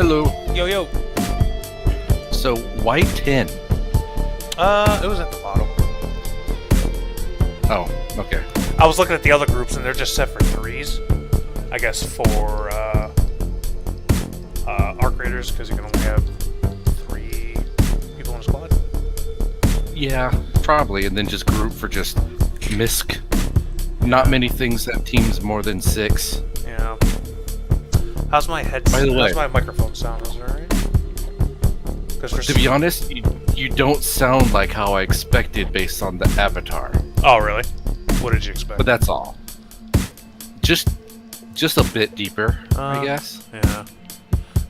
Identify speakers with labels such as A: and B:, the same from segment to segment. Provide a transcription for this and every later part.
A: Hello.
B: Yo, yo.
A: So, why 10?
B: It was at the bottom.
A: Oh, okay.
B: I was looking at the other groups, and they're just set for 3s. I guess for, Arc Raiders, because you can only have 3 people in a squad.
A: Yeah, probably, and then just group for just MISC. Not many things have teams more than 6.
B: Yeah. How's my
A: By the way,
B: how's my microphone sound? Is it alright?
A: to be honest, you don't sound like how I expected based on the avatar.
B: Oh, really? What did you expect?
A: But that's all. Just a bit deeper, I guess.
B: Yeah.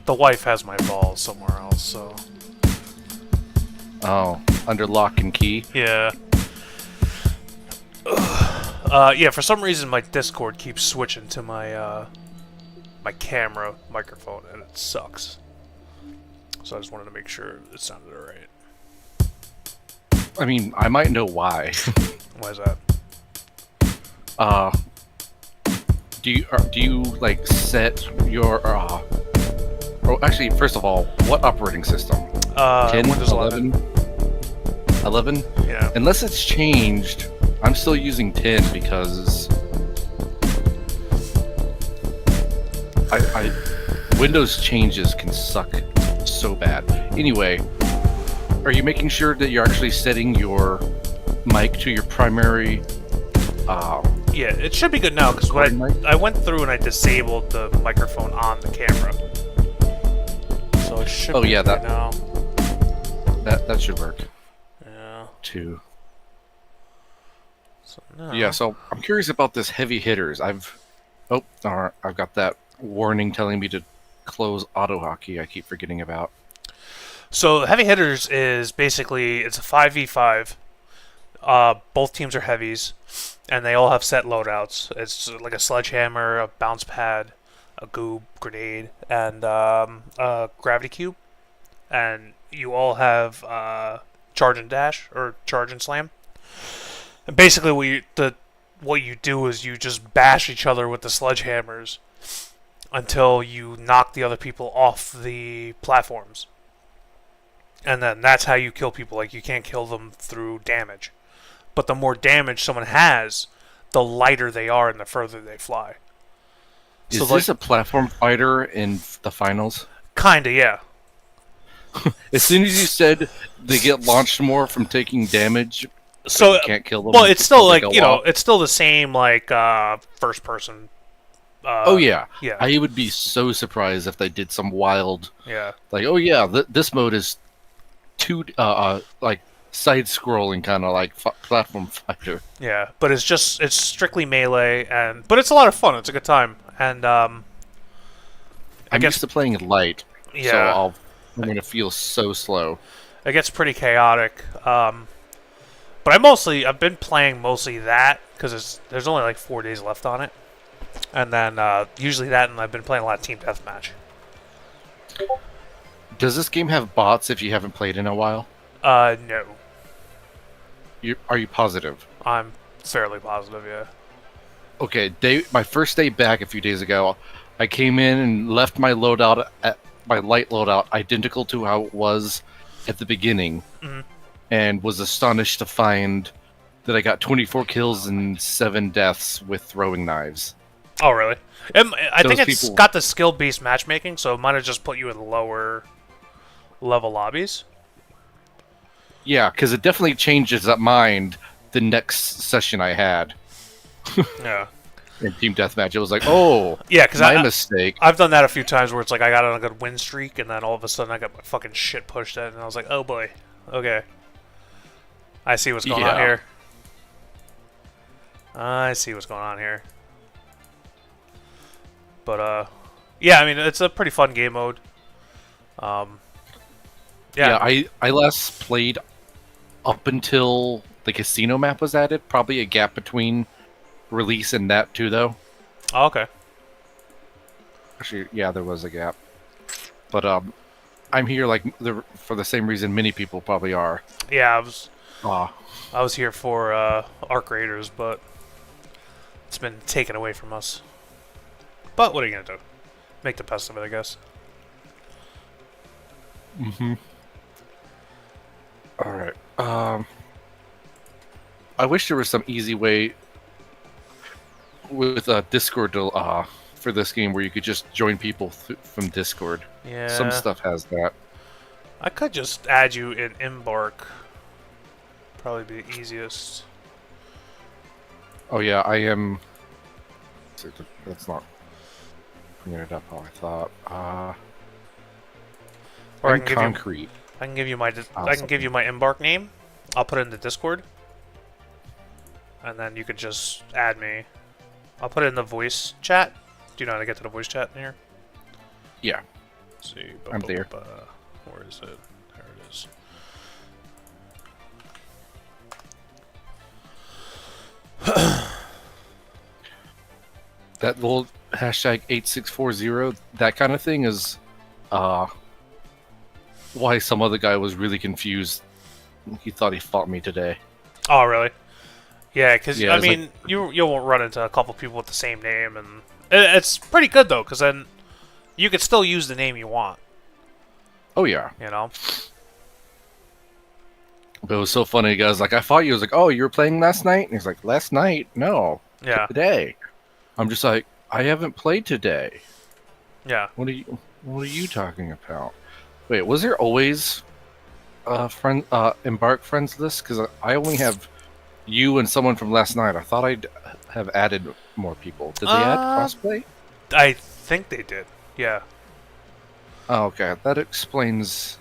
B: The wife has my balls somewhere else, so...
A: Oh, under lock and key?
B: Yeah. Yeah, for some reason my Discord keeps switching to my, my camera microphone, and it sucks. So I just wanted to make sure it sounded alright.
A: I mean, I might know why.
B: Why is that?
A: Do you like set your oh, actually, first of all, what operating system? 10,
B: Windows 11.
A: 11?
B: Yeah.
A: Unless it's changed, I'm still using 10 because I Windows changes can suck so bad. Anyway, are you making sure that you're actually setting your mic to your primary
B: Yeah, it should be good now, because I went through and I disabled the microphone on the camera. So it should be good now.
A: That should work.
B: Yeah.
A: Too.
B: So, no.
A: Yeah, so I'm curious about this heavy hitters. I've got that warning telling me to close auto hockey I keep forgetting about.
B: So heavy hitters is basically, it's a 5v5. Both teams are heavies, and they all have set loadouts. It's like a sledgehammer, a bounce pad, a goob, grenade, and a gravity cube. And you all have charge and dash, or charge and slam. And basically what you do is you just bash each other with the sledgehammers until you knock the other people off the platforms. And then that's how you kill people. Like, you can't kill them through damage. But the more damage someone has, the lighter they are and the further they fly.
A: Is this a platform fighter in the finals?
B: Kinda, yeah.
A: As soon as you said they get launched more from taking damage,
B: so
A: you can't kill them.
B: Well, it's still like,
A: you know,
B: it's still the same like first person.
A: Oh yeah,
B: yeah.
A: I would be so surprised if they did some wild.
B: Yeah.
A: Like, oh yeah, this mode is like side-scrolling kind of like platform fighter.
B: Yeah, but it's strictly melee, but it's a lot of fun. It's a good time, and I'm
A: used to playing light,
B: yeah.
A: So I'm gonna feel so slow.
B: It gets pretty chaotic, but I've been playing mostly that because there's only like 4 days left on it, and then usually that, and I've been playing a lot of Team Deathmatch.
A: Does this game have bots if you haven't played in a while?
B: No.
A: Are you positive?
B: I'm fairly positive, yeah.
A: Okay, my first day back a few days ago, I came in and left my loadout my light loadout identical to how it was at the beginning, and was astonished to find that I got 24 kills and 7 deaths with throwing knives.
B: Oh, really? I think it's got the skill-based matchmaking, so it might have just put you in lower level lobbies.
A: Yeah, because it definitely changes that mind the next session I had.
B: Yeah.
A: In Team Deathmatch, it was like, oh,
B: yeah, because
A: my mistake.
B: I've done that a few times where it's like I got on a good win streak, and then all of a sudden I got my fucking shit pushed in, and I was like, oh boy, okay. I see what's going on here. I see what's going on here. But, yeah, I mean, it's a pretty fun game mode.
A: Yeah, I last played up until the casino map was added. Probably a gap between release and that too, though.
B: Oh, okay.
A: Actually, yeah, there was a gap. But I'm here like for the same reason many people probably are.
B: Yeah, I was here for Arc Raiders, but it's been taken away from us. But what are you gonna do? Make the best of it, I guess.
A: Mm-hmm. All right. I wish there was some easy way with Discord to, for this game where you could just join people from Discord. Some
B: Yeah.
A: stuff has that.
B: I could just add you in Embark. Probably be the easiest.
A: Oh yeah, I am. That's not bringing it up how I thought.
B: Or
A: I'm concrete.
B: I can give you my
A: Something.
B: Embark name. I'll put it in the Discord, and then you could just add me. I'll put it in the voice chat. Do you know how to get to the voice chat in here?
A: Yeah,
B: Let's see.
A: I'm there.
B: Where is it? There it is.
A: that little hashtag 8640, that kind of thing is why some other guy was really confused. He thought he fought me today.
B: Oh, really? Yeah, because
A: Yeah,
B: I
A: it's
B: mean, you won't run into a couple people with the same name, and it's pretty good though, because then you could still use the name you want.
A: Oh yeah,
B: You know?
A: but it was so funny. Guys, like I fought you. I was like, oh, you were playing last night, and he's like, last night? No,
B: Yeah,
A: today. I'm just like, I haven't played today.
B: yeah.
A: What are you talking about? Wait, was there always friend embark friends list? Because I only have you and someone from last night. I thought I'd have added more people. Did they add crossplay?
B: I think they did. Yeah,
A: Oh, okay, that explains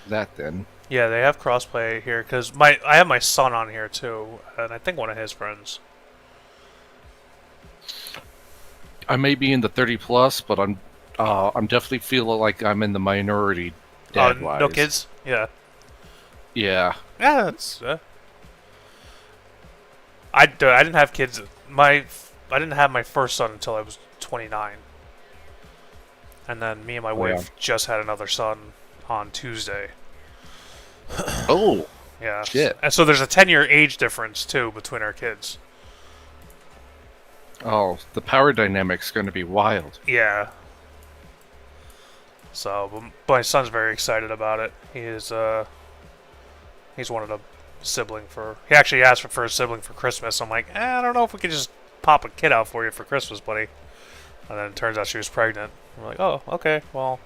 A: that then.
B: yeah. They have crossplay here because I have my son on here too, and I think one of his friends.
A: I may be in the 30 plus, but I'm definitely feeling like I'm in the minority. Dad wise.
B: No kids. Yeah.
A: Yeah.
B: Yeah, that's. I didn't have kids. I didn't have my first son until I was 29, and then me and my wife just had another son on Tuesday.
A: Oh.
B: Yeah.
A: Shit.
B: And so there's a 10-year age difference too between our kids.
A: Oh, the power dynamic's going to be wild.
B: Yeah. So, but my son's very excited about it. He's wanted a sibling for. He actually asked for a sibling for Christmas. I'm like, I don't know if we could just pop a kid out for you for Christmas, buddy. And then it turns out she was pregnant. I'm like, oh, okay, well.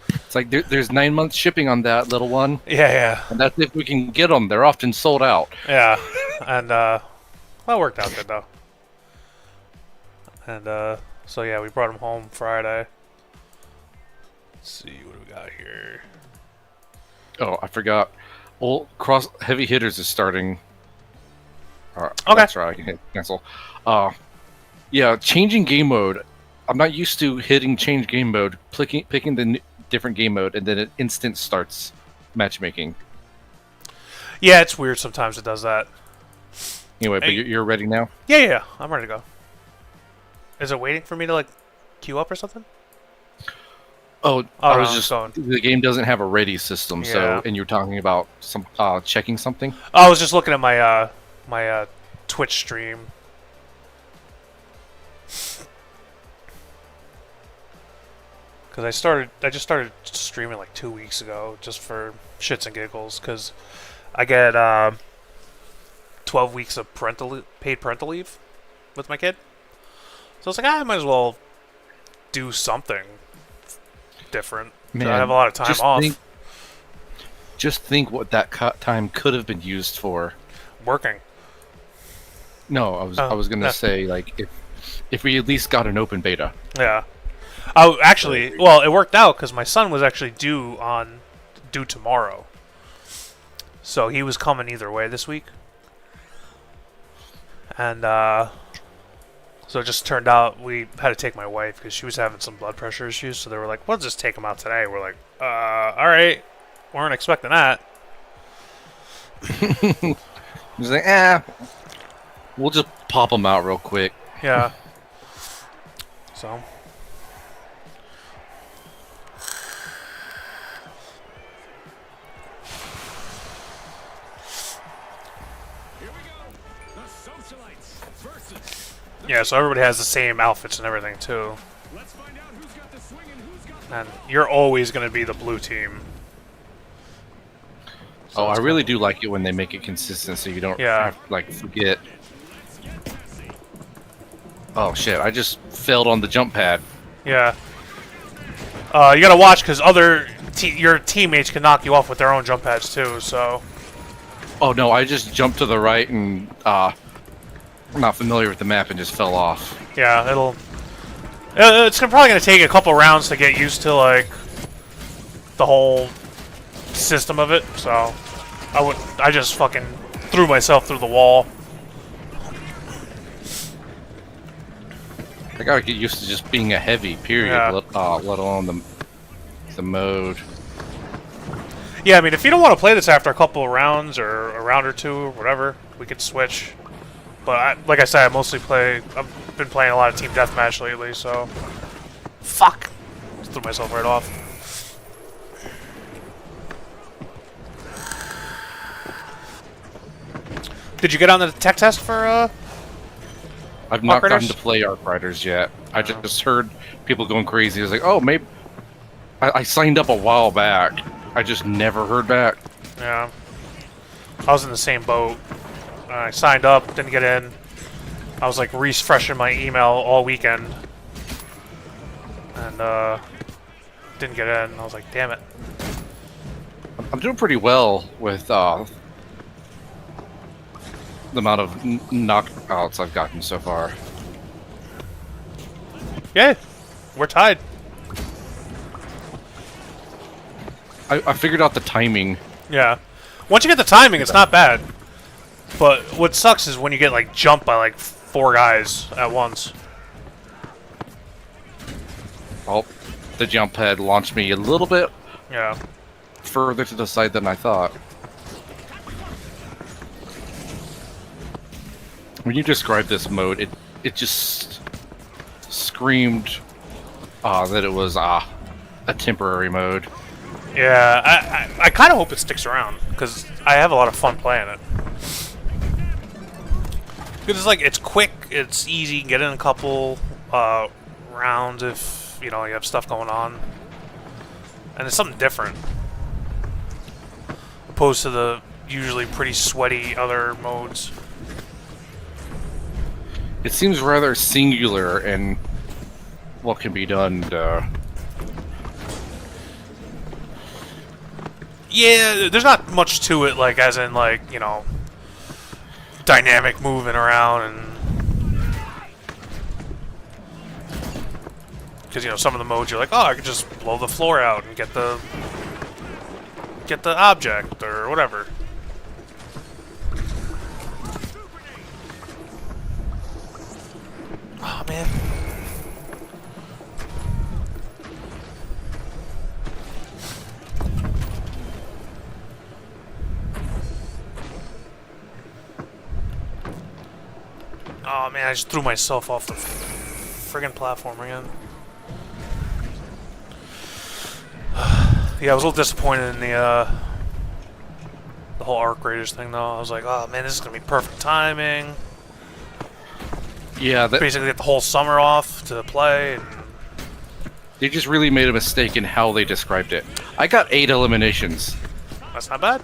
A: It's like there's 9 months shipping on that little one,
B: Yeah,
A: and that's if we can get them. They're often sold out.
B: yeah. And, well, it worked out good, though. And, so yeah, we brought him home Friday. Let's see, what do we got here?
A: Oh, I forgot. Well, heavy hitters is starting.
B: Okay.
A: That's right. I can hit cancel. Yeah, changing game mode. I'm not used to hitting change game mode, picking the different game mode, and then it instant starts matchmaking.
B: Yeah, it's weird sometimes it does that.
A: Anyway, but
B: Hey.
A: you're ready now?
B: Yeah, I'm ready to go. Is it waiting for me to, like, queue up or something?
A: Oh,
B: Oh,
A: I
B: no,
A: was
B: it's
A: just.
B: going.
A: The game doesn't have a ready system,
B: Yeah.
A: so. And you're talking about some checking something?
B: I was just looking at my Twitch stream. Because I just started streaming like 2 weeks ago, just for shits and giggles. Because I get 12 weeks of paid parental leave with my kid. So it's like, I might as well do something different.
A: Man,
B: I have a lot of time off.
A: Just think what that time could have been used for.
B: Working.
A: No, I was gonna say, like, if we at least got an open beta.
B: Yeah. Oh, actually, well, it worked out because my son was actually due tomorrow. So he was coming either way this week. And so it just turned out we had to take my wife because she was having some blood pressure issues. So they were like, "We'll just take him out today." We're like, all right, weren't expecting that."
A: He's like, we'll just pop them out real quick.
B: Yeah. So. Yeah, so everybody has the same outfits and everything too. And you're always going to be the blue team.
A: Oh, I
B: it's
A: really
B: kinda-
A: do like it when they make it consistent, so you don't
B: Yeah.
A: have to, like, forget. Oh shit! I just failed on the jump pad.
B: Yeah. You gotta watch because your teammates can knock you off with their own jump pads too. So
A: Oh no! I just jumped to the right and I'm not familiar with the map and just fell off.
B: yeah, it's probably gonna take a couple rounds to get used to like the whole system of it. So I just fucking threw myself through the wall.
A: I gotta get used to just being a heavy. Period.
B: Yeah.
A: Let alone the mode.
B: Yeah, I mean, if you don't want to play this after a couple of rounds or a round or two or whatever, we could switch. But like I said, I've been playing a lot of Team Deathmatch lately, so fuck, just threw myself right off. Did you get on the tech test for
A: I've not
B: Arc
A: gotten
B: Raiders?
A: to play Arc Riders yet. I just heard people going crazy. I was like, oh, maybe. I signed up a while back. I just never heard back.
B: Yeah, I was in the same boat. I signed up, didn't get in. I was like refreshing my email all weekend, and didn't get in. I was like, damn it.
A: I'm doing pretty well with the amount of knockouts I've gotten so far.
B: Yeah, we're tied.
A: I figured out the timing.
B: Yeah. Once you get the timing, it's not bad. But what sucks is when you get like jumped by like 4 guys at once.
A: Oh, the jump pad launched me a little bit
B: Yeah.
A: further to the side than I thought. When you described this mode, it just screamed that it was a temporary mode.
B: Yeah, I kind of hope it sticks around because I have a lot of fun playing it. Because it's like it's quick, it's easy, you can get in a couple rounds if you have stuff going on, and it's something different opposed to the usually pretty sweaty other modes.
A: It seems rather singular in what can be done.
B: Yeah, there's not much to it, like as in like dynamic moving around and because some of the modes you're like, oh, I could just blow the floor out and get the object or whatever. Oh man. Oh man, I just threw myself off the friggin' platform again. Yeah, I was a little disappointed in the whole Arc Raiders thing though. I was like, oh man, this is gonna be perfect timing.
A: Yeah,
B: Basically get the whole summer off to play. And
A: they just really made a mistake in how they described it. I got 8 eliminations.
B: that's not bad.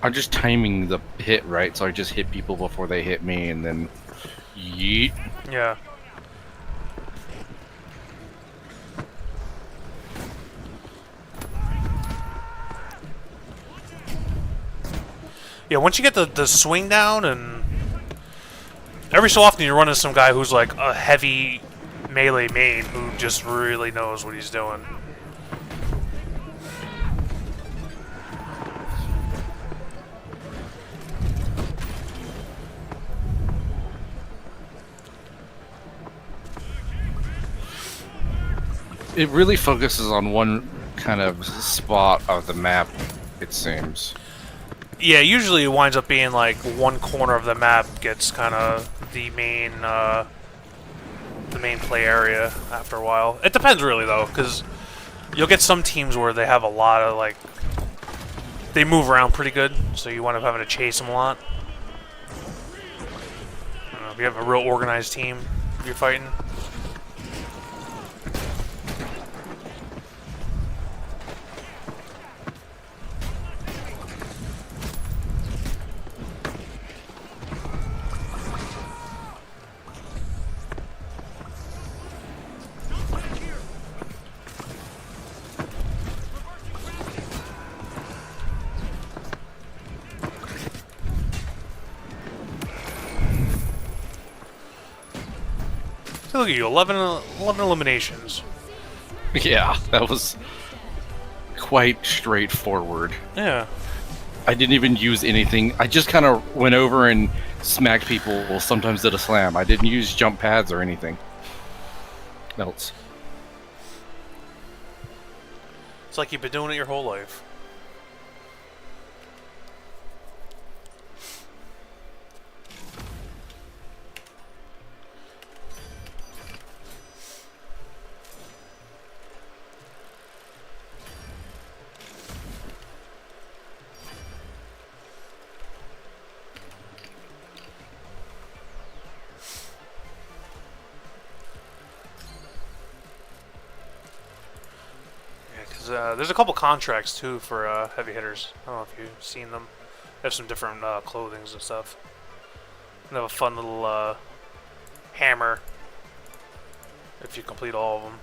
A: I'm just timing the hit right, so I just hit people before they hit me, and then yeet.
B: Yeah. Yeah, once you get the swing down, and every so often you run into some guy who's like a heavy melee main who just really knows what he's doing.
A: It really focuses on one kind of spot of the map, it seems.
B: Yeah, usually it winds up being like one corner of the map gets kind of the main play area after a while. It depends really though, because you'll get some teams where they have a lot of like they move around pretty good, so you wind up having to chase them a lot. I don't know, if you have a real organized team you're fighting. look at you, 11 eliminations.
A: Yeah, that was quite straightforward.
B: Yeah.
A: I didn't even use anything. I just kind of went over and smacked people. Sometimes did a slam. I didn't use jump pads or anything else.
B: It's like you've been doing it your whole life. There's a couple contracts too for heavy hitters. I don't know if you've seen them. They have some different clothings and stuff. They have a fun little hammer if you complete all of them.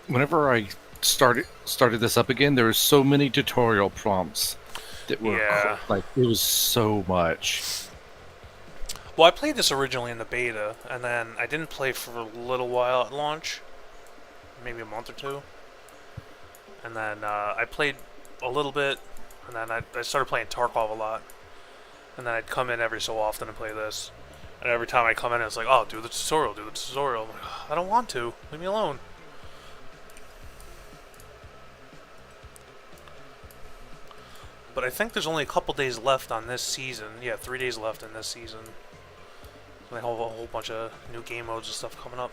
A: Whenever I started this up again, there were so many tutorial prompts that were like it was so much.
B: Well, I played this originally in the beta, and then I didn't play for a little while at launch, maybe a month or two, and then I played a little bit, and then I started playing Tarkov a lot, and then I'd come in every so often and play this, and every time I come in, it's like, oh, do the tutorial, do the tutorial. I'm like, oh, I don't want to. Leave me alone. But I think there's only a couple days left on this season. Yeah, 3 days left in this season. They have a whole bunch of new game modes and stuff coming up.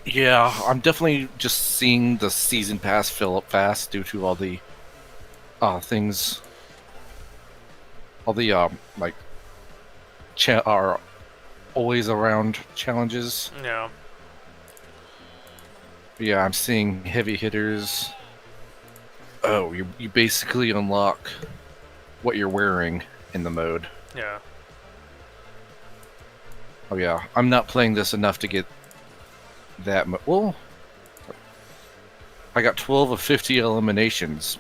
A: Yeah, I'm definitely just seeing the season pass fill up fast due to all the things, all the like are always around challenges.
B: Yeah.
A: Yeah, I'm seeing heavy hitters. Oh, you basically unlock what you're wearing in the mode.
B: Yeah.
A: Oh yeah, I'm not playing this enough to get that well, I got 12 of 50 eliminations.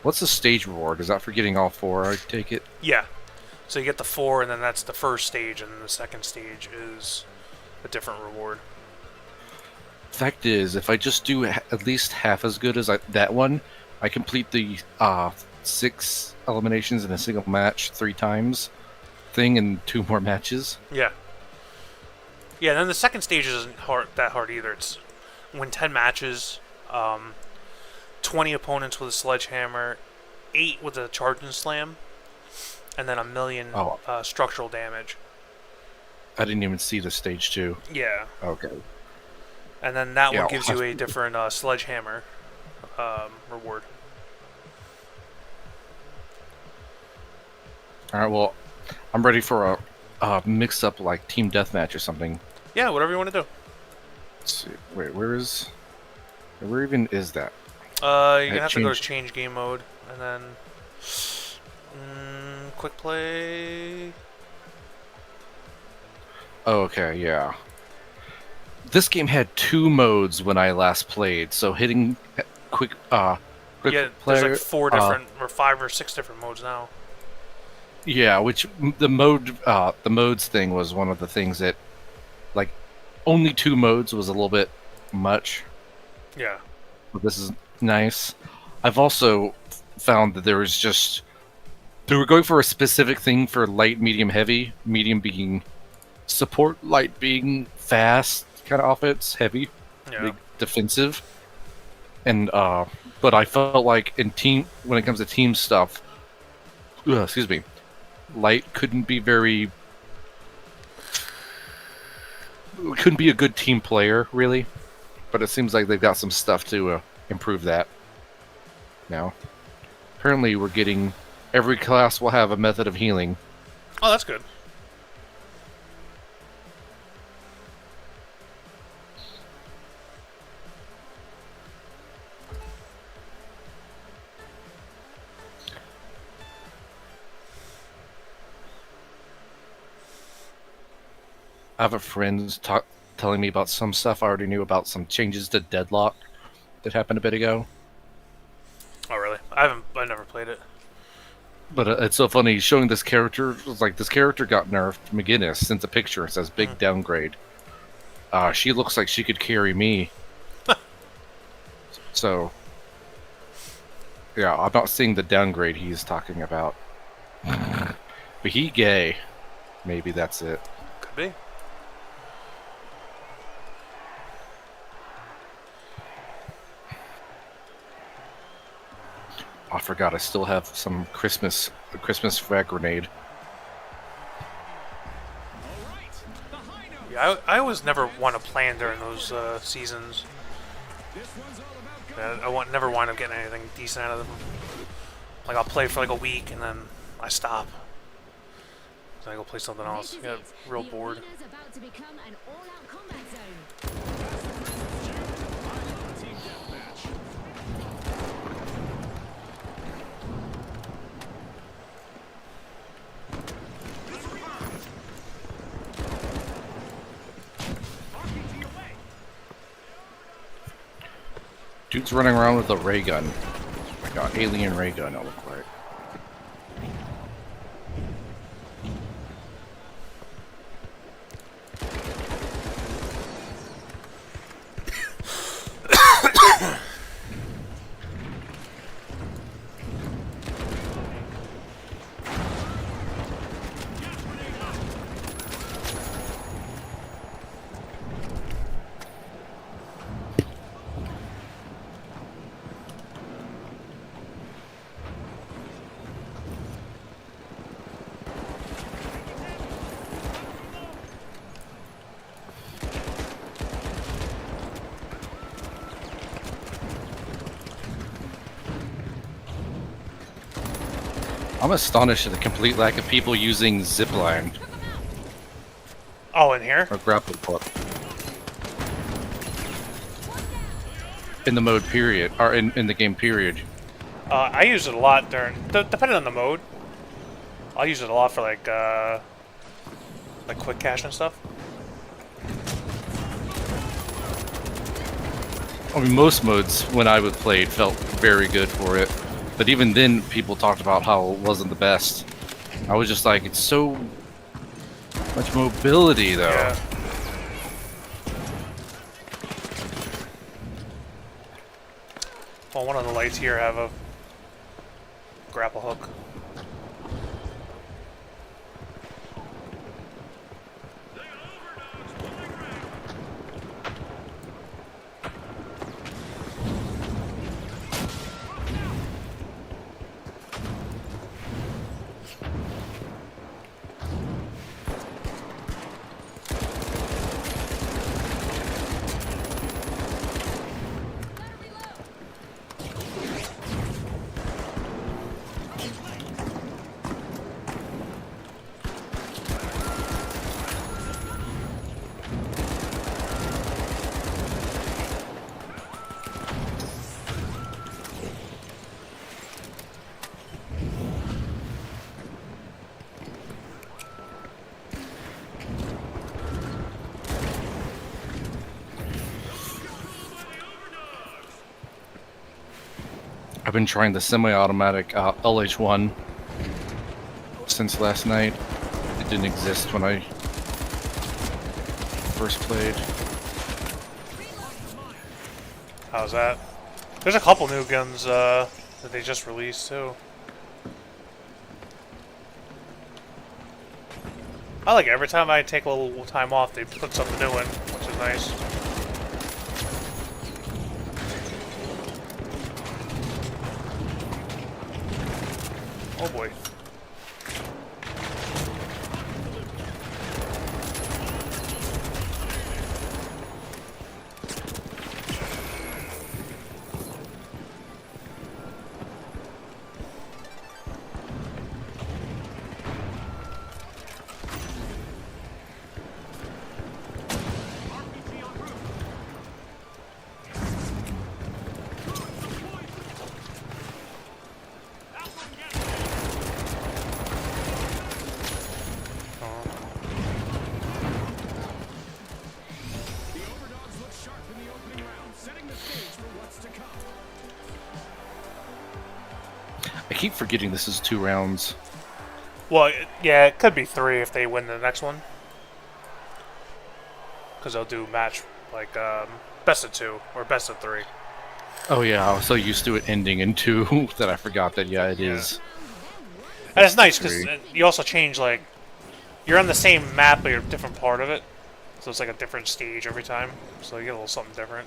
A: What's the stage reward? Is that for getting all 4, I take it?
B: Yeah. So you get the 4, and then that's the first stage, and then the second stage is a different reward.
A: Fact is, if I just do at least half as good as that one, I complete the 6 eliminations in a single match 3 times thing in 2 more matches.
B: Yeah. Yeah, and then the second stage isn't that hard either. It's win 10 matches, 20 opponents with a sledgehammer, 8 with a charge and slam, and then 1 million structural damage.
A: I didn't even see the stage 2.
B: Yeah.
A: Okay.
B: And then that one gives you a different sledgehammer reward.
A: Alright, well, I'm ready for a mix-up like team deathmatch or something.
B: Yeah, whatever you want to do.
A: Let's see. Wait, where even is that?
B: You're gonna have to go to change game mode, and then quick play.
A: Oh, okay, yeah. This game had 2 modes when I last played, so hitting quick
B: yeah,
A: player,
B: there's like 4 different or 5 or 6 different modes now.
A: Yeah, which the modes thing was one of the things that, like, only 2 modes was a little bit much.
B: Yeah.
A: But this is nice. I've also found that they were going for a specific thing for light, medium, heavy. Medium being support, light being fast kind of offense, heavy, big defensive. And but I felt like when it comes to team stuff, excuse me, light couldn't be a good team player really. But it seems like they've got some stuff to improve that. now. Apparently, we're getting every class will have a method of healing.
B: Oh, that's good.
A: I have a friend telling me about some stuff I already knew about, some changes to Deadlock that happened a bit ago.
B: Oh, really? I never played it.
A: But it's so funny showing this character. It's like this character got nerfed. McGinnis sends a picture and says big downgrade. She looks like she could carry me. So, yeah, I'm not seeing the downgrade he's talking about. But he gay. Maybe that's it.
B: Could be.
A: I forgot I still have some Christmas frag grenade.
B: Yeah, I always never want to plan during those seasons. Never wind up getting anything decent out of them. Like, I'll play for like a week and then I stop. So I go play something else. I get real bored.
A: Dude's running around with a ray gun. Like an alien ray gun, it looked like. I'm astonished at the complete lack of people using zipline.
B: Oh, in here?
A: Or grapple hook. In the mode period, or in the game period.
B: I use it a lot during, depending on the mode. I'll use it a lot for like quick cache and stuff.
A: I mean, most modes when I would play felt very good for it. But even then, people talked about how it wasn't the best. I was just like, it's so much mobility, though.
B: Yeah. Well, one of the lights here have a grapple hook.
A: I've been trying the semi-automatic LH1 since last night. It didn't exist when I first played.
B: How's that? There's a couple new guns that they just released too. I like every time I take a little time off, they put something new in, which is nice. Oh boy.
A: keep forgetting this is 2 rounds.
B: Well, yeah, it could be 3 if they win the next one. Because they'll do match, like, best of 2 or best of 3.
A: Oh yeah, I was so used to it ending in 2 that I forgot that, yeah, it is.
B: And it's nice because you also change, like, you're on the same map, but you're a different part of it. So it's like a different stage every time. So you get a little something different.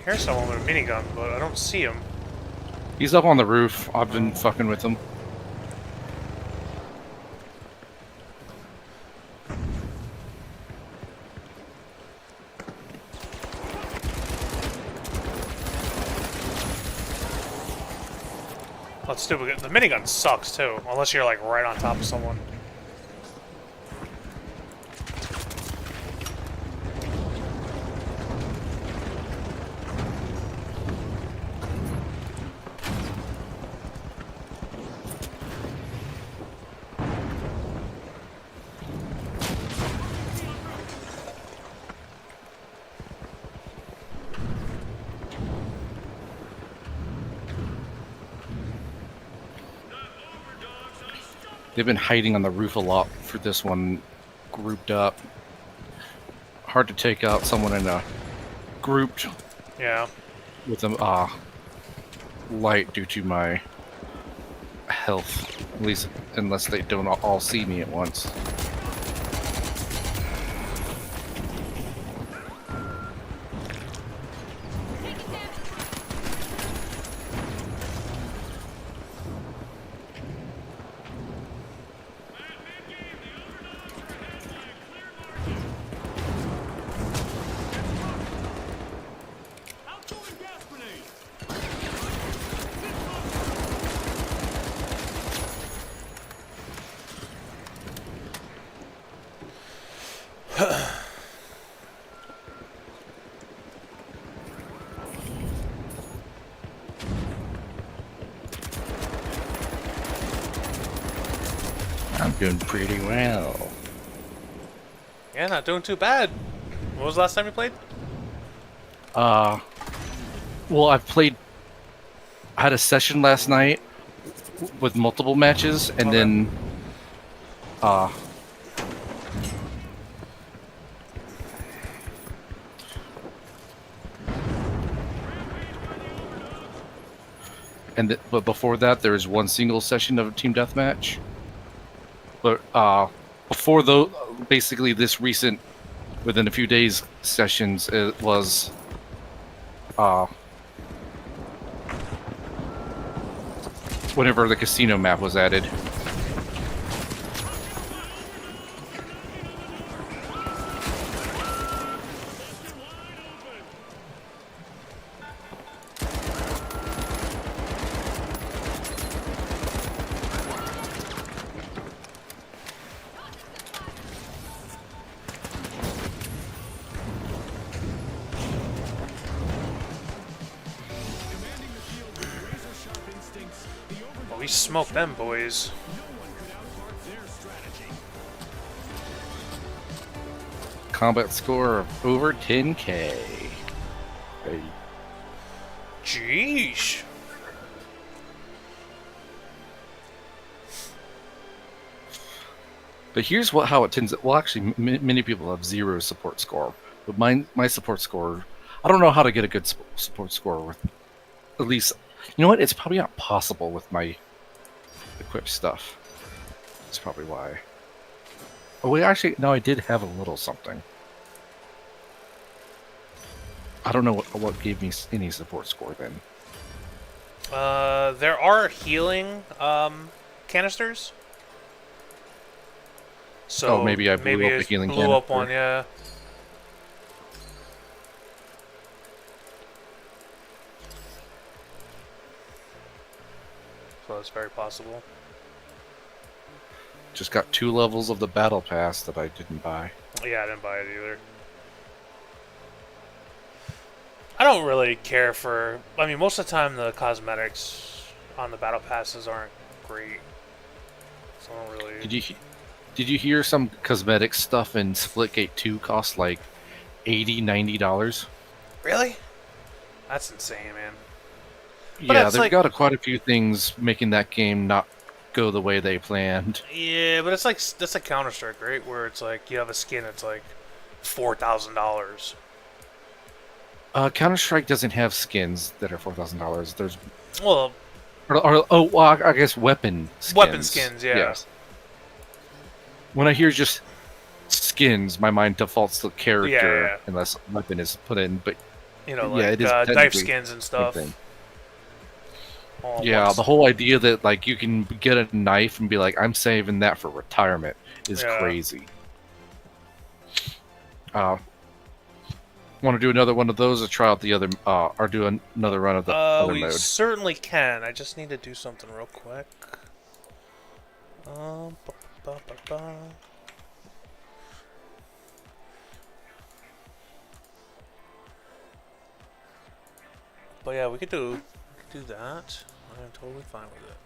B: Here's someone with a minigun, but I don't see him.
A: He's up on the roof. I've been fucking with him.
B: That's stupid. The minigun sucks too, unless you're like right on top of someone.
A: They've been hiding on the roof a lot for this one, grouped up. Hard to take out someone in a grouped.
B: Yeah.
A: With them light due to my health, at least unless they don't all see me at once. I'm doing pretty well.
B: Yeah, not doing too bad. When was the last time you played?
A: Well, I had a session last night with multiple matches, and then, but before that, there was one single session of a team deathmatch. But before basically this recent, within a few days, sessions, it was whenever the casino map was added.
B: Well, we smoked them boys.
A: Combat score of over 10K. Hey.
B: Jeez.
A: But here's how it tends. Well, actually, many people have 0 support score, but my support score. I don't know how to get a good support score with. At least, you know what? It's probably not possible with my equipped stuff. That's probably why. Oh wait, actually, no, I did have a little something. I don't know what gave me any support score then.
B: There are healing canisters. So
A: maybe I blew up the
B: it
A: healing
B: blew up
A: canister.
B: one, yeah. So that's very possible.
A: Just got 2 levels of the battle pass that I didn't buy.
B: Yeah, I didn't buy it either. I don't really care for... I mean, most of the time the cosmetics on the battle passes aren't great. So I don't really...
A: Did you hear some cosmetic stuff in Splitgate 2 cost like $80-$90?
B: Really? That's insane, man.
A: Yeah, they've got quite a few things making that game not go the way they planned.
B: Yeah, but it's like that's like Counter-Strike, right? Where it's like you have a skin that's like $4,000.
A: Counter-Strike doesn't have skins that are $4,000. There's
B: Well,
A: I guess weapon skins.
B: weapon skins, yeah.
A: Yes. When I hear just skins, my mind defaults to character
B: Yeah.
A: unless weapon is put in. But
B: You know,
A: yeah,
B: like
A: it is
B: knife
A: technically
B: skins and stuff.
A: thing.
B: All at
A: Yeah,
B: once.
A: the whole idea that like you can get a knife and be like, I'm saving that for retirement is
B: Yeah.
A: crazy. Want to do another one of those, or try out the other, or do another run of the other
B: We
A: mode?
B: certainly can. I just need to do something real quick. Ba, ba, ba, ba. But yeah, we could do that. I'm totally fine with it.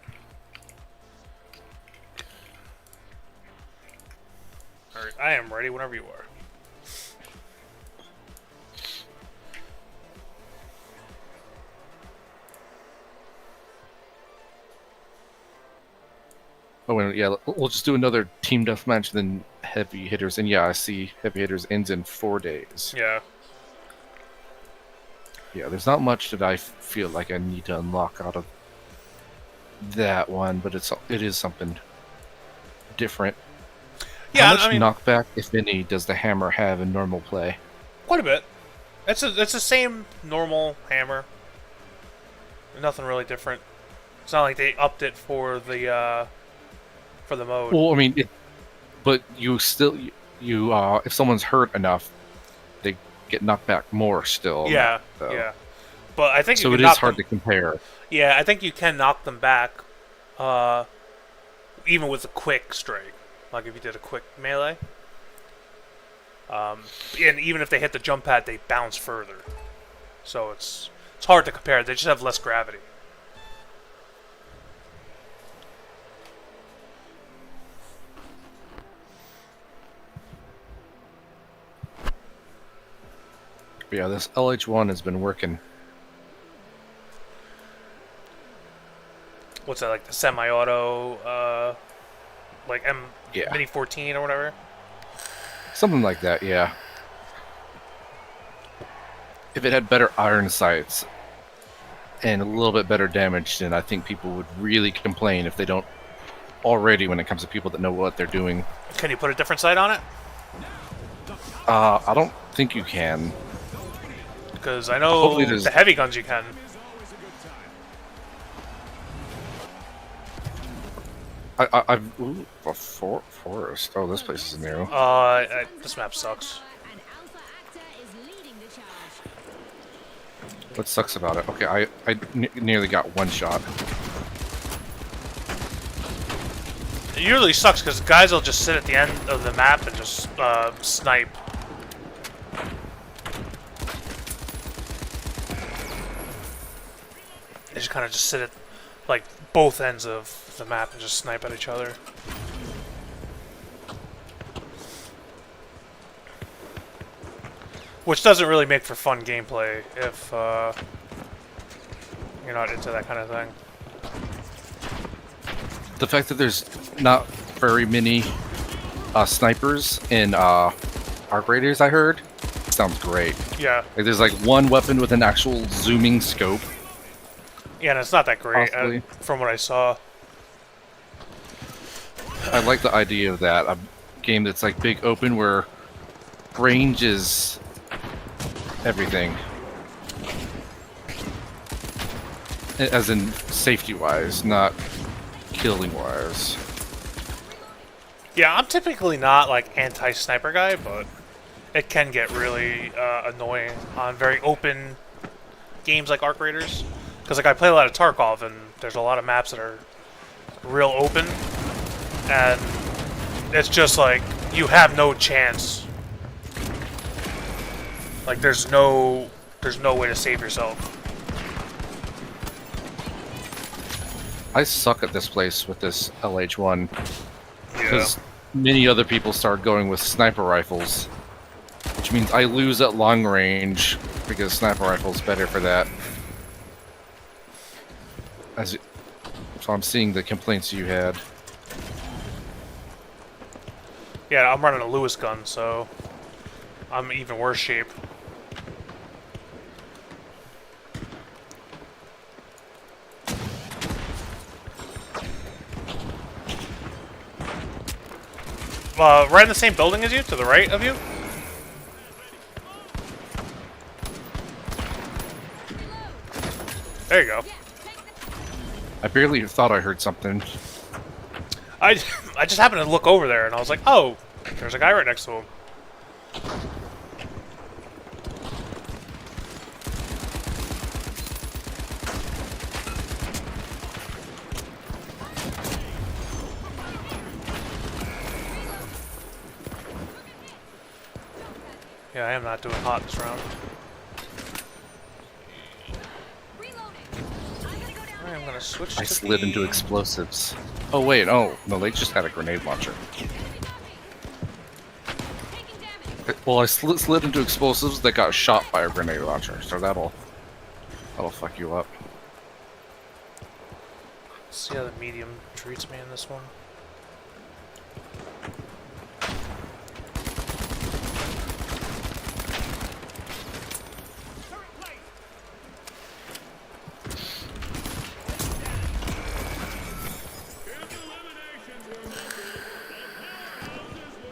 B: Alright, I am ready whenever you are.
A: Oh, and yeah, we'll just do another team deathmatch, then heavy hitters. And yeah, I see heavy hitters ends in 4 days.
B: Yeah.
A: Yeah, there's not much that I feel like I need to unlock out of that one, but it is something different.
B: Yeah,
A: How much
B: I mean,
A: knockback, if any, does the hammer have in normal play?
B: quite a bit. It's the same normal hammer. Nothing really different. It's not like they upped it for the mode.
A: Well, I mean, but you still if someone's hurt enough, they get knocked back more still.
B: Yeah,
A: though.
B: yeah. But I think
A: So
B: you
A: it
B: can
A: is
B: knock
A: hard
B: them,
A: to compare.
B: Yeah, I think you can knock them back, even with a quick strike. Like if you did a quick melee. And even if they hit the jump pad, they bounce further. So it's hard to compare. They just have less gravity.
A: But yeah, this LH1 has been working.
B: What's that, like the semi-auto, like
A: Yeah.
B: Mini 14 or whatever?
A: Something like that, yeah. If it had better iron sights and a little bit better damage, then I think people would really complain if they don't already when it comes to people that know what they're doing.
B: Can you put a different sight on it?
A: I don't think you can.
B: Because I know
A: Hopefully there's-
B: the heavy guns you can.
A: Ooh, a forest. Oh, this place is new.
B: This map sucks.
A: What sucks about it? Okay, I nearly got one shot.
B: It usually sucks because guys will just sit at the end of the map and just snipe. They just kind of just sit at like both ends of the map and just snipe at each other. Which doesn't really make for fun gameplay if you're not into that kind of thing.
A: The fact that there's not very many snipers in Arc Raiders, I heard, sounds great.
B: Yeah.
A: Like there's like one weapon with an actual zooming scope.
B: Yeah, and it's not that great
A: Possibly.
B: from what I saw.
A: I like the idea of that. A game that's like big open where range is everything. As in safety wise, not killing wise.
B: Yeah, I'm typically not like anti-sniper guy, but it can get really annoying on very open games like Arc Raiders. Because like I play a lot of Tarkov, and there's a lot of maps that are real open, and it's just like you have no chance. Like there's no way to save yourself.
A: I suck at this place with this LH1
B: Yeah.
A: because many other people start going with sniper rifles, which means I lose at long range because sniper rifle's better for that. So I'm seeing the complaints you had.
B: Yeah, I'm running a Lewis gun, so I'm in even worse shape. Right in the same building as you, to the right of you. There you go.
A: I barely thought I heard something.
B: I just happened to look over there, and I was like, oh, there's a guy right next to him. Yeah, I am not doing hot this round. I'm gonna switch
A: I
B: to
A: slid into explosives. Oh wait, oh no, they just had a grenade launcher. Well, I slid into explosives that got shot by a grenade launcher, so that'll fuck you up.
B: See how the medium treats me in this one.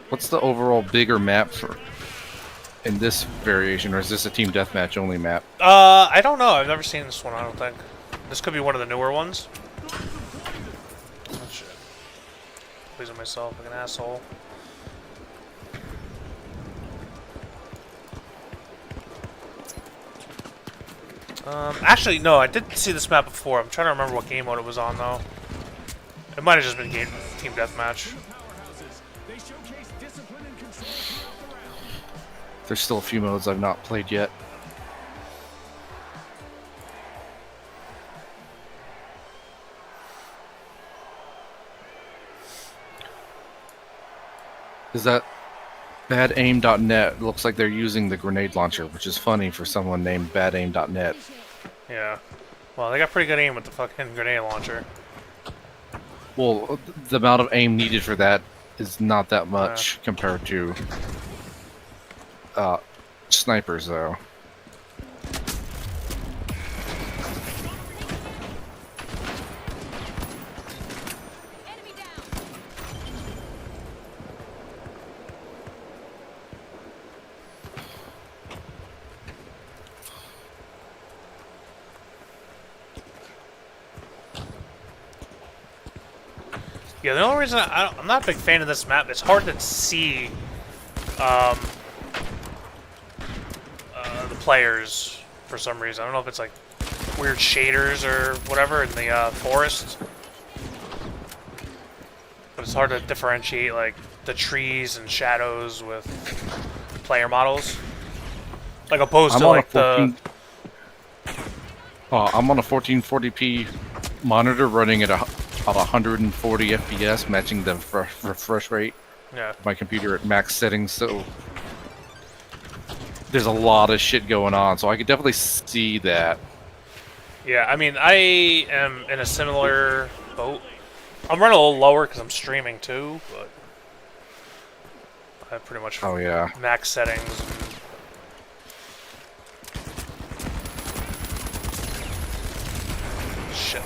A: What's the overall bigger map for in this variation, or is this a team deathmatch only map?
B: I don't know. I've never seen this one, I don't think. This could be one of the newer ones. Oh shit. Pleasing myself like an asshole. Actually, no, I did see this map before. I'm trying to remember what game mode it was on, though. It might have just been Team Deathmatch.
A: There's still a few modes I've not played yet. Is that badaim.net? Looks like they're using the grenade launcher, which is funny for someone named badaim.net.
B: Yeah. Well, they got pretty good aim with the fucking grenade launcher.
A: Well, the amount of aim needed for that is not that much compared to snipers, though.
B: Yeah, the only reason I'm not a big fan of this map, it's hard to see the players for some reason. I don't know if it's like weird shaders or whatever in the forest. But it's hard to differentiate like the trees and shadows with player models. Like opposed to like the...
A: I'm on a 1440p monitor running at about 140 FPS, matching the refresh rate.
B: Yeah.
A: My computer at max settings, so there's a lot of shit going on, so I could definitely see that.
B: Yeah, I mean, I am in a similar boat. I'm running a little lower because I'm streaming too, but I have pretty much max settings. Shit.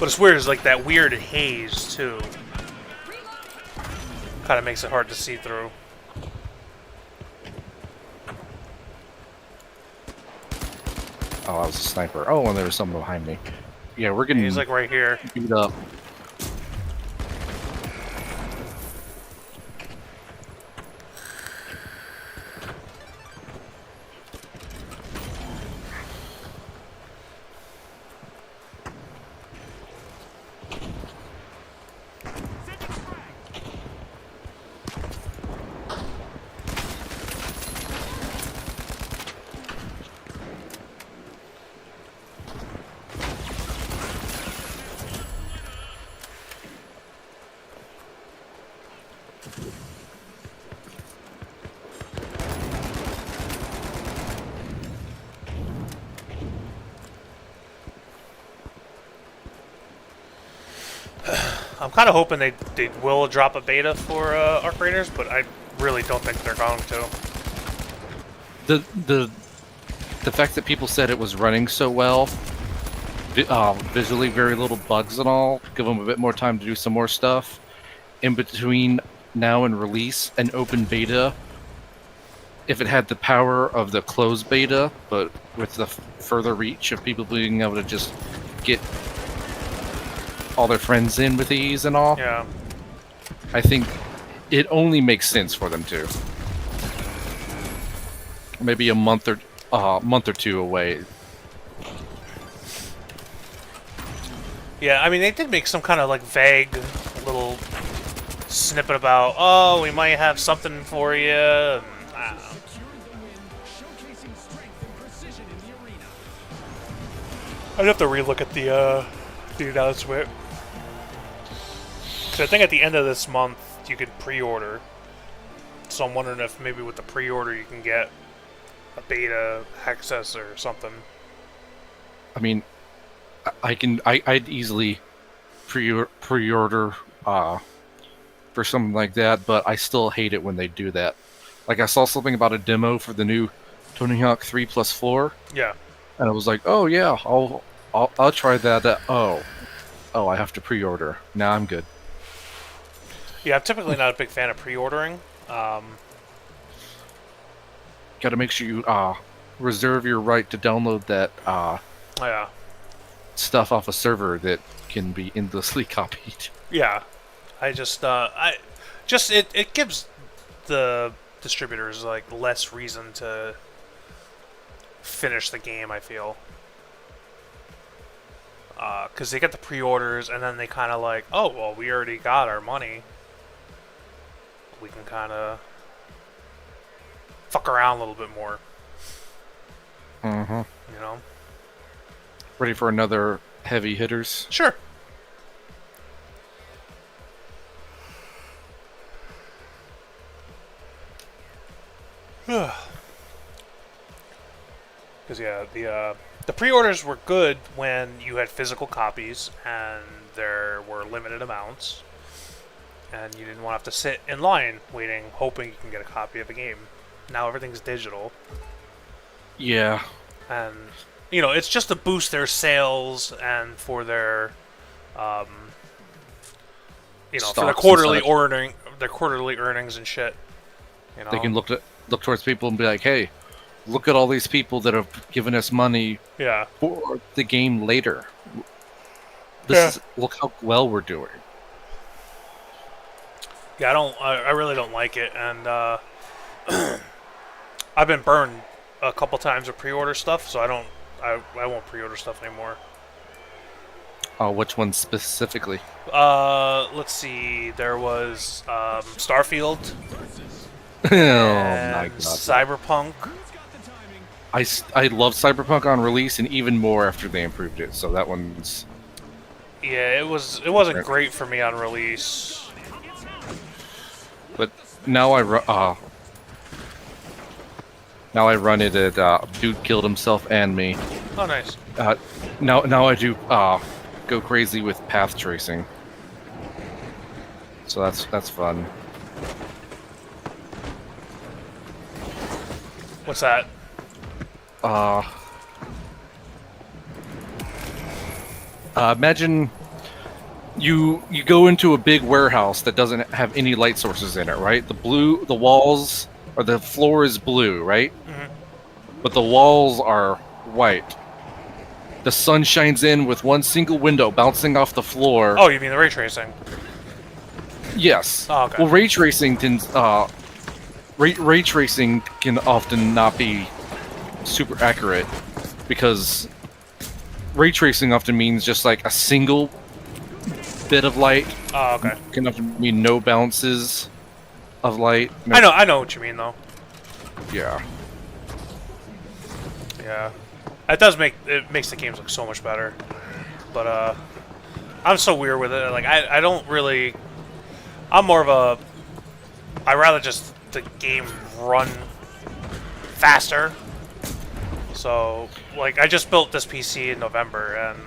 B: But it's weird, it's like that weird haze too. Kind of makes it hard to see through.
A: Oh, I was a sniper. Oh, and there was someone behind me. Yeah, we're getting...
B: He's like right here.
A: Beat up.
B: I'm kind of hoping they will drop a beta for Arc Raiders, but I really don't think they're going to.
A: The fact that people said it was running so well, visually very little bugs and all, give them a bit more time to do some more stuff. In between now and release, an open beta, if it had the power of the closed beta, but with the further reach of people being able to just get all their friends in with ease and all,
B: Yeah.
A: I think it only makes sense for them to. Maybe a month or two away.
B: Yeah, I mean, they did make some kind of like vague little snippet about, oh, we might have something for you. And, I don't know. I'd have to relook at the announcement. So I think at the end of this month you could pre-order. So I'm wondering if maybe with the pre-order you can get a beta access or something.
A: I mean, I'd easily pre-order for something like that, but I still hate it when they do that. Like I saw something about a demo for the new Tony Hawk 3+4.
B: Yeah.
A: And I was like, oh yeah, I'll try that. Oh, I have to pre-order. Now I'm good.
B: Yeah, I'm typically not a big fan of pre-ordering.
A: Got to make sure you reserve your right to download that
B: Yeah.
A: stuff off a server that can be endlessly copied.
B: Yeah. It gives the distributors like less reason to finish the game, I feel. Because they get the pre-orders and then they kind of like, oh, well, we already got our money. We can kind of fuck around a little bit more.
A: Mm-hmm.
B: You know?
A: Ready for another heavy hitters?
B: Sure. Because yeah, the pre-orders were good when you had physical copies and there were limited amounts, and you didn't want to have to sit in line waiting, hoping you can get a copy of a game. Now everything's digital,
A: Yeah.
B: and you know it's just to boost their sales and for their, for their
A: Stocks
B: quarterly
A: and such.
B: their quarterly earnings and shit. You know?
A: They can look towards people and be like, hey, look at all these people that have given us money
B: Yeah.
A: for the game later.
B: Yeah.
A: Look how well we're doing.
B: Yeah, I really don't like it, and I've been burned a couple times with pre-order stuff, so I won't pre-order stuff anymore.
A: Which one specifically?
B: Let's see. There was Starfield
A: Oh
B: and
A: my god.
B: Cyberpunk.
A: I love Cyberpunk on release, and even more after they improved it. So that one's.
B: Yeah, it wasn't great for me on release.
A: But now I run it at dude killed himself and me.
B: Oh, nice.
A: Now I do go crazy with path tracing. So that's fun.
B: What's that?
A: Imagine you go into a big warehouse that doesn't have any light sources in it, right? The walls or the floor is blue, right?
B: Mm-hmm.
A: But the walls are white. The sun shines in with one single window bouncing off the floor.
B: Oh, you mean the ray tracing?
A: Yes.
B: Oh, okay.
A: Well, ray tracing can often not be super accurate because ray tracing often means just like a single bit of light.
B: Oh, okay.
A: Can often mean no bounces of light. No,
B: I know what you mean though.
A: Yeah.
B: Yeah, it makes the games look so much better. But I'm so weird with it. Like I don't really. I'm more of a I'd rather just the game run faster. So, like, I just built this PC in November, and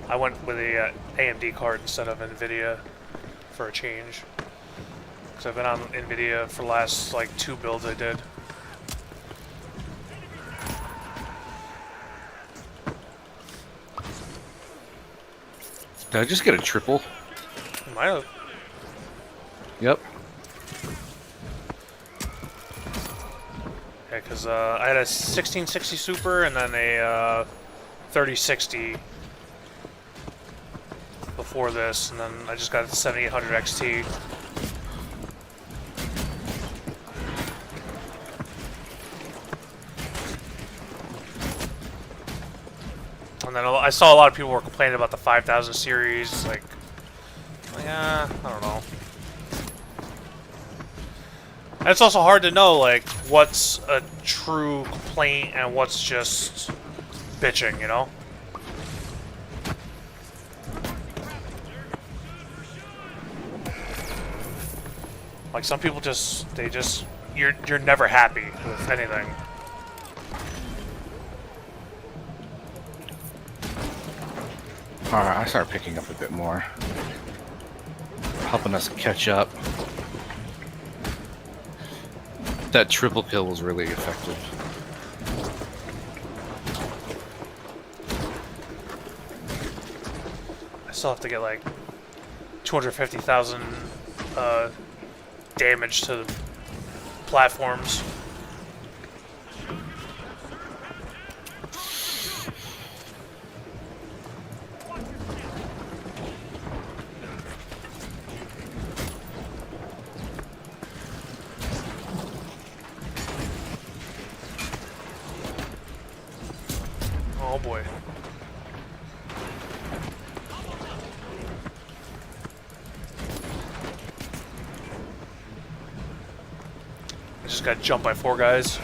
B: I went with a AMD card instead of NVIDIA for a change. Because I've been on NVIDIA for the last, like, 2 builds I did.
A: Did I just get a triple?
B: Might have.
A: Yep.
B: Yeah, because I had a 1660 Super and then a 3060 before this, and then I just got the 7800 XT. And then I saw a lot of people were complaining about the 5000 series, like, yeah, I don't know. And it's also hard to know, like, what's a true complaint and what's just bitching, you know? Like, some people you're never happy with anything.
A: Alright, I started picking up a bit more. Helping us catch up. That triple kill was really effective.
B: I still have to get, like, 250,000 damage to the platforms. Oh boy. I just got jumped by 4 guys.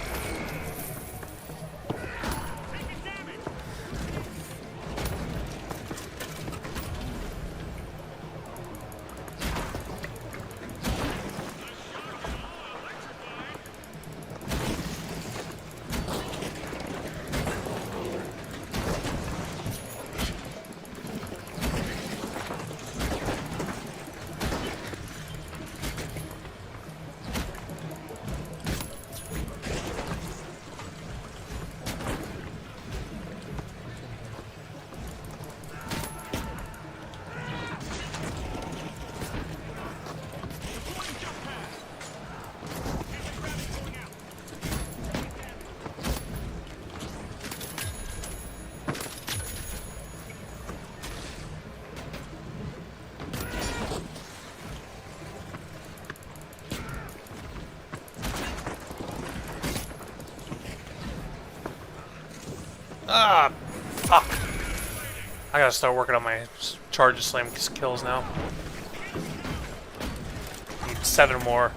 B: Ah, fuck. I gotta start working on my charge slam kills now. Need 7 more.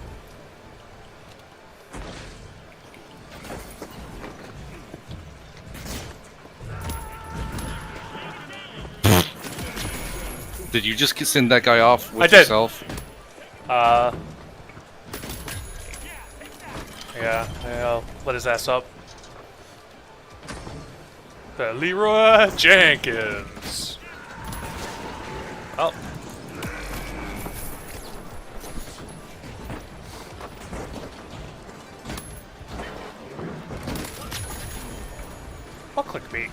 A: Did you just send that guy off with
B: I did.
A: yourself?
B: Yeah, I'll let his ass up. Leroy Jenkins. Oh. I'll clickbait.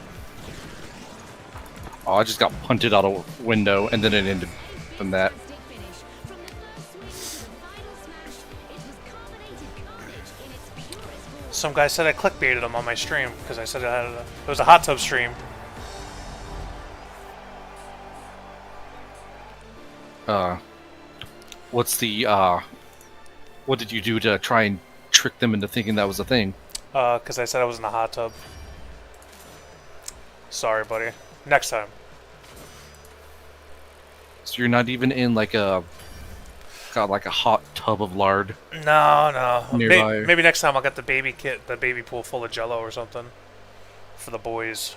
A: Oh, I just got punted out a window, and then it ended from that.
B: Some guy said I clickbaited him on my stream because I said it was a hot tub stream.
A: What's the, what did you do to try and trick them into thinking that was a thing?
B: Because I said I was in a hot tub. Sorry, buddy. Next time.
A: So you're not even in like a, got like a hot tub of lard?
B: No.
A: Nearby.
B: Maybe next time I'll get the baby kit, the baby pool full of Jello or something for the boys.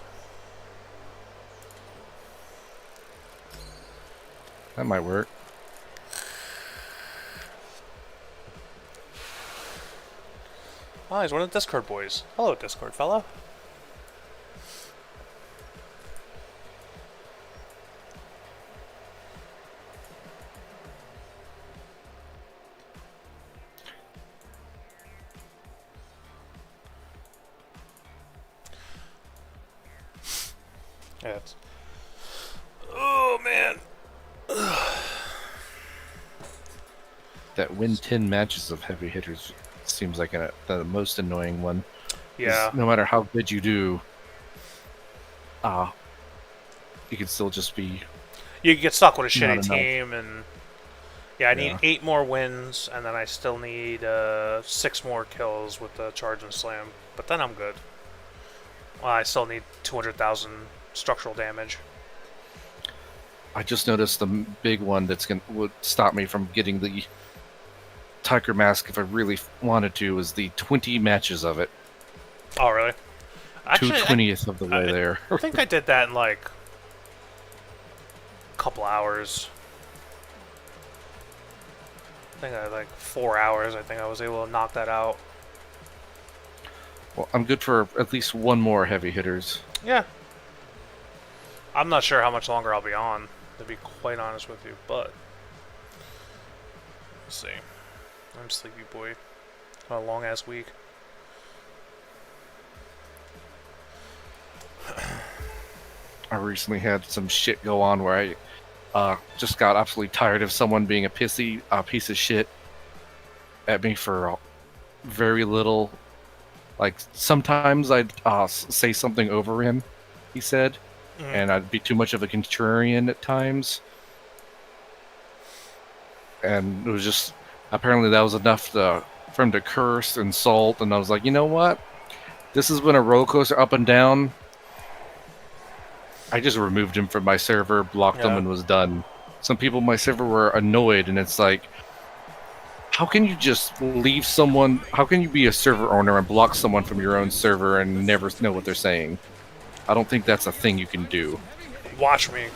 A: That might work.
B: Oh, he's one of the Discord boys. Hello, Discord fellow. Yeah. Oh man.
A: That win 10 matches of heavy hitters seems like the most annoying one.
B: Yeah.
A: No matter how good you do, you can still just be.
B: You get stuck with a
A: Not
B: shitty
A: enough.
B: team, and yeah, I need
A: Yeah.
B: 8 more wins, and then I still need 6 more kills with the charge and slam. But then I'm good. Well, I still need 200,000 structural damage.
A: I just noticed the big one would stop me from getting the Tiger Mask if I really wanted to is the 20 matches of it.
B: Oh, really? Actually,
A: 2/20th of the way there.
B: I think I did that in like a couple hours. I think I had like 4 hours. I think I was able to knock that out.
A: Well, I'm good for at least one more heavy hitters.
B: Yeah. I'm not sure how much longer I'll be on, to be quite honest with you, but let's see. I'm sleepy boy. A long ass week.
A: I recently had some shit go on where I just got absolutely tired of someone being a piece of shit at me for very little. Like, sometimes I'd say something over him, he said, and I'd be too much of a contrarian at times. And it was just, apparently that was enough for him to curse, insult, and I was like, you know what? This has been a roller coaster up and down. I just removed him from my server, blocked him, and was done. Some people in my server were annoyed, and it's like, how can you just leave someone? How can you be a server owner and block someone from your own server and never know what they're saying? I don't think that's a thing you can do.
B: Watch me.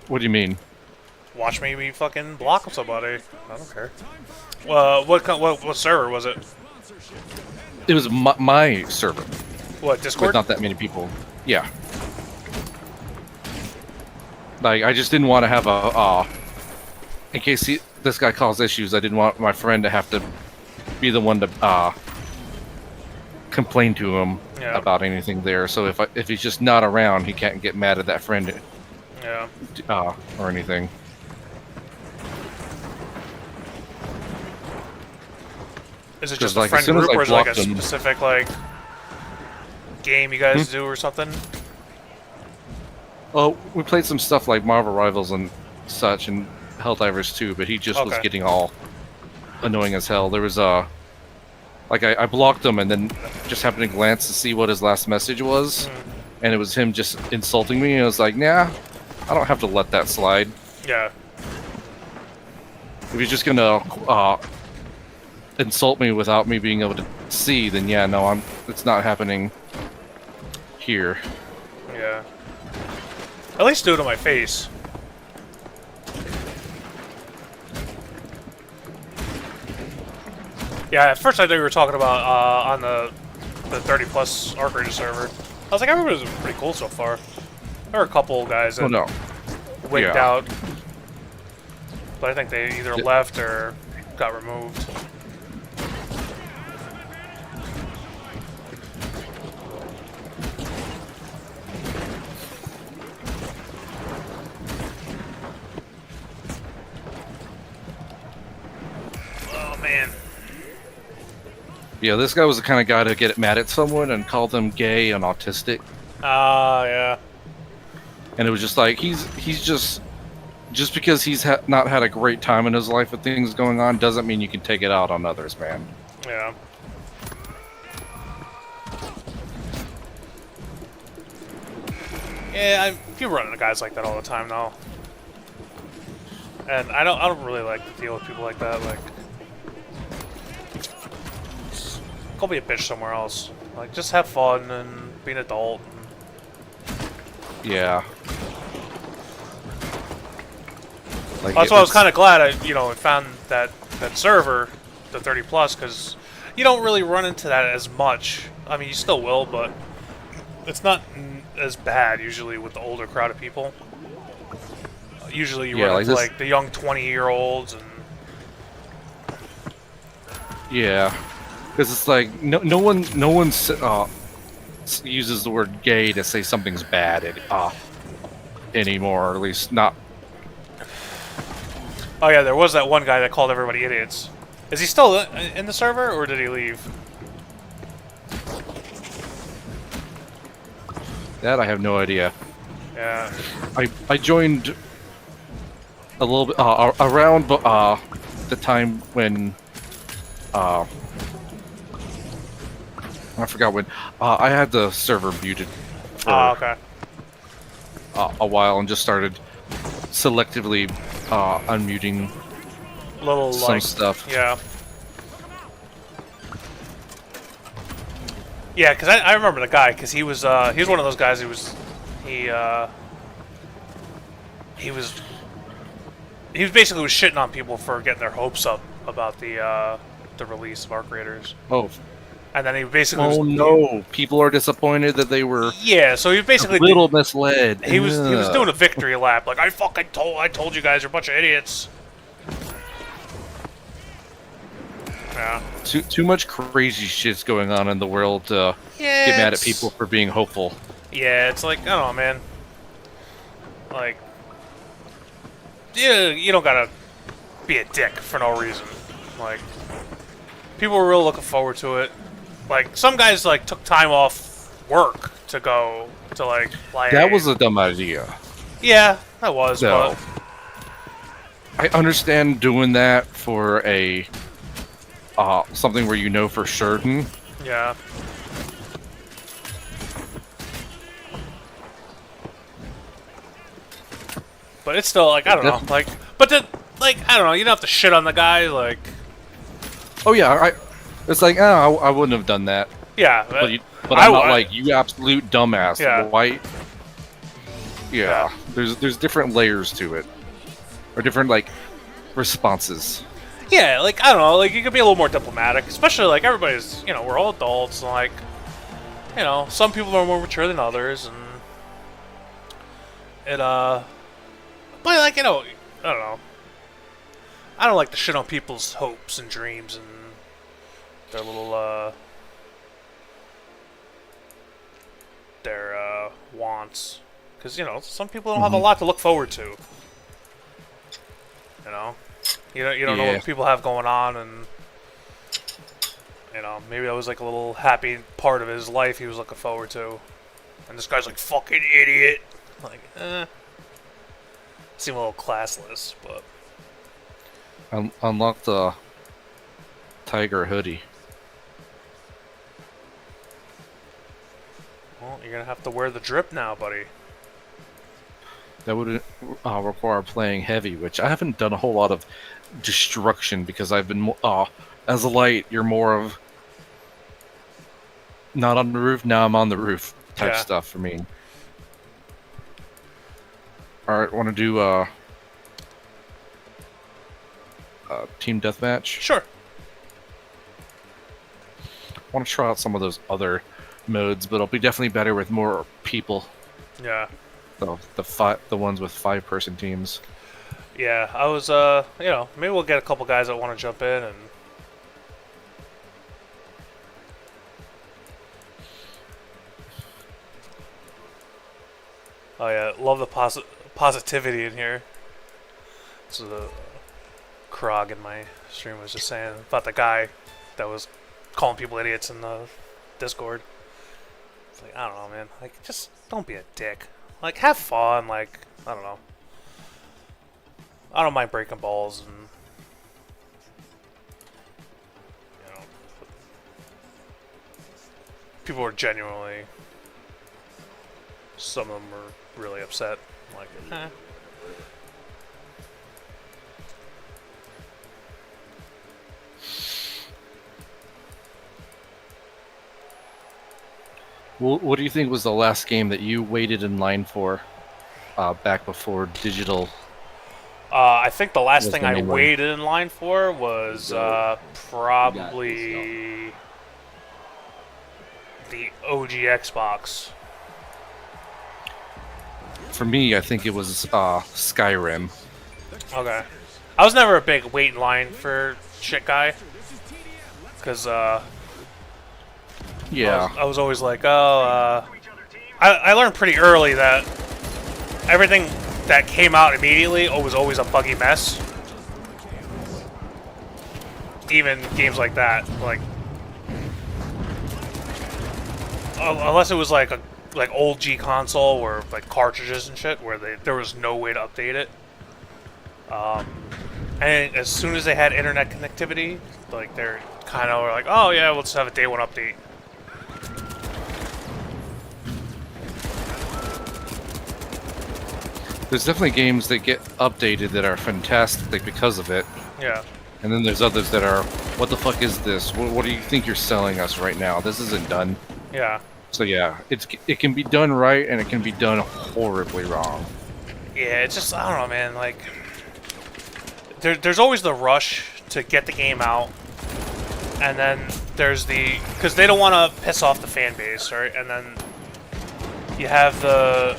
A: What do you mean?
B: Watch me be fucking block somebody. I don't care. What server was it?
A: It was my server.
B: What, Discord?
A: With not that many people. Yeah. Like, I just didn't want to have in case this guy caused issues, I didn't want my friend to have to be the one to complain to him about anything there. So if he's just not around, he can't get mad at that friend or anything.
B: Is it just a
A: like,
B: friend
A: as soon as
B: group,
A: I
B: or is it like a
A: blocked them-
B: specific like game you guys do or something?
A: Oh, we played some stuff like Marvel Rivals and such, and Helldivers too, but he just was getting all annoying as hell. There was like I blocked him and then just happened to glance to see what his last message was, and it was him just insulting me, and I was like, nah, I don't have to let that slide.
B: Yeah.
A: If you're just gonna insult me without me being able to see, then yeah, no, it's not happening here.
B: Yeah. At least do it to my face. Yeah, at first I thought you were talking about on the 30 plus Arc Ranger server. I was like, everybody's been pretty cool so far. There were a couple guys that wigged out, but I think they either left or got removed. Oh man.
A: Yeah, this guy was the kind of guy to get mad at someone and call them gay and autistic.
B: Yeah.
A: And it was just like, he's just because he's not had a great time in his life with things going on doesn't mean you can take it out on others, man.
B: Yeah. Yeah, you run into guys like that all the time, though. And I don't really like to deal with people like that. Like, go be a bitch somewhere else. Like, just have fun and be an adult.
A: Yeah. Like,
B: That's why I was kind of glad I found that server, the 30 plus because you don't really run into that as much. I mean, you still will, but it's not as bad usually with the older crowd of people. Usually you run into like the young 20-year-olds and
A: yeah, because it's like no one uses the word gay to say something's bad anymore, or at least not.
B: Oh yeah, there was that one guy that called everybody idiots. Is he still in the server, or did he leave?
A: That I have no idea.
B: Yeah.
A: I joined a little bit around the time when I forgot when I had the server muted for
B: okay.
A: A while and just started selectively unmuting some stuff.
B: Yeah. Yeah, because I remember the guy, because he was one of those guys who was he was basically shitting on people for getting their hopes up about the release of Arc Raiders.
A: Oh.
B: And then he basically
A: no! People are disappointed that they were
B: so he basically
A: a little misled.
B: He was doing a victory lap, like I told you guys are a bunch of idiots. Yeah.
A: Too much crazy shit's going on in the world to get mad at people for being hopeful.
B: Yeah, it's like, I don't know, man. Like, yeah, you don't gotta be a dick for no reason. Like, people were real looking forward to it. Like, some guys, like, took time off work to go to, like, play.
A: That was a dumb idea.
B: Yeah, that was,
A: so,
B: but...
A: I understand doing that for a... something where you know for certain.
B: Yeah. But it's still, like, I don't know, like... But, I don't know, you don't have to shit on the guy, like...
A: Oh, yeah, it's like, oh, I wouldn't have done that.
B: Yeah.
A: But I'm not like, you absolute dumbass.
B: Yeah.
A: Why? Yeah. There's different layers to it. Or different, like, responses.
B: Yeah, like, I don't know, like, you could be a little more diplomatic. Especially, like, everybody's, you know, we're all adults, and, like, you know, some people are more mature than others, and... But, like, you know, I don't know. I don't like to shit on people's hopes and dreams and their little, their wants. Because, you know, some people don't have a lot to look forward to. You know? You don't know what people have going on, and, you know, maybe that was, like, a little happy part of his life he was looking forward to. And this guy's like, fucking idiot! Like, seem a little classless, but...
A: Unlock the tiger hoodie.
B: Well, you're gonna have to wear the drip now, buddy.
A: That would require playing heavy, which I haven't done a whole lot of destruction because I've been as a light. You're more of not on the roof. Now I'm on the roof type stuff for me. All right, want to do team deathmatch?
B: Sure.
A: I want to try out some of those other modes, but it'll be definitely better with more people.
B: Yeah.
A: So the ones with 5-person teams.
B: Yeah, I was you know, maybe we'll get a couple guys that want to jump in and. Oh yeah, love the positivity in here. This is a Krog in my stream was just saying about the guy that was calling people idiots in the Discord. It's like, I don't know, man. Like, just don't be a dick. Like, have fun. Like, I don't know. I don't mind breaking balls and, you know, people are genuinely, some of them are really upset. I'm like, eh.
A: What do you think was the last game that you waited in line for back before digital
B: I think the last
A: That's
B: thing
A: the
B: I
A: main one.
B: waited in line for was probably the OG Xbox.
A: For me, I think it was Skyrim.
B: Okay. I was never a big wait in line for shit guy. Because,
A: Yeah.
B: I was always like, I learned pretty early that everything that came out immediately was always a buggy mess. Even games like that, like, unless it was like a old G console or like cartridges and shit, where there was no way to update it. And as soon as they had internet connectivity, like they're kind of like, oh yeah, we'll just have a day one update.
A: There's definitely games that get updated that are fantastic because of it.
B: Yeah.
A: And then there's others that are, what the fuck is this? What do you think you're selling us right now? This isn't done.
B: Yeah.
A: So yeah, it can be done right and it can be done horribly wrong.
B: Yeah, it's just, I don't know, man, like, there's always the rush to get the game out, and then there's because they don't want to piss off the fan base, right? And then you have the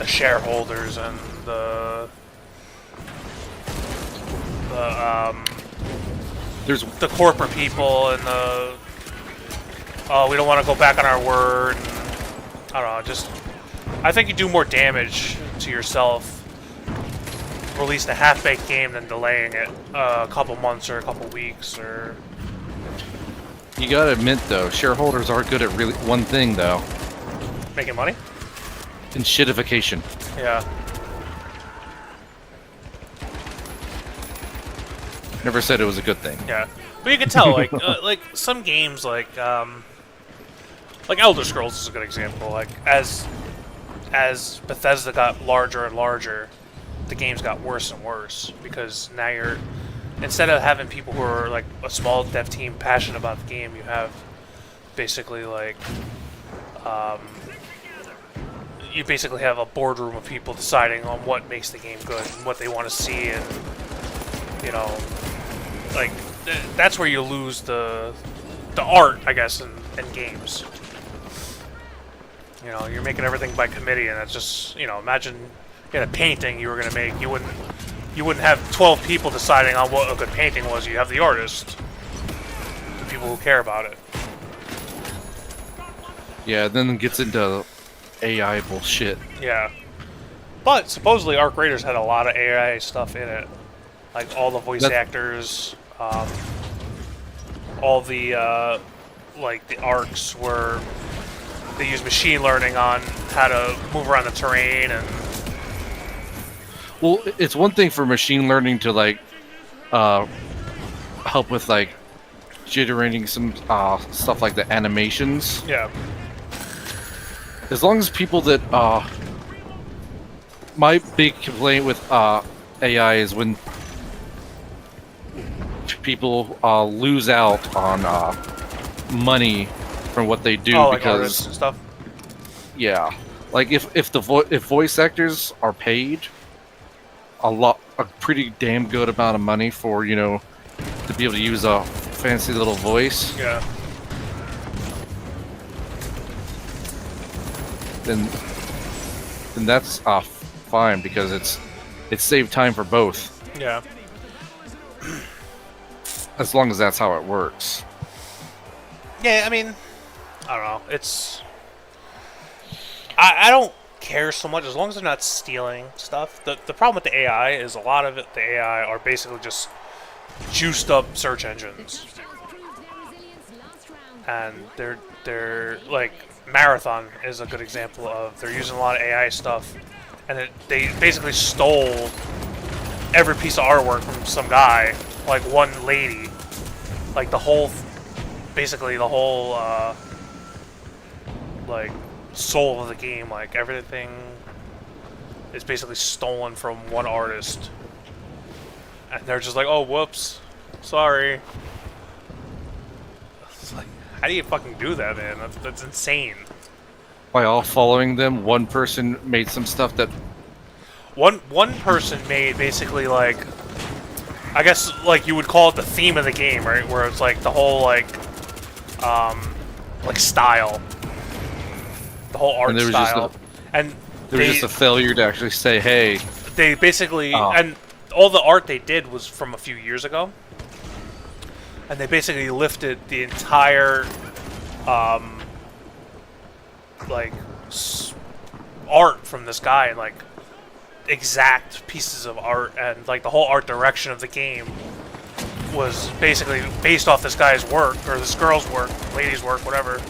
B: shareholders and
A: There's
B: the corporate people and we don't want to go back on our word. And, I don't know, just I think you do more damage to yourself releasing a half-baked game than delaying it a couple months or a couple weeks or.
A: You gotta admit though, shareholders are good at really one thing though,
B: Making money?
A: in shitification.
B: Yeah.
A: Never said it was a good thing.
B: Yeah. But you can tell, like, like some games, like Elder Scrolls is a good example. Like, as Bethesda got larger and larger, the games got worse and worse because now instead of having people who are like a small dev team passionate about the game, you have basically like you basically have a boardroom of people deciding on what makes the game good and what they want to see, and you know, like that's where you lose the art, I guess, in games. You know, you're making everything by committee, and it's just, you know, imagine you had a painting you were going to make. You wouldn't have 12 people deciding on what a good painting was. You have the artist, the people who care about it.
A: Yeah, then it gets into AI bullshit.
B: Yeah. But supposedly Arc Raiders had a lot of AI stuff in it. Like all the voice actors, all the, like the arcs were, they use machine learning on how to move around the terrain and...
A: Well, it's one thing for machine learning to like help with like jittering some stuff like the animations.
B: Yeah.
A: As long as people that my big complaint with AI is when people lose out on money from what they do
B: like
A: because
B: artists and stuff.
A: Yeah, like if voice actors are paid a pretty damn good amount of money for, you know, to be able to use a fancy little voice,
B: Yeah.
A: then that's fine because it's saved time for both,
B: Yeah.
A: as long as that's how it works.
B: Yeah, I mean, I don't know. It's... I don't care so much as long as they're not stealing stuff. The problem with the AI is a lot of it, the AI are basically just juiced up search engines. And they're like, Marathon is a good example of, they're using a lot of AI stuff, and they basically stole every piece of artwork from some guy, like one lady, like basically the whole like soul of the game, like everything is basically stolen from one artist, and they're just like, oh whoops, sorry. It's like, how do you fucking do that, man? That's insane.
A: By all following them, one person made some stuff that
B: One person made basically like, I guess like you would call it the theme of the game, right? Where it's like the whole like style, the whole art style, and
A: there was just a failure to actually say, hey.
B: They basically and all the art they did was from a few years ago, and they basically lifted the entire art from this guy, and like exact pieces of art, and like the whole art direction of the game was basically based off this guy's work, or this girl's work, lady's work, whatever.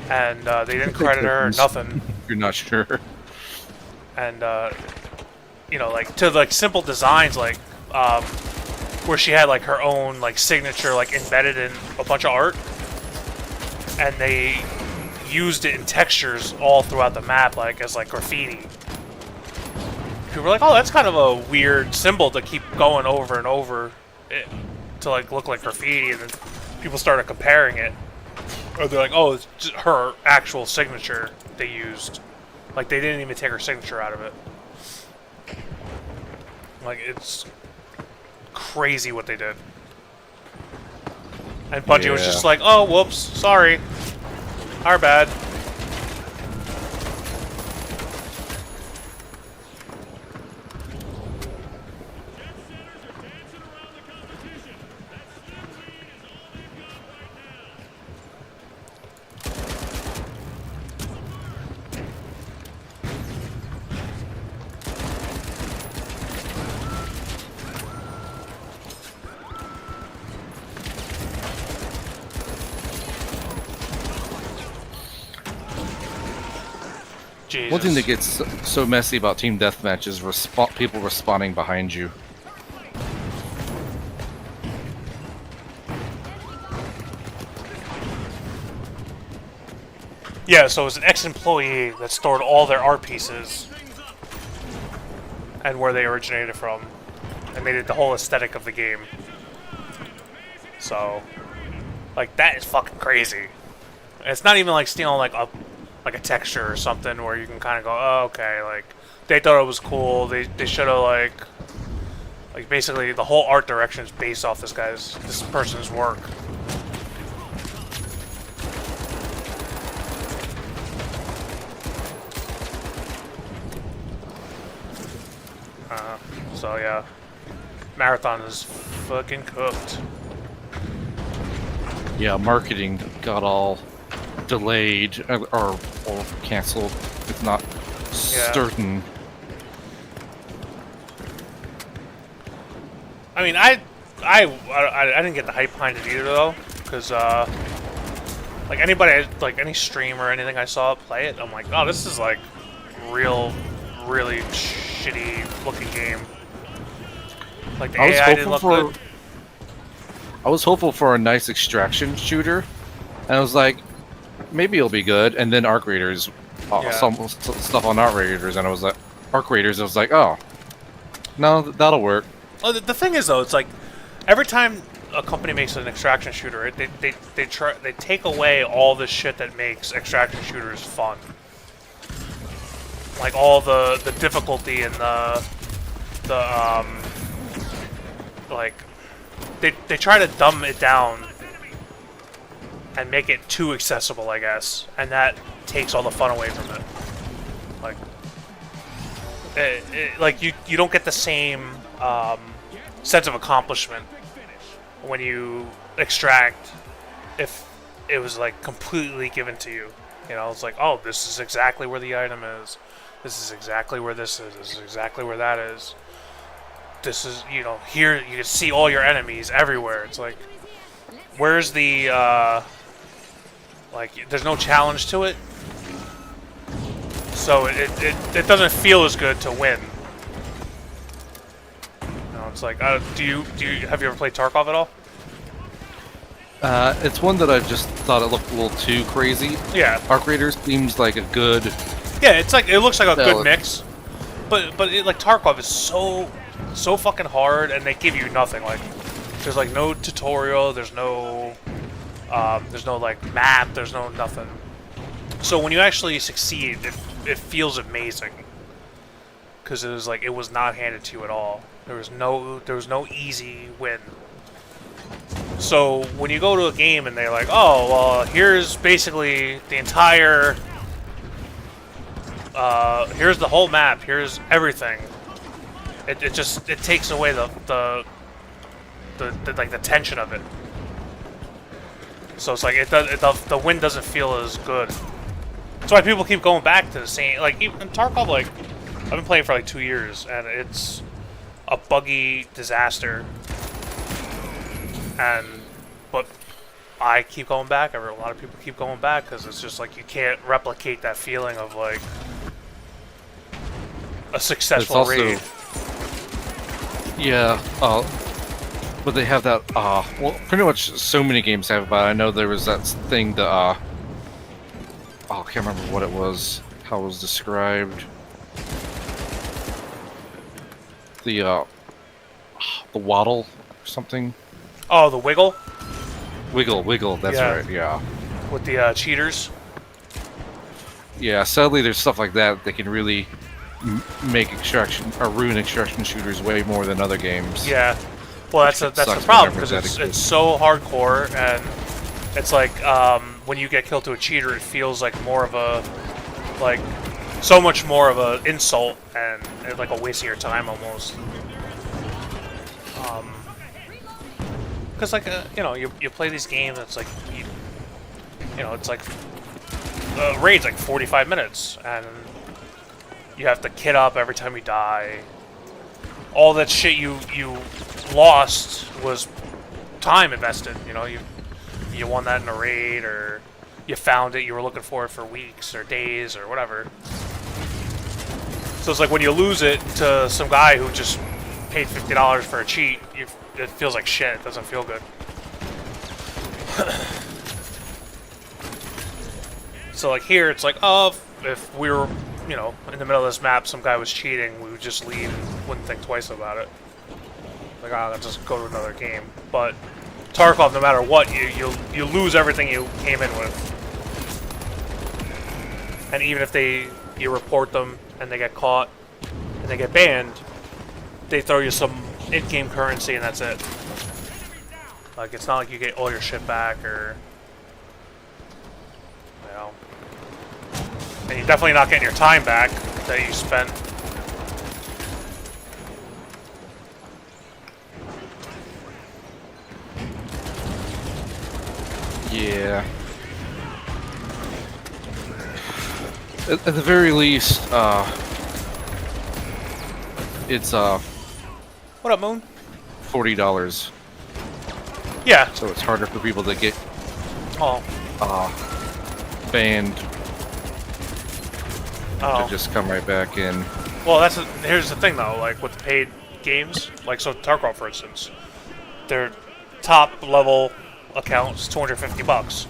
B: And they didn't credit her or nothing.
A: You're not sure.
B: And you know, like to like simple designs, like where she had like her own like signature like embedded in a bunch of art, and they used it in textures all throughout the map, like as like graffiti. People were like, "Oh, that's kind of a weird symbol to keep going over and over to like look like graffiti," and then people started comparing it, or they're like, "Oh, it's just her actual signature they used." Like they didn't even take her signature out of it. Like it's crazy what they did. And Bungie was just like, "Oh, whoops, sorry, our bad." Jesus.
A: One thing that gets so messy about Team Deathmatch is people respawning behind you.
B: Yeah, so it was an ex-employee that stored all their art pieces and where they originated from, and made it the whole aesthetic of the game. So, like, that is fucking crazy. And it's not even like stealing like a texture or something where you can kind of go, oh, okay, like they thought it was cool. They should have like basically the whole art direction is based off this person's work. So yeah, Marathon is fucking cooked.
A: Yeah, marketing got all delayed or canceled. It's not certain.
B: I mean, I didn't get the hype behind it either though, because like anybody, like any stream or anything I saw play it, I'm like, oh, this is like really shitty looking game. Like the AI didn't look good.
A: I was hopeful for a nice extraction shooter, and I was like, maybe it'll be good. And then Arc Raiders, some stuff on Arc Raiders, and I was like, oh, no, that'll work.
B: Well, the thing is though, it's like every time a company makes an extraction shooter, they take away all the shit that makes extraction shooters fun, like all the difficulty and the like they try to dumb it down and make it too accessible, I guess, and that takes all the fun away from it. Like you don't get the same sense of accomplishment when you extract if it was like completely given to you. You know, it's like, oh, this is exactly where the item is. This is exactly where this is. This is exactly where that is. This is, you know, here you can see all your enemies everywhere. It's like, where's the, like, there's no challenge to it. So it doesn't feel as good to win. You know, it's like, have you ever played Tarkov at all?
A: It's one that I just thought it looked a little too crazy.
B: Yeah.
A: Arc Raiders seems like a good...
B: Yeah, it's like, it looks like a good mix. But like, Tarkov is so fucking hard, and they give you nothing. Like, there's like no tutorial, there's no like map, there's no nothing. So when you actually succeed, it feels amazing. because it was not handed to you at all. There was no easy win. So when you go to a game and they're like, oh well, here's basically the entire, here's the whole map, here's everything. It takes away the tension of it. So it's like the win doesn't feel as good. That's why people keep going back to the same, like, even Tarkov, like, I've been playing for like 2 years, and it's a buggy disaster. But I keep going back. A lot of people keep going back because it's just like you can't replicate that feeling of like a successful raid.
A: Yeah, but they have that, well, pretty much so many games have, but I know there was that thing, I can't remember what it was, how it was described. The waddle or something.
B: Oh, the wiggle?
A: Wiggle, that's right, yeah.
B: With the cheaters?
A: Yeah, sadly there's stuff like that that can really make extraction, or ruin extraction shooters way more than other games.
B: Yeah. Well, that's the problem, because it's so hardcore, and it's like, when you get killed to a cheater, it feels like more of a, like, so much more of an insult, and like a waste of your time, almost. Because, like, you play these games, it's like, it's like, the raid's like 45 minutes, and you have to kit up every time you die. All that shit you lost was time invested, you won that in a raid, or you found it, you were looking for it for weeks, or days, or whatever. So it's like when you lose it to some guy who just paid $50 for a cheat, it feels like shit. It doesn't feel good. So like here, it's like, oh, if we were, in the middle of this map, some guy was cheating, we would just leave and wouldn't think twice about it. Like, I'll just go to another game. But Tarkov, no matter what, you lose everything you came in with. And even if you report them and they get caught and they get banned, they throw you some in-game currency and that's it. Like, it's not like you get all your shit back, or and you're definitely not getting your time back that you spent.
A: Yeah. At the very least, it's
B: What up, Moon?
A: $40.
B: Yeah.
A: So it's harder for people to get banned to just come right back in.
B: Well, here's the thing though, like with the paid games, like so Tarkov for instance, their top level accounts $250.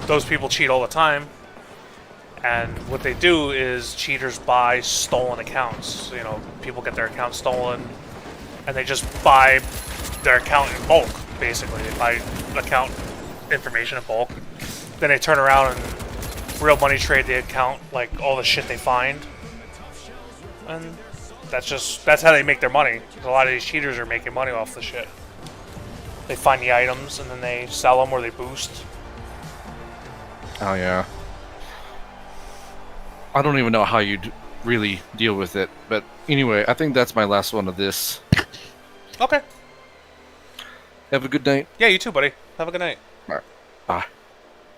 B: Those people cheat all the time, and what they do is cheaters buy stolen accounts. People get their account stolen, and they just buy their account in bulk. Basically, they buy account information in bulk. Then they turn around and real money trade the account, like all the shit they find, and that's how they make their money. A lot of these cheaters are making money off the shit. They find the items and then they sell them or they boost.
A: Oh yeah. I don't even know how you'd really deal with it, but anyway, I think that's my last one of this.
B: Okay.
A: Have a good night.
B: Yeah, you too, buddy. Have a good night.
A: All right. Bye.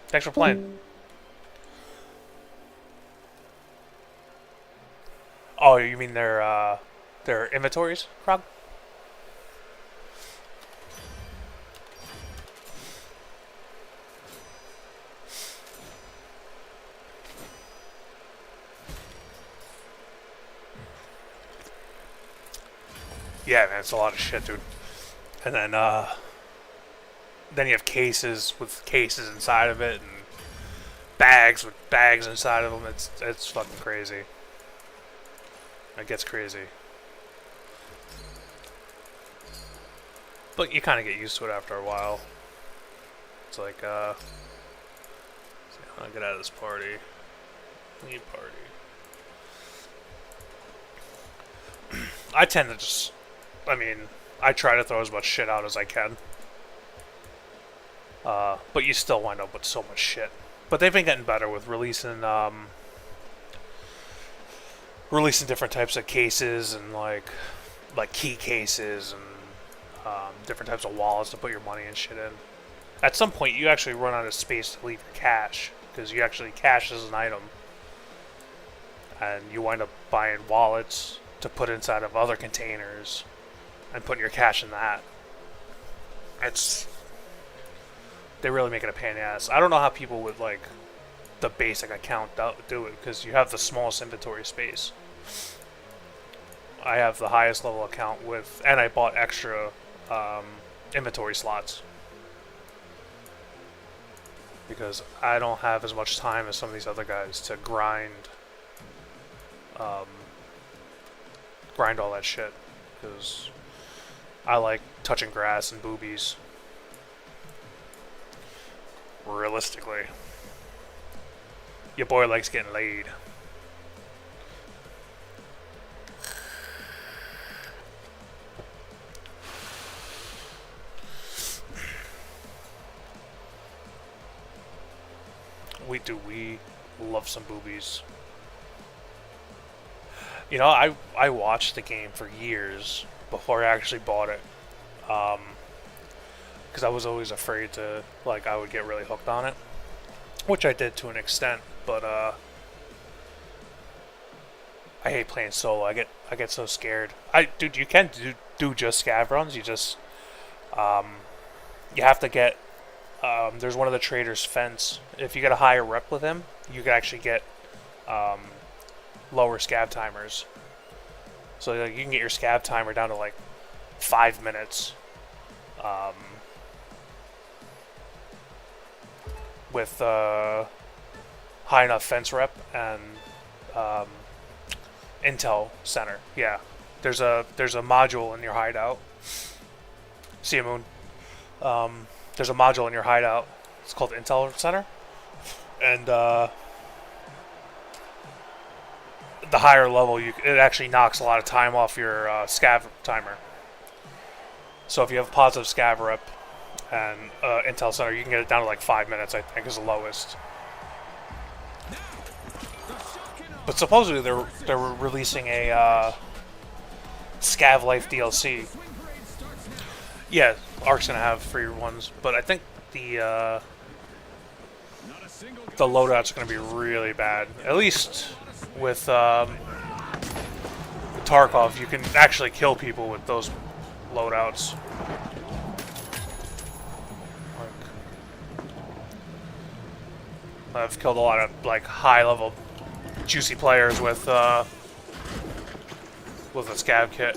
B: Thanks for playing. Oh, you mean their inventories, Krog? Yeah, man, it's a lot of shit, dude. And then you have cases with cases inside of it, and bags with bags inside of them. It's fucking crazy. It gets crazy. But you kind of get used to it after a while. It's like, I'll get out of this party. Leave party. I tend to just, I mean, I try to throw as much shit out as I can. But you still wind up with so much shit. But they've been getting better with releasing different types of cases and like key cases and different types of wallets to put your money and shit in. At some point, you actually run out of space to leave your cash because you actually cash as an item, and you wind up buying wallets to put inside of other containers and putting your cash in that. They really make it a pain in the ass. I don't know how people with like the basic account do it because you have the smallest inventory space. I have the highest level account and I bought extra inventory slots because I don't have as much time as some of these other guys to grind all that shit because I like touching grass and boobies. Realistically, your boy likes getting laid. We love some boobies. You know, I watched the game for years before I actually bought it. Because I was always afraid I would get really hooked on it. Which I did to an extent, but I hate playing solo. I get so scared. Dude, you can do just scav runs. You just you have to get there's one of the traders' fence. If you get a higher rep with him, you can actually get lower scav timers. So like, you can get your scav timer down to like 5 minutes. With high enough fence rep and intel center. Yeah, there's a module in your hideout. See you, Moon. There's a module in your hideout. It's called Intel Center, and the higher level, it actually knocks a lot of time off your scav timer. So if you have positive scav rep and Intel Center, you can get it down to like 5 minutes, I think, is the lowest. But supposedly they're releasing a Scav Life DLC. Yeah, Ark's gonna have free ones, but I think the loadouts are gonna be really bad. At least with Tarkov, you can actually kill people with those loadouts. I've killed a lot of like high-level, juicy players with a scav kit,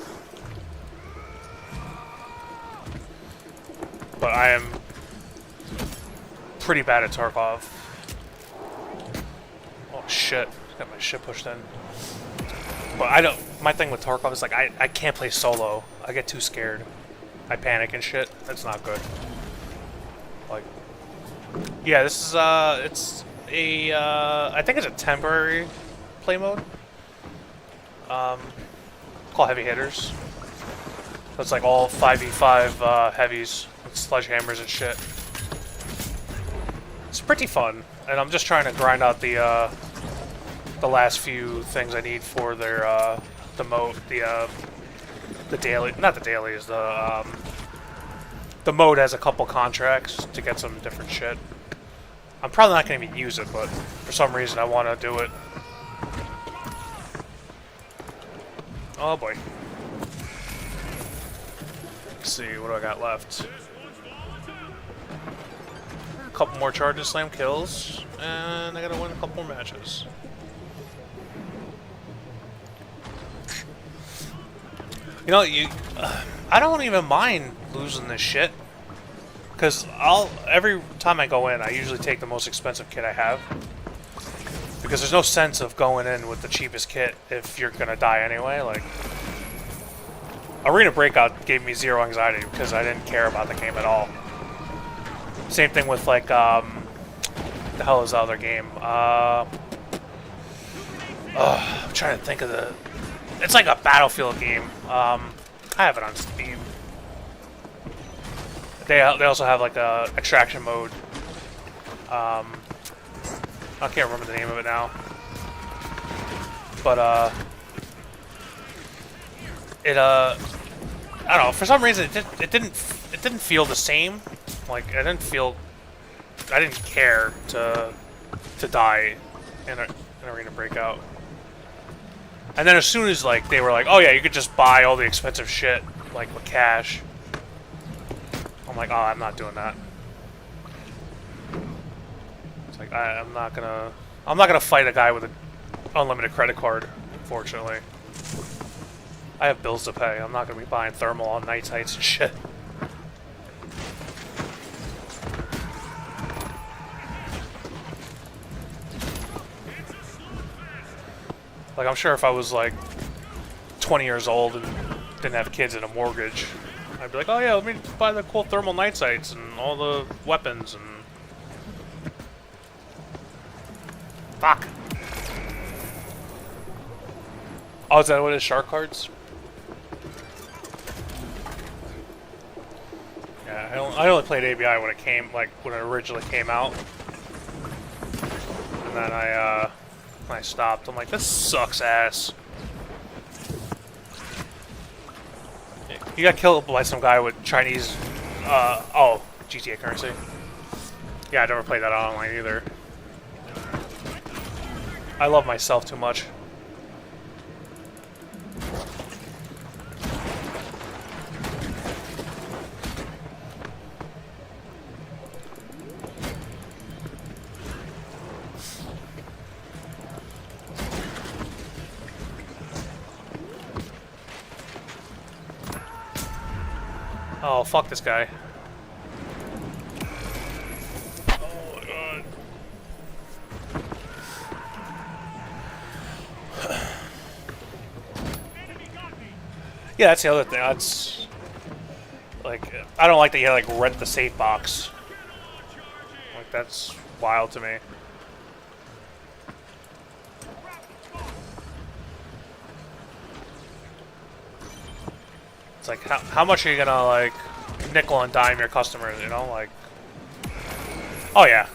B: but I am pretty bad at Tarkov. Oh shit! Got my shit pushed in. But I don't. My thing with Tarkov is like I can't play solo. I get too scared. I panic and shit. That's not good. Like. Yeah, this is it's a I think it's a temporary play mode. Called Heavy Hitters. So it's like all 5v5 heavies with sledgehammers and shit. It's pretty fun, and I'm just trying to grind out the last few things I need for their the daily, not the dailies, the mode has a couple contracts to get some different shit. I'm probably not going to even use it, but for some reason I want to do it. Oh boy. Let's see, what do I got left? A couple more charges, slam kills, and I gotta win a couple more matches. You know, I don't even mind losing this shit, because every time I go in, I usually take the most expensive kit I have, because there's no sense of going in with the cheapest kit if you're gonna die anyway. Like, Arena Breakout gave me zero anxiety because I didn't care about the game at all. Same thing with like the hell is the other game? I'm trying to think of It's like a Battlefield game. I have it on Steam. They also have like a extraction mode. I can't remember the name of it now. But I don't know. For some reason, it didn't feel the same. Like I didn't care to die in an Arena Breakout. And then as soon as like they were like, oh yeah, you could just buy all the expensive shit like with cash. I'm like, oh, I'm not doing that. It's like I'm not gonna fight a guy with an unlimited credit card. Unfortunately, I have bills to pay. I'm not gonna be buying thermal on night sites and shit. Like, I'm sure if I was, like, 20 years old and didn't have kids and a mortgage, I'd be like, oh yeah, let me buy the cool thermal night sights and all the weapons and... Fuck! Oh, is that what it is? Shark cards? Yeah, I only played ABI when it originally came out. And then I stopped. I'm like, this sucks ass. You got killed by some guy with Chinese, GTA currency. Yeah, I never played that online either. I love myself too much. Oh, fuck this guy. Oh my god. Yeah, that's the other thing. That's... Like, I don't like that you like rent the safe box. Like, that's wild to me. It's like, how much are you gonna, like, nickel and dime your customers, you know? Like, oh yeah.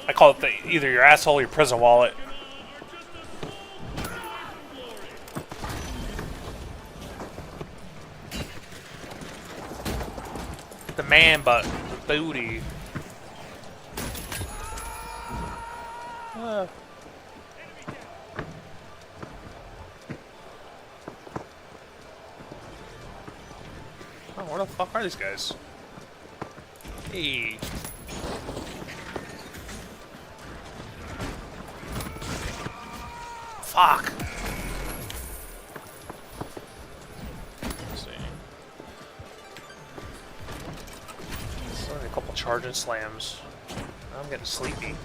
B: I call it either your asshole or your prison wallet. The man butt, the booty. Oh, where the fuck are these guys? Hey. Fuck. Let's see. Still need a couple charge and slams. I'm getting sleepy.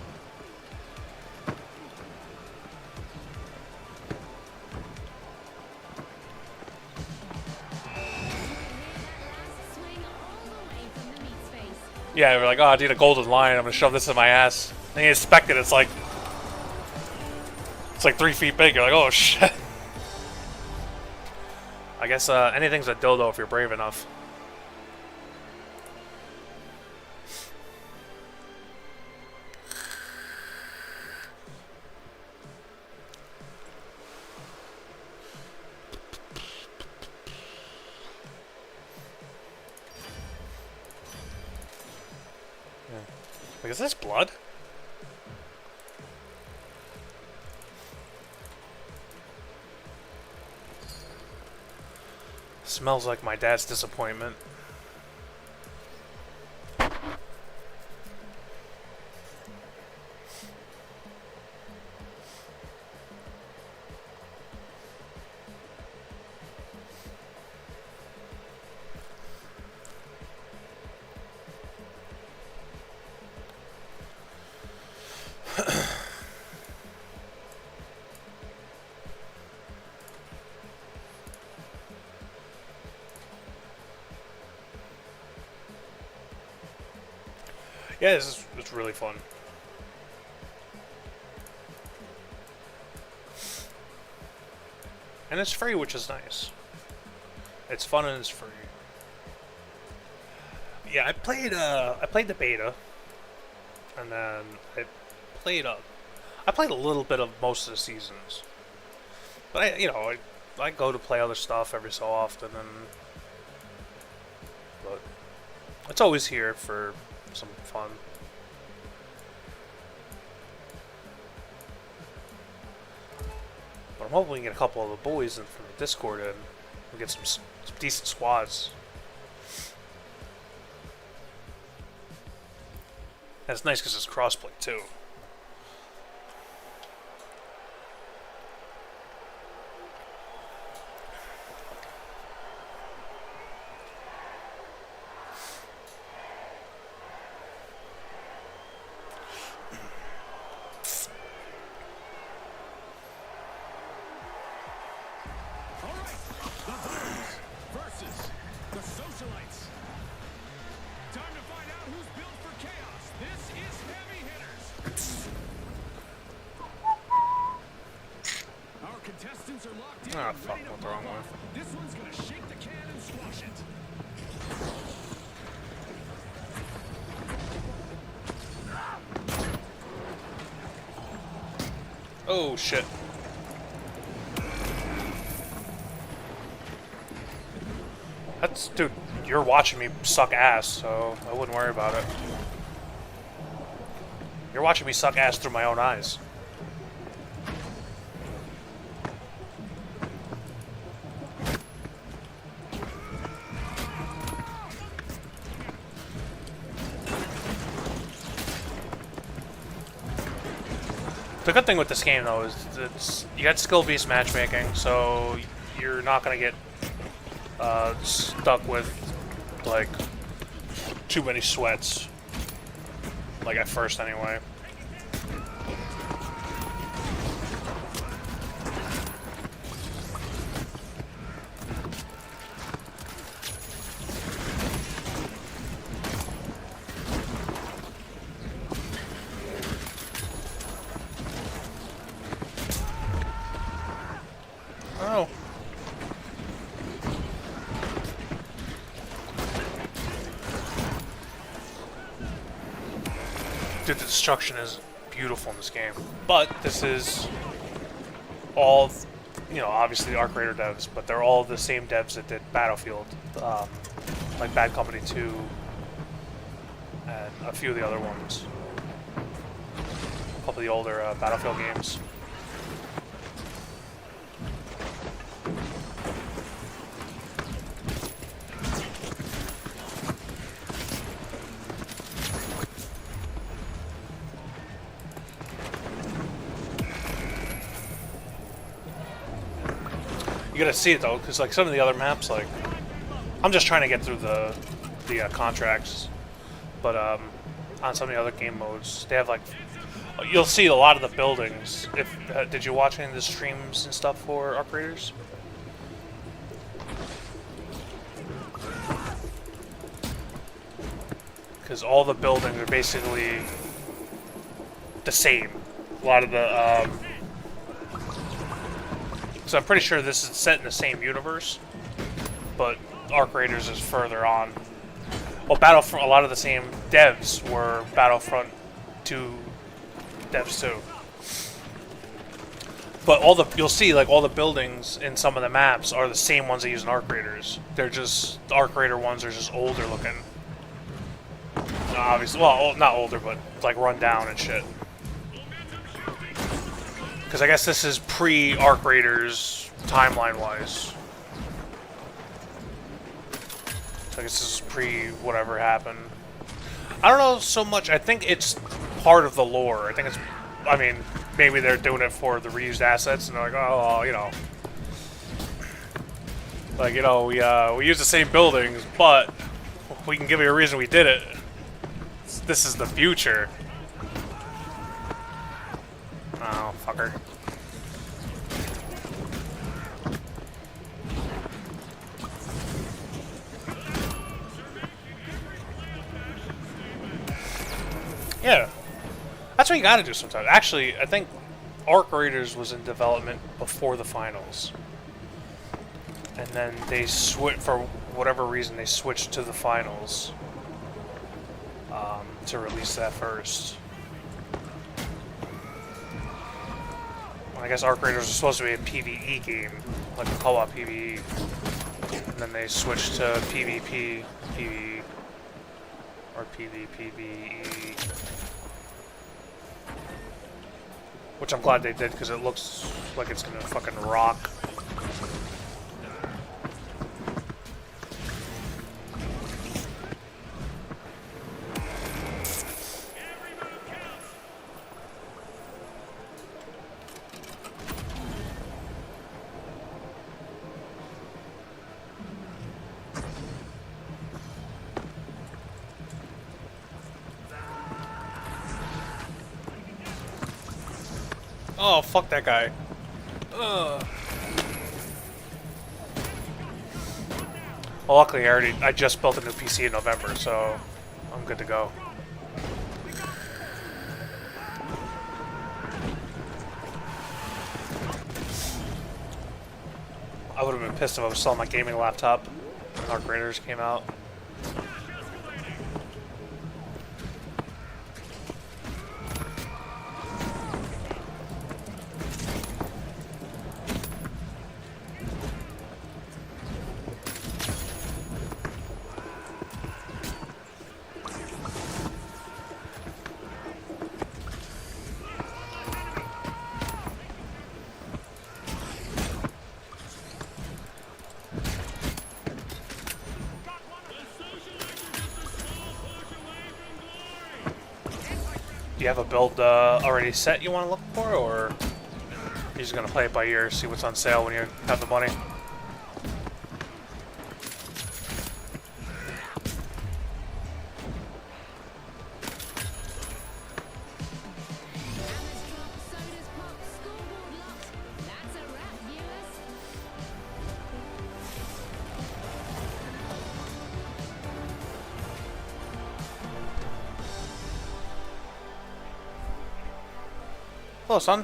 B: Yeah, we're like, oh, I need a golden lion. I'm gonna shove this in my ass. And you inspect it. It's like 3 feet big. You're like, oh shit. I guess anything's a dildo if you're brave enough. Like, is this blood? Smells like my dad's disappointment. Yeah, it's really fun. And it's free, which is nice. It's fun and it's free. Yeah, I played the beta, and then I played a little bit of most of the seasons. But I go to play other stuff every so often, but it's always here for some fun. But I'm hoping we can get a couple of the boys in from the Discord and we get some decent squads. And it's nice because it's crossplay too. Ah, fuck, went the wrong way. This one's gonna shake the can and squash it. Oh, shit. Dude, you're watching me suck ass, so I wouldn't worry about it. You're watching me suck ass through my own eyes. The good thing with this game, though, is you got skill-based matchmaking, so you're not gonna get stuck with like too many sweats, like at first anyway. Oh. Dude, the destruction is beautiful in this game. But this is all, obviously Arc Raider devs, but they're all the same devs that did Battlefield, like Bad Company 2, and a few of the other ones. A couple of the older Battlefield games. You gotta see it though, because like some of the other maps, like I'm just trying to get through the contracts, but on some of the other game modes, they have like you'll see a lot of the buildings. If did you watch any of the streams and stuff for Arc Raiders? Because all the buildings are basically the same. A lot of the so I'm pretty sure this is set in the same universe, but Arc Raiders is further on. Well, Battlefront, a lot of the same devs were Battlefront 2 devs too. But you'll see like all the buildings in some of the maps are the same ones they use in Arc Raiders. They're just, the Arc Raider ones are just older looking. Obviously, well, not older, but like run down and shit. Because I guess this is pre-Arc Raiders, timeline-wise. So I guess this is pre-whatever happened. I don't know so much. I think it's part of the lore. I think it's... I mean, maybe they're doing it for the reused assets, and they're like, oh, Like, we use the same buildings, but we can give you a reason we did it. This is the future. Oh, fucker. Yeah. That's what you gotta do sometimes. Actually, I think Arc Raiders was in development before the finals. and then they for whatever reason they switched to the finals to release that first. I guess Arc Raiders was supposed to be a PvE game, like a co-op PvE, and then they switched to PvP, PvE, or PvPvE, which I'm glad they did because it looks like it's gonna fucking rock. Oh, fuck that guy. Ugh. Well, luckily I just built a new PC in November, so I'm good to go. I would have been pissed if I was selling my gaming laptop when Arc Raiders came out. Do you have a build already set you want to look for, or you're just going to play it by ear, see what's on sale when you have the money? Hello, son.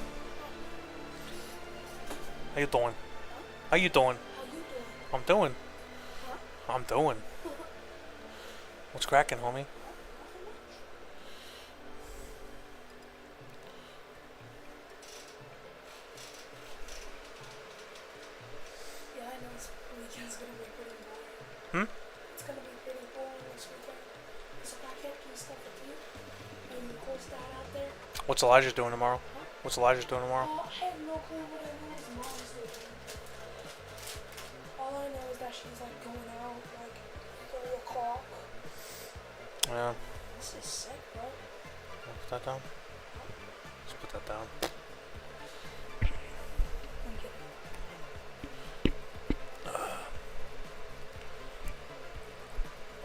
B: How you doing? How you doing? I'm doing. I'm doing. What's cracking, homie?
C: Yeah, I know this weekend's gonna be pretty boring.
B: Hmm?
C: It's gonna be pretty boring this weekend. Because if I can't do stuff with you, and the cool dad out there.
B: What's Elijah doing tomorrow?
C: Huh?
B: What's Elijah doing tomorrow?
C: I have no clue what I know his mom's doing. All I know is that she's like going out like 3 o'clock.
B: Yeah.
C: This is sick, bro.
B: Put that down. Let's put that down.
C: I'm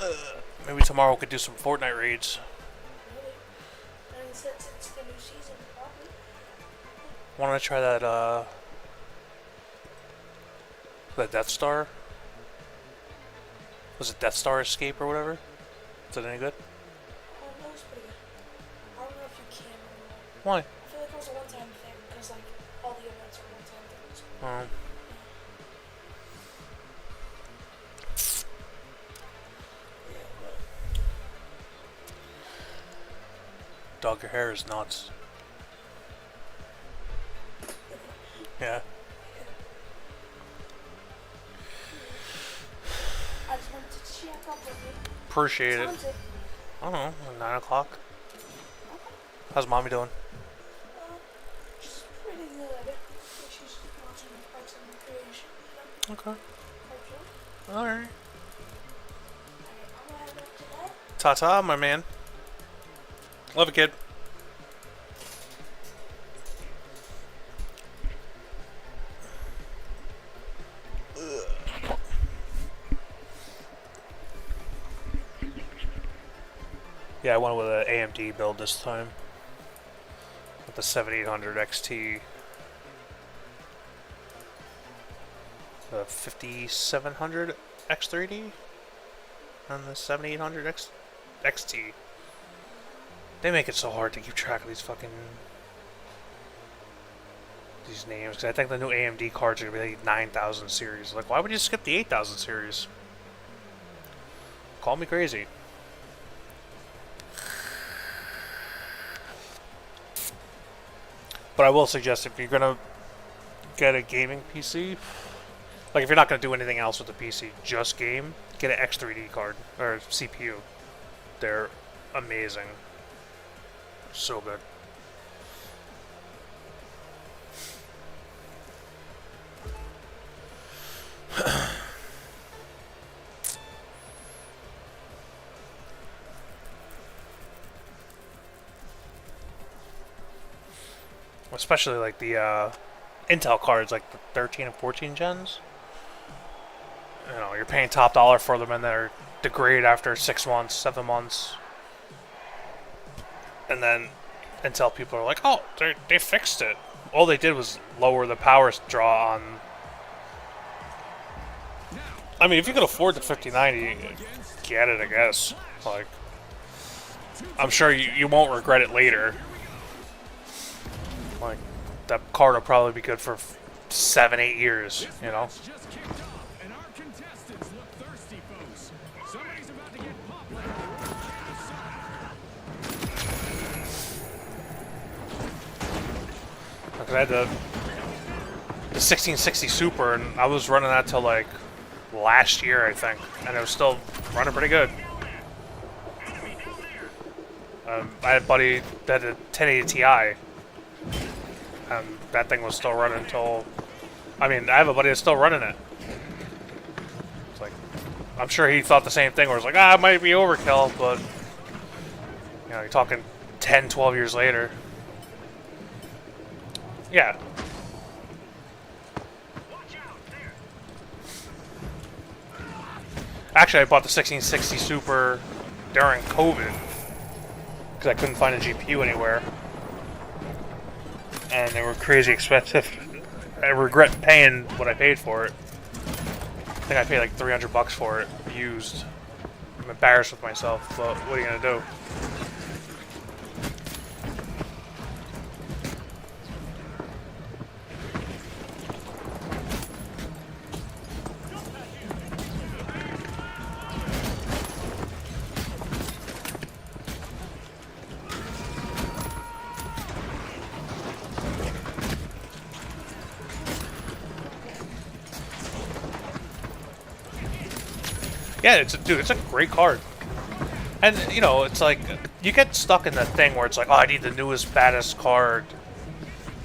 C: kidding.
B: Maybe tomorrow we could do some Fortnite raids.
C: Really? And since it's the new season, probably.
B: Want to try that, that Death Star? Was it Death Star Escape or whatever? Is it any good?
C: Oh, that was pretty good. I don't know if you can anymore.
B: Why?
C: I feel like it was a one-time thing because like all the events were one-time things.
B: Dog, your hair is nuts. Yeah.
C: I just wanted to check up with you.
B: Appreciate it.
C: Sounds it.
B: I don't know, 9 o'clock. How's mommy doing?
C: She's pretty good. She's watching Parks and Recreation.
B: Okay.
C: Cartoon.
B: Alright.
C: Alright, I'm gonna head up to that.
B: Ta-ta, my man. Love you, kid. Yeah, I went with an AMD build this time. With the 7800 XT. The 5700 X3D. And the 7800 XT. They make it so hard to keep track of these these names because I think the new AMD cards are going to be like 9000 series. Like, why would you skip the 8000 series? Call me crazy. But I will suggest if you're going to get a gaming PC, like if you're not going to do anything else with the PC, just game, get an X3D card or CPU. They're amazing. So good. Especially like the Intel cards, like the 13 and 14 gens. You know, you're paying top dollar for them and they're degrade after 6 months, 7 months. And then Intel people are like, oh, they fixed it. All they did was lower the power draw on. I mean, if you could afford the 5090, get it, I guess. Like, I'm sure you won't regret it later. Like, that card will probably be good for 7-8 years, you know? Because I had the 1660 Super, and I was running that till like last year, I think, and it was still running pretty good. I had a buddy that had a 1080 Ti, and that thing was still running until. I mean, I have a buddy that's still running it. It's like, I'm sure he thought the same thing, where it's like, it might be overkill, but you know, you're talking 10, 12 years later. Yeah. Actually, I bought the 1660 Super during COVID because I couldn't find a GPU anywhere, and they were crazy expensive. I regret paying what I paid for it. I think I paid like $300 for it, used. I'm embarrassed with myself, but what are you gonna do? Yeah, it's a great card. And, you know, it's like, you get stuck in that thing where it's like, oh, I need the newest, baddest card.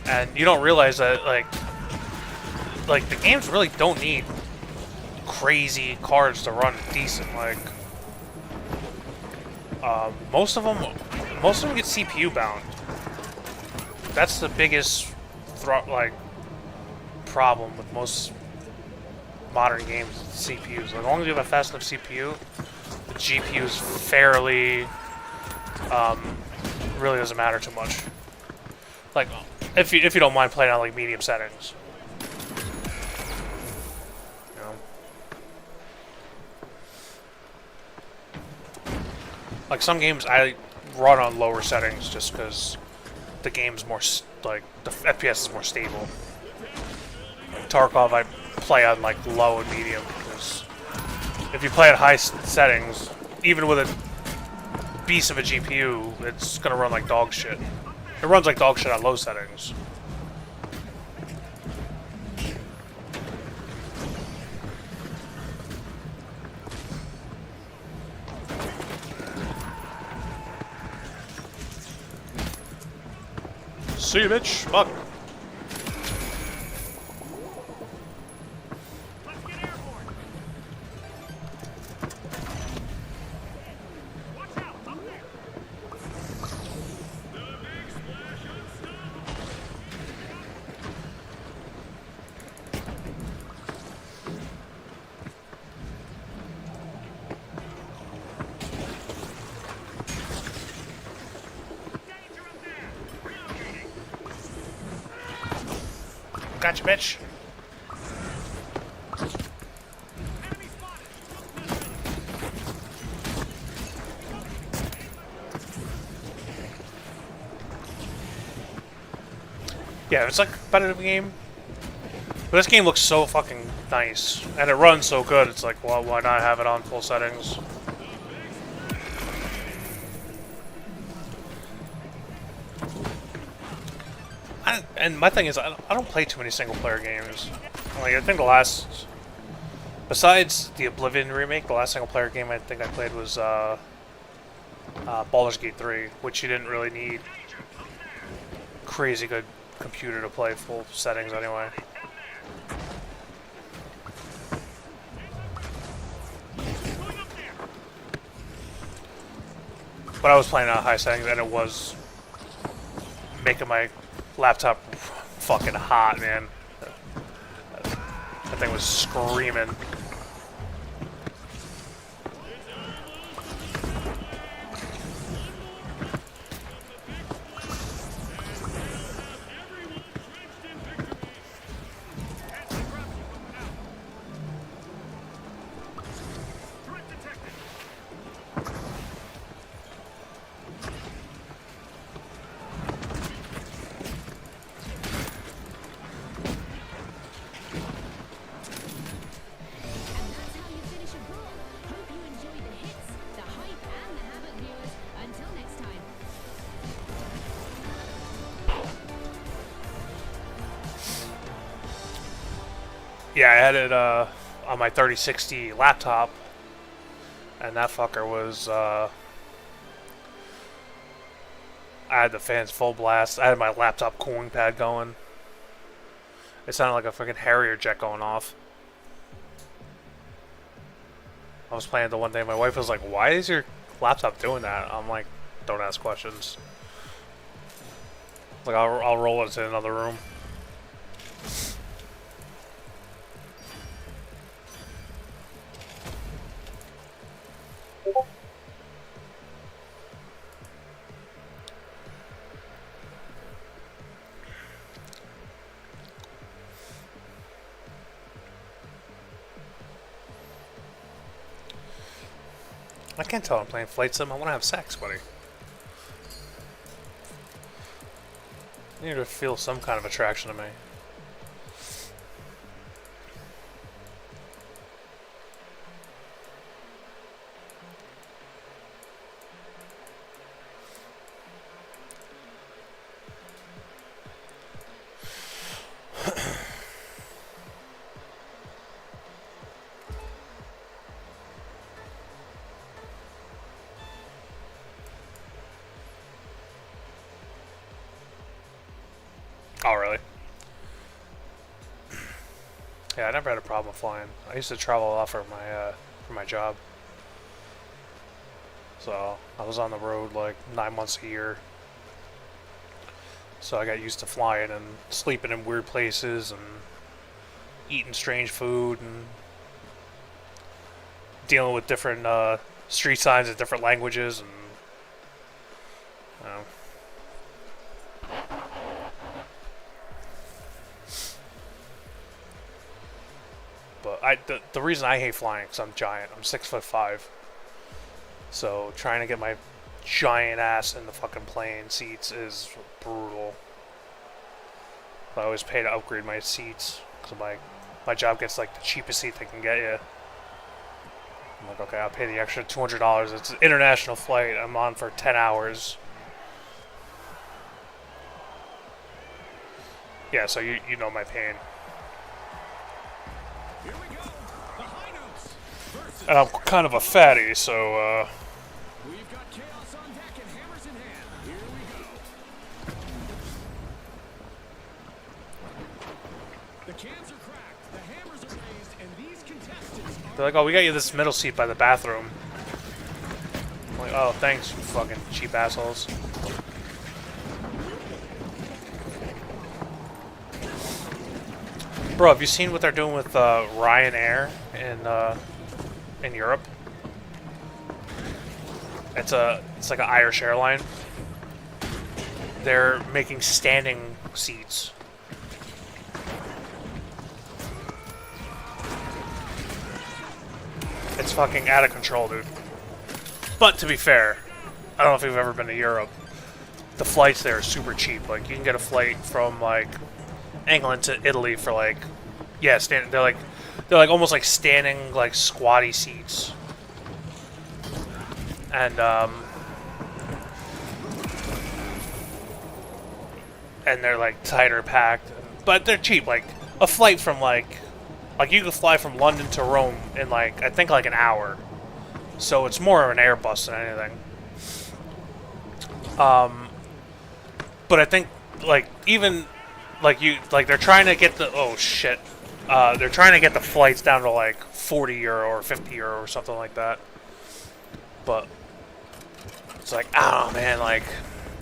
B: And you don't realize that, like the games really don't need crazy cards to run decent. Like, most of them get CPU bound. That's the biggest, problem with most modern games, CPUs. As long as you have a fast enough CPU, the GPU is fairly, really doesn't matter too much. Like, if you don't mind playing on like medium settings, you know. Like some games I run on lower settings just because the game's more like the FPS is more stable. Like Tarkov, I play on like low and medium because if you play at high settings, even with a beast of a GPU, it's gonna run like dog shit. It runs like dog shit on low settings. See you, bitch. Fuck. Gotcha, bitch. Yeah, it's like a competitive game. But this game looks so fucking nice, and it runs so good. It's like, well, why not have it on full settings? And my thing is, I don't play too many single-player games. Like, I think the last, besides the Oblivion remake, the last single-player game I think I played was Baldur's Gate 3, which you didn't really need crazy good computer to play full settings anyway. But I was playing on high settings, and it was making my laptop fucking hot, man. That thing was screaming. Yeah, I had it on my 3060 laptop, and that fucker was, I had the fans full blast. I had my laptop cooling pad going. It sounded like a freaking Harrier jet going off. I was playing the one day, my wife was like, why is your laptop doing that? I'm like, don't ask questions. Like, I'll roll it to another room. I can't tell I'm playing Flight Sim. I want to have sex, buddy. I need to feel some kind of attraction to me. Oh, really? Yeah, I never had a problem with flying. I used to travel a lot for my job. So I was on the road like 9 months a year. So I got used to flying and sleeping in weird places and eating strange food and dealing with different street signs in different languages and you know. But the reason I hate flying is I'm giant. I'm 6'5". So trying to get my giant ass in the fucking plane seats is brutal. I always pay to upgrade my seats because my job gets like the cheapest seat they can get you. I'm like, okay, I'll pay the extra $200. It's an international flight. I'm on for 10 hours. Yeah, so you know my pain. And I'm kind of a fatty, so
D: We've got chaos on deck and hammers in hand. Here we go. The cans are cracked, the hammers are raised, and these contestants are...
B: they're like, oh, we got you this middle seat by the bathroom. I'm like, oh, thanks, you fucking cheap assholes. Bro, have you seen what they're doing with Ryanair in Europe? It's like an Irish airline. They're making standing seats. It's fucking out of control, dude. But to be fair, I don't know if you've ever been to Europe, the flights there are super cheap. Like you can get a flight from like England to Italy for like, yeah, they're like almost like standing like squatty seats, and they're like tighter packed, but they're cheap. Like a flight from like you could fly from London to Rome in like I think like an hour, so it's more of an Airbus than anything. But I think like even like they're trying to get the they're trying to get the flights down to like €40 or €50 or something like that. But it's like I don't know, man. Like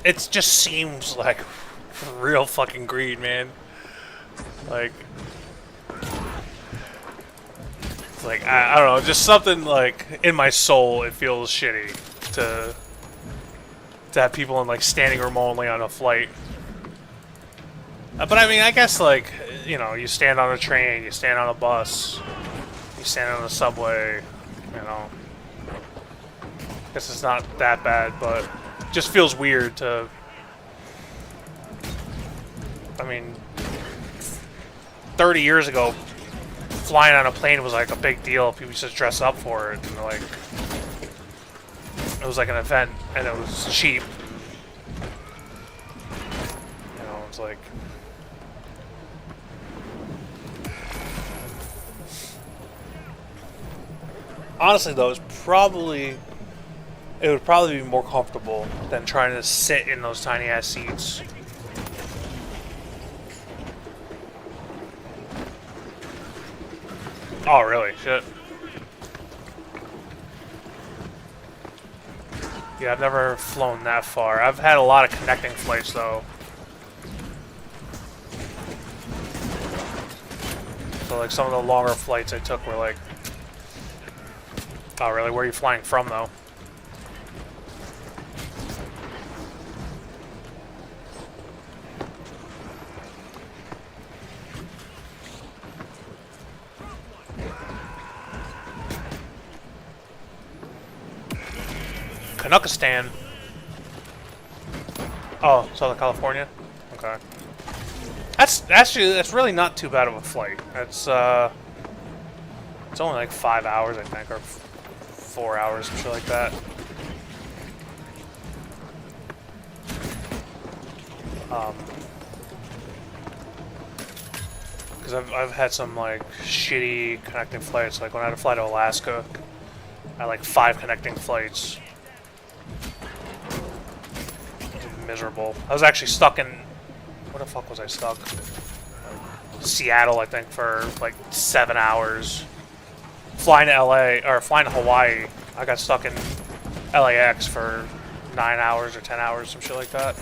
B: it just seems like real fucking greed, man. Like it's like I don't know, just something like in my soul. It feels shitty to have people in like standing room only on a flight. But I mean, I guess like you know, you stand on a train, you stand on a bus, you stand on a subway. You know, I guess it's not that bad, but it just feels weird to. I mean, 30 years ago, flying on a plane was like a big deal. People used to dress up for it, and like it was like an event, and it was cheap. You know, it's like. Honestly, though, it would probably be more comfortable than trying to sit in those tiny ass seats. Oh, really? Shit. Yeah, I've never flown that far. I've had a lot of connecting flights, though. So, like, some of the longer flights I took were, like... Oh, really? Where are you flying from, though? Canuckistan. Oh, Southern California? Okay. That's really not too bad of a flight. It's only like 5 hours, I think, or 4 hours, some shit like that. Because I've had some like shitty connecting flights. Like when I had to fly to Alaska, I had like 5 connecting flights. Miserable. I was actually stuck in... Where the fuck was I stuck? Seattle, I think, for like 7 hours. Flying to LA, or flying to Hawaii, I got stuck in LAX for 9 hours or 10 hours, some shit like that.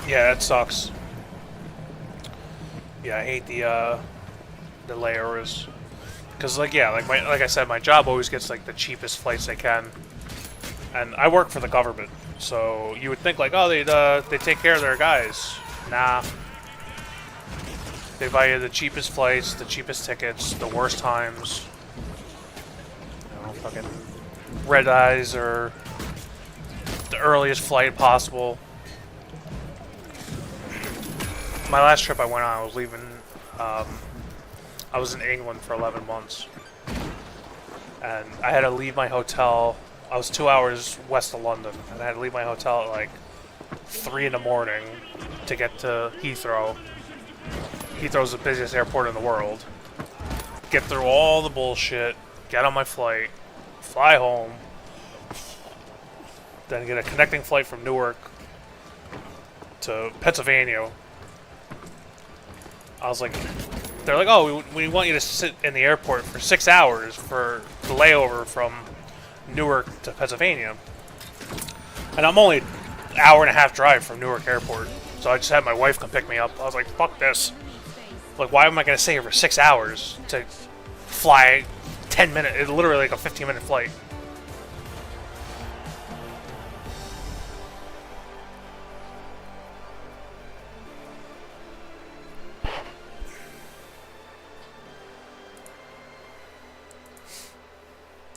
B: Yeah, that sucks. Yeah, I hate the layovers, cause like like I said, my job always gets like the cheapest flights they can, and I work for the government, so you would think like, oh, they take care of their guys. Nah, they buy you the cheapest flights, the cheapest tickets, the worst times. You know, fucking red eyes or the earliest flight possible. My last trip I went on, I was leaving, I was in England for 11 months, and I had to leave my hotel. I was 2 hours west of London, and I had to leave my hotel at like 3 in the morning to get to Heathrow. Heathrow's the busiest airport in the world. Get through all the bullshit, get on my flight, fly home, then get a connecting flight from Newark to Pennsylvania. I was like, they're like, oh, we want you to sit in the airport for 6 hours for the layover from Newark to Pennsylvania. And I'm only an hour and a half drive from Newark Airport. So I just had my wife come pick me up. I was like, fuck this. Like, why am I going to stay here for 6 hours to fly 10 minutes? It's literally like a 15-minute flight.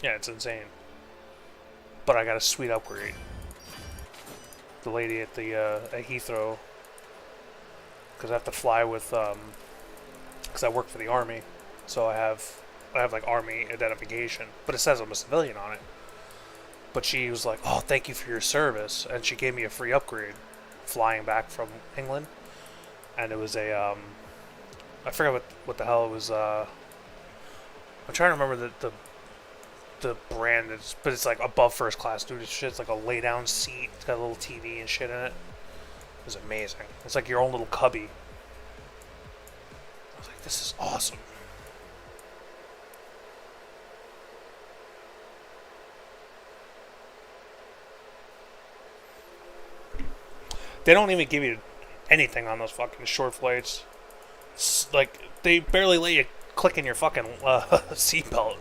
B: Yeah, it's insane. But I got a sweet upgrade. The lady at the at Heathrow, because I have to fly with because I work for the Army, so I have like Army identification, but it says I'm a civilian on it. But she was like, "Oh, thank you for your service," and she gave me a free upgrade, flying back from England, and it was a I forget what the hell it was. I'm trying to remember the brand is, but it's like above first class, dude. It's shit. It's like a lay down seat. It's got a little TV and shit in it. It was amazing. It's like your own little cubby. I was like, this is awesome. They don't even give you anything on those fucking short flights. It's like, they barely let you click in your fucking seatbelt.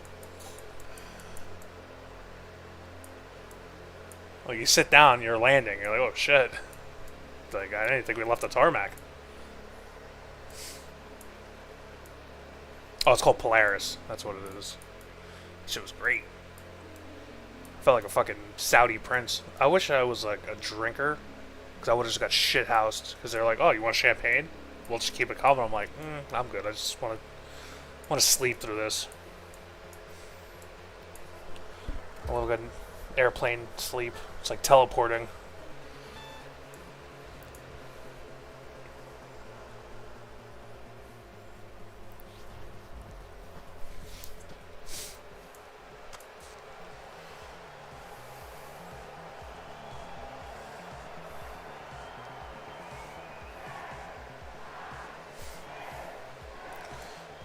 B: Well, you sit down, you're landing. You're like, oh shit. Like, I didn't think we left the tarmac. Oh, it's called Polaris. That's what it is. Shit was great. Felt like a fucking Saudi prince. I wish I was like a drinker, because I would have just got shit housed. Because they're like, oh, you want champagne? We'll just keep it calm. I'm like, I'm good. I just want to sleep through this. A little good airplane sleep. It's like teleporting.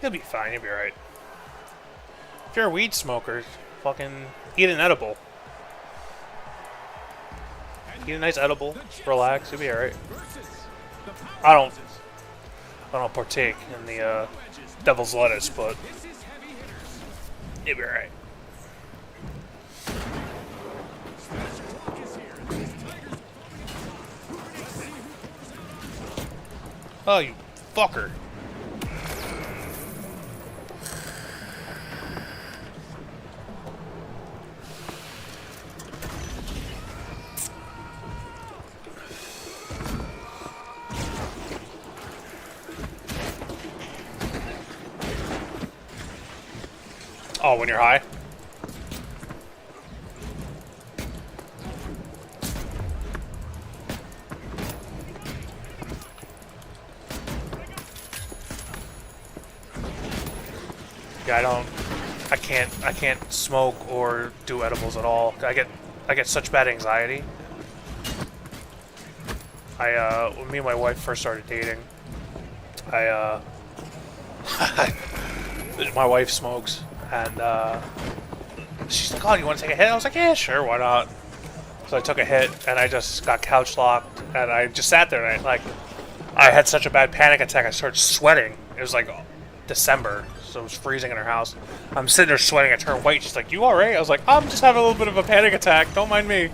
B: You'll be fine. You'll be alright. If you're a weed smoker, fucking eat an edible. Eat a nice edible, relax, you'll be alright. I don't partake in the devil's lettuce, but you'll be alright. Oh, you fucker. Oh, when you're high? Yeah, I can't smoke or do edibles at all. I get such bad anxiety. When me and my wife first started dating, my wife smokes. And she's like, oh, you want to take a hit? I was like, yeah, sure, why not? So I took a hit, and I just got couch locked, and I just sat there, and I had such a bad panic attack, I started sweating. It was like December, so it was freezing in her house. I'm sitting there sweating, I turned white, she's like, you alright? I was like, I'm just having a little bit of a panic attack, don't mind me.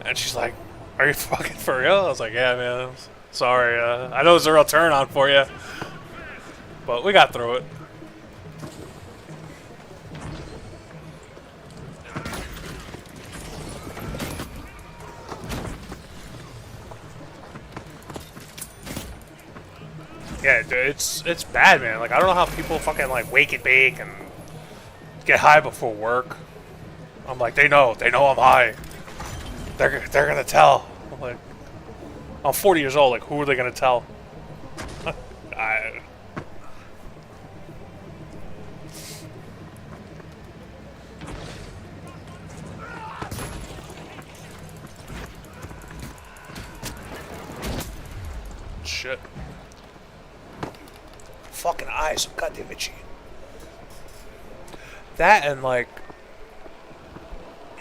B: And she's like, are you fucking for real? I was like, yeah, man, sorry, I know it's a real turn on for you. But we got through it. Yeah, dude, it's bad, man. Like, I don't know how people fucking like wake and bake and get high before work. I'm like, they know I'm high. They're gonna tell. I'm like, I'm 40 years old. Like, who are they gonna tell? shit. Fucking eyes, so goddamn itchy. That and like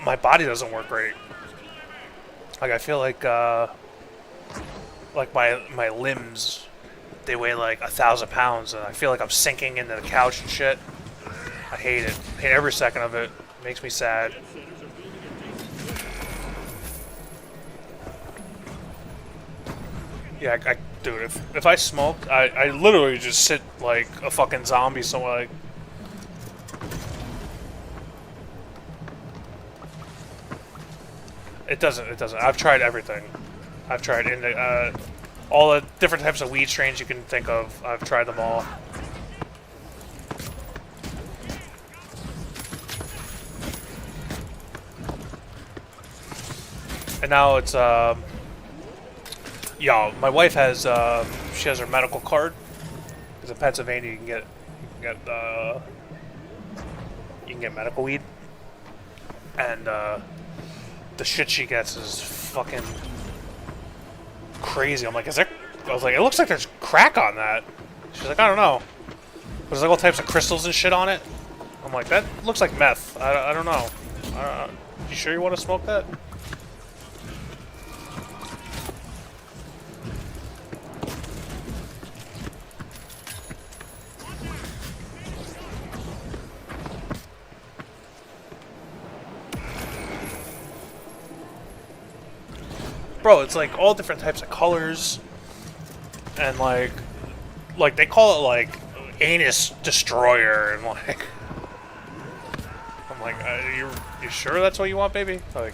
B: my body doesn't work great. Like I feel like my limbs, they weigh like 1,000 pounds, and I feel like I'm sinking into the couch and shit. I hate it. I hate every second of it. It makes me sad. Yeah, dude, if I smoked, I literally just sit like a fucking zombie somewhere. Like, it doesn't. I've tried everything. I've tried all the different types of weed strains you can think of. I've tried them all. And now it's yeah, my wife has she has her medical card. Because in Pennsylvania you can get medical weed, and the shit she gets is fucking crazy. I'm like, I was like, it looks like there's crack on that. She's like, I don't know. There's like all types of crystals and shit on it. I'm like, that looks like meth. I don't know. You sure you want to smoke that? Bro, it's like all different types of colors, and like they call it like anus destroyer, and like I'm like, you sure that's what you want, baby? Like,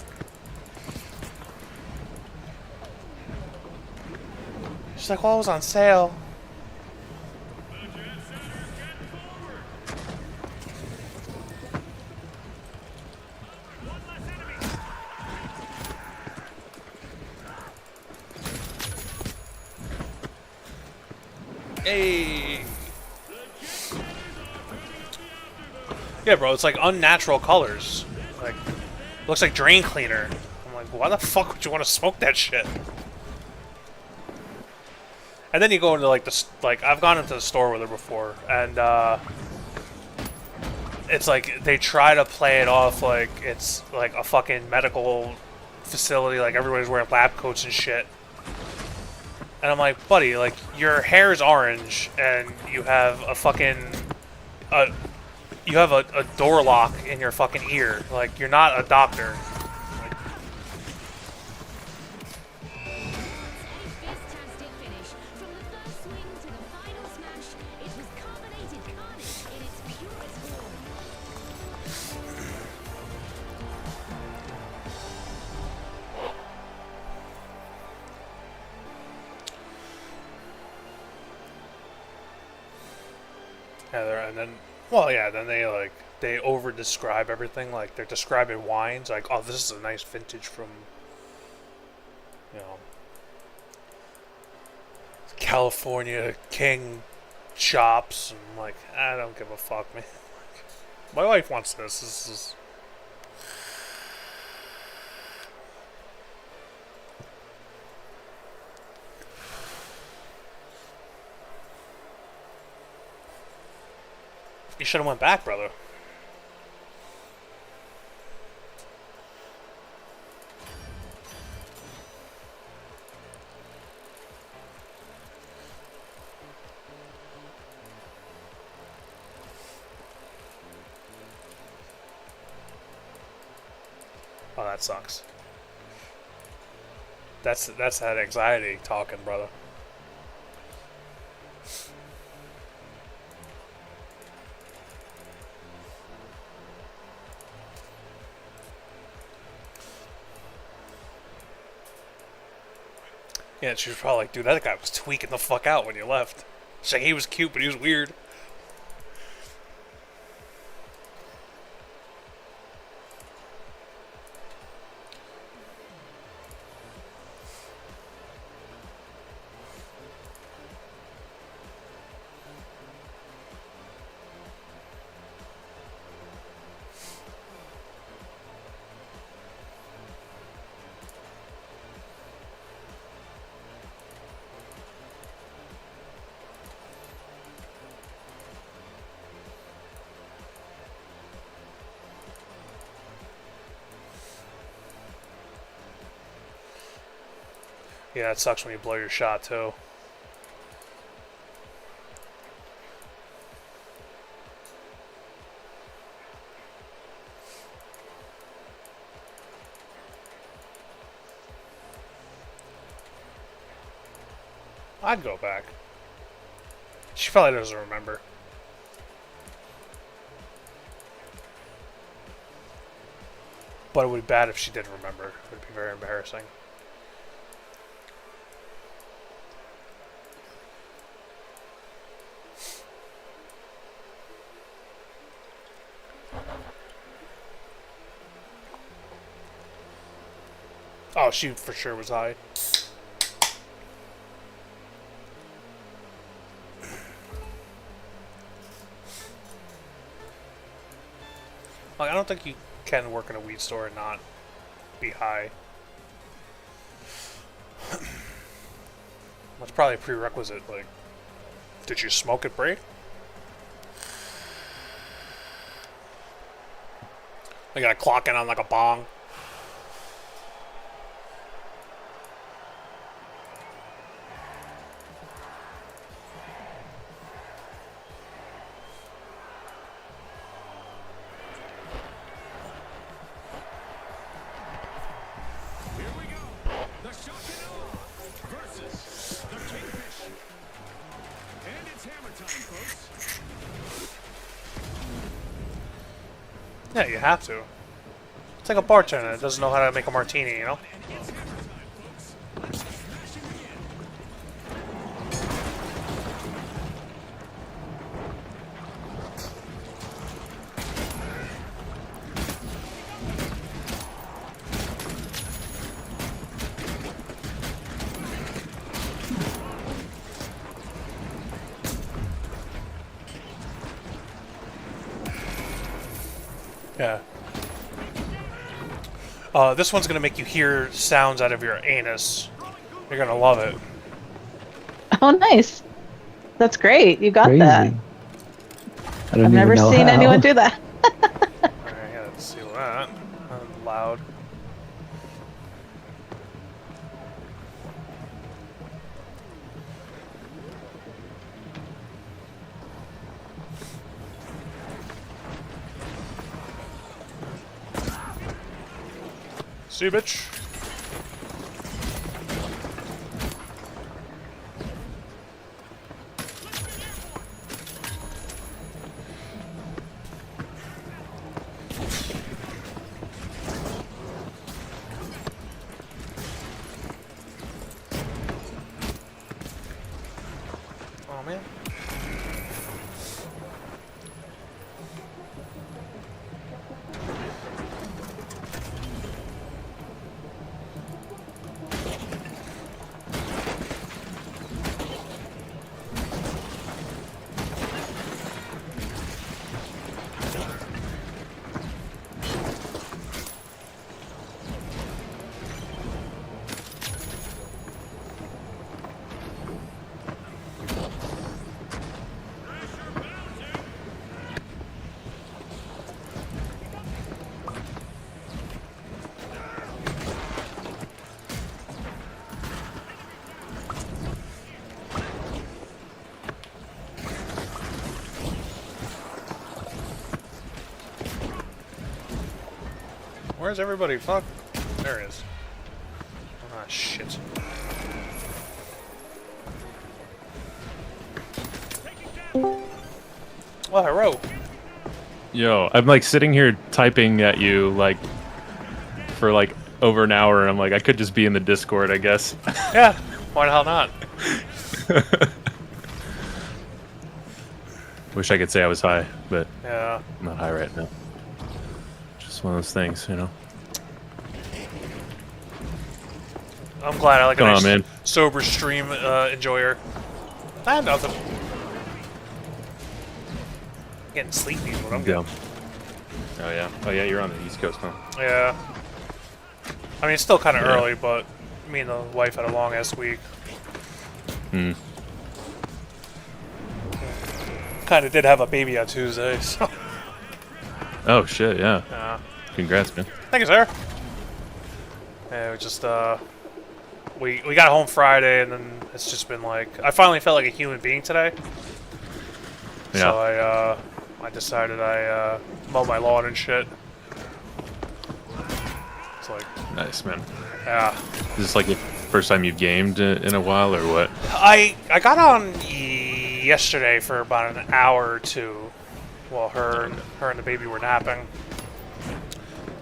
B: she's like, well, it was on sale. Hey. Yeah, bro, it's like unnatural colors. Like, looks like drain cleaner. I'm like, why the fuck would you want to smoke that shit? And then you go into like I've gone into the store with her before, and it's like they try to play it off like it's like a fucking medical facility, like everybody's wearing lab coats and shit. And I'm like, buddy, like, your hair is orange, and you have a fucking, you have a door lock in your fucking ear. Like, you're not a doctor. Like, and then, well, yeah, then they over describe everything. Like, they're describing wines, like, oh, this is a nice vintage from, you know, California King shops. And I'm like, I don't give a fuck, man. My wife wants this. This is. You should have went back, brother. Oh, that sucks. That's that anxiety talking, brother. Yeah, she was probably like, dude, that guy was tweaking the fuck out when you left. She's like, he was cute, but he was weird. Yeah, it sucks when you blow your shot too. I'd go back. She probably doesn't remember. But it would be bad if she did remember. It would be very embarrassing. Oh, she for sure was high. Like, I don't think you can work in a weed store and not be high. That's probably a prerequisite. Like, did you smoke at break? I gotta clock in on like a bong.
D: Here we go. The Shotgun versus the Kingfish. And it's hammer time, folks.
B: Yeah, you have to. It's like a bartender that doesn't know how to make a martini, you know?
D: And it's hammer time, folks. Let's smash him again.
B: Yeah. This one's gonna make you hear sounds out of your anus. You're gonna love it.
E: Oh, nice. That's great. You got
F: Crazy.
E: that.
F: I don't
E: I've
F: even
E: never
F: know
E: seen
F: how.
E: anyone do that.
B: Alright, yeah, let's see that. Loud. See you, bitch. Oh man. Where's everybody? Fuck. There it is. Ah, shit. Well, hello.
G: Yo, I'm like sitting here typing at you like for like over an hour, and I'm like, I could just be in the Discord, I guess.
B: Yeah, why the hell not?
G: Wish I could say I was high, but
B: Yeah.
G: I'm not high right now. Just one of those things, you know.
B: I'm glad I like a
G: Come on,
B: nice
G: man.
B: sober stream enjoyer. I have nothing. Getting sleepy is what I'm
G: Go.
B: getting.
G: Oh yeah. Oh yeah. You're on the East Coast, huh?
B: Yeah. I mean, it's still kind of
G: Yeah.
B: early, but me and the wife had a long ass week.
G: Hmm.
B: Kind of did have a baby on Tuesday, so.
G: Oh shit. Yeah.
B: Yeah.
G: Congrats, man.
B: Thank you, sir. Yeah, we just we got home Friday, and then it's just been like I finally felt like a human being today.
G: Yeah.
B: So I decided I mow my lawn and shit. It's like,
G: Nice, man.
B: yeah.
G: Is this like the first time you've gamed in a while, or what?
B: I got on yesterday for about an hour or two while her and the baby were napping.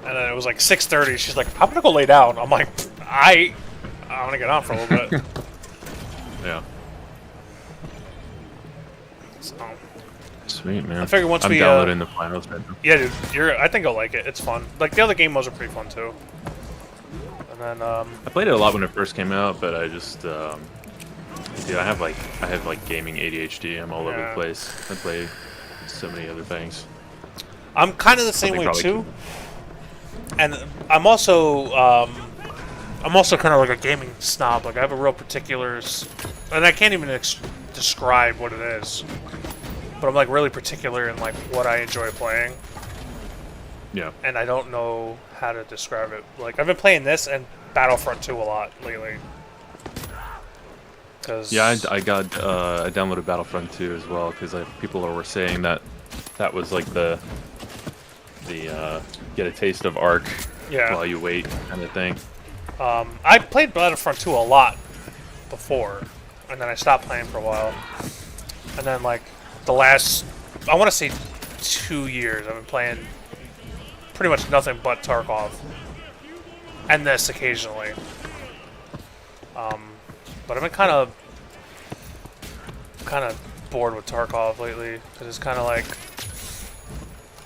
B: And then it was like 6:30. She's like, "I'm gonna go lay down." I'm like, I'm gonna get on for a little bit.
G: Yeah.
B: So,
G: Sweet, man.
B: I figured once
G: I'm
B: we,
G: downloading the finals right now.
B: yeah, dude, I think you'll like it. It's fun. Like the other game modes are pretty fun too. And then
G: I played it a lot when it first came out, but I just dude, I have like gaming ADHD. I'm all over
B: Yeah.
G: the place. I play so many other things.
B: I'm kind of the same
G: Something
B: way
G: probably
B: too. And I'm also kind of like a gaming snob. Like I have a real particulars, and I can't even describe what it is. But I'm like really particular in like what I enjoy playing,
G: Yeah.
B: and I don't know how to describe it. Like I've been playing this and Battlefront 2 a lot lately. Cause
G: Yeah, I downloaded Battlefront 2 as well because people were saying that was like the get a taste of Ark
B: Yeah.
G: while you wait kind of thing.
B: I played Battlefront 2 a lot before, and then I stopped playing for a while. And then, like, the last, I want to say 2 years, I've been playing pretty much nothing but Tarkov. And this occasionally. But I've been kind of bored with Tarkov lately, because it's kind of like,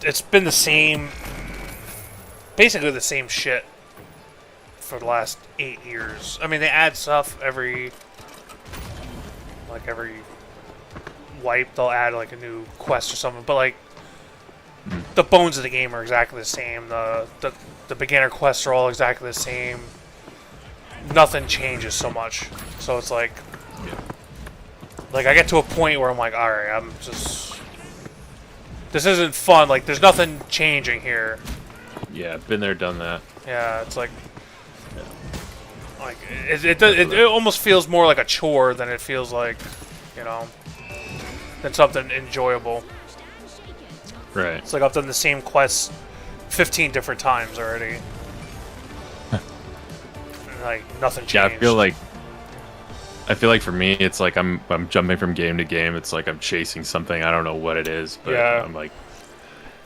B: it's been the same, basically the same shit for the last 8 years. I mean, they add stuff every wipe. They'll add like a new quest or something, but like the bones of the game are exactly the same. The beginner quests are all exactly the same. Nothing changes so much. So it's like, like I get to a point where I'm like, all right, this isn't fun. Like, there's nothing changing here.
G: Yeah, been there, done that.
B: Yeah, it's like it almost feels more like a chore than it feels like, you know, than something enjoyable.
G: Right.
B: It's like I've done the same quest 15 different times already. And, like nothing changed.
G: Yeah, I feel like for me, it's like I'm jumping from game to game. It's like I'm chasing something. I don't know what it is, but
B: Yeah.
G: I'm like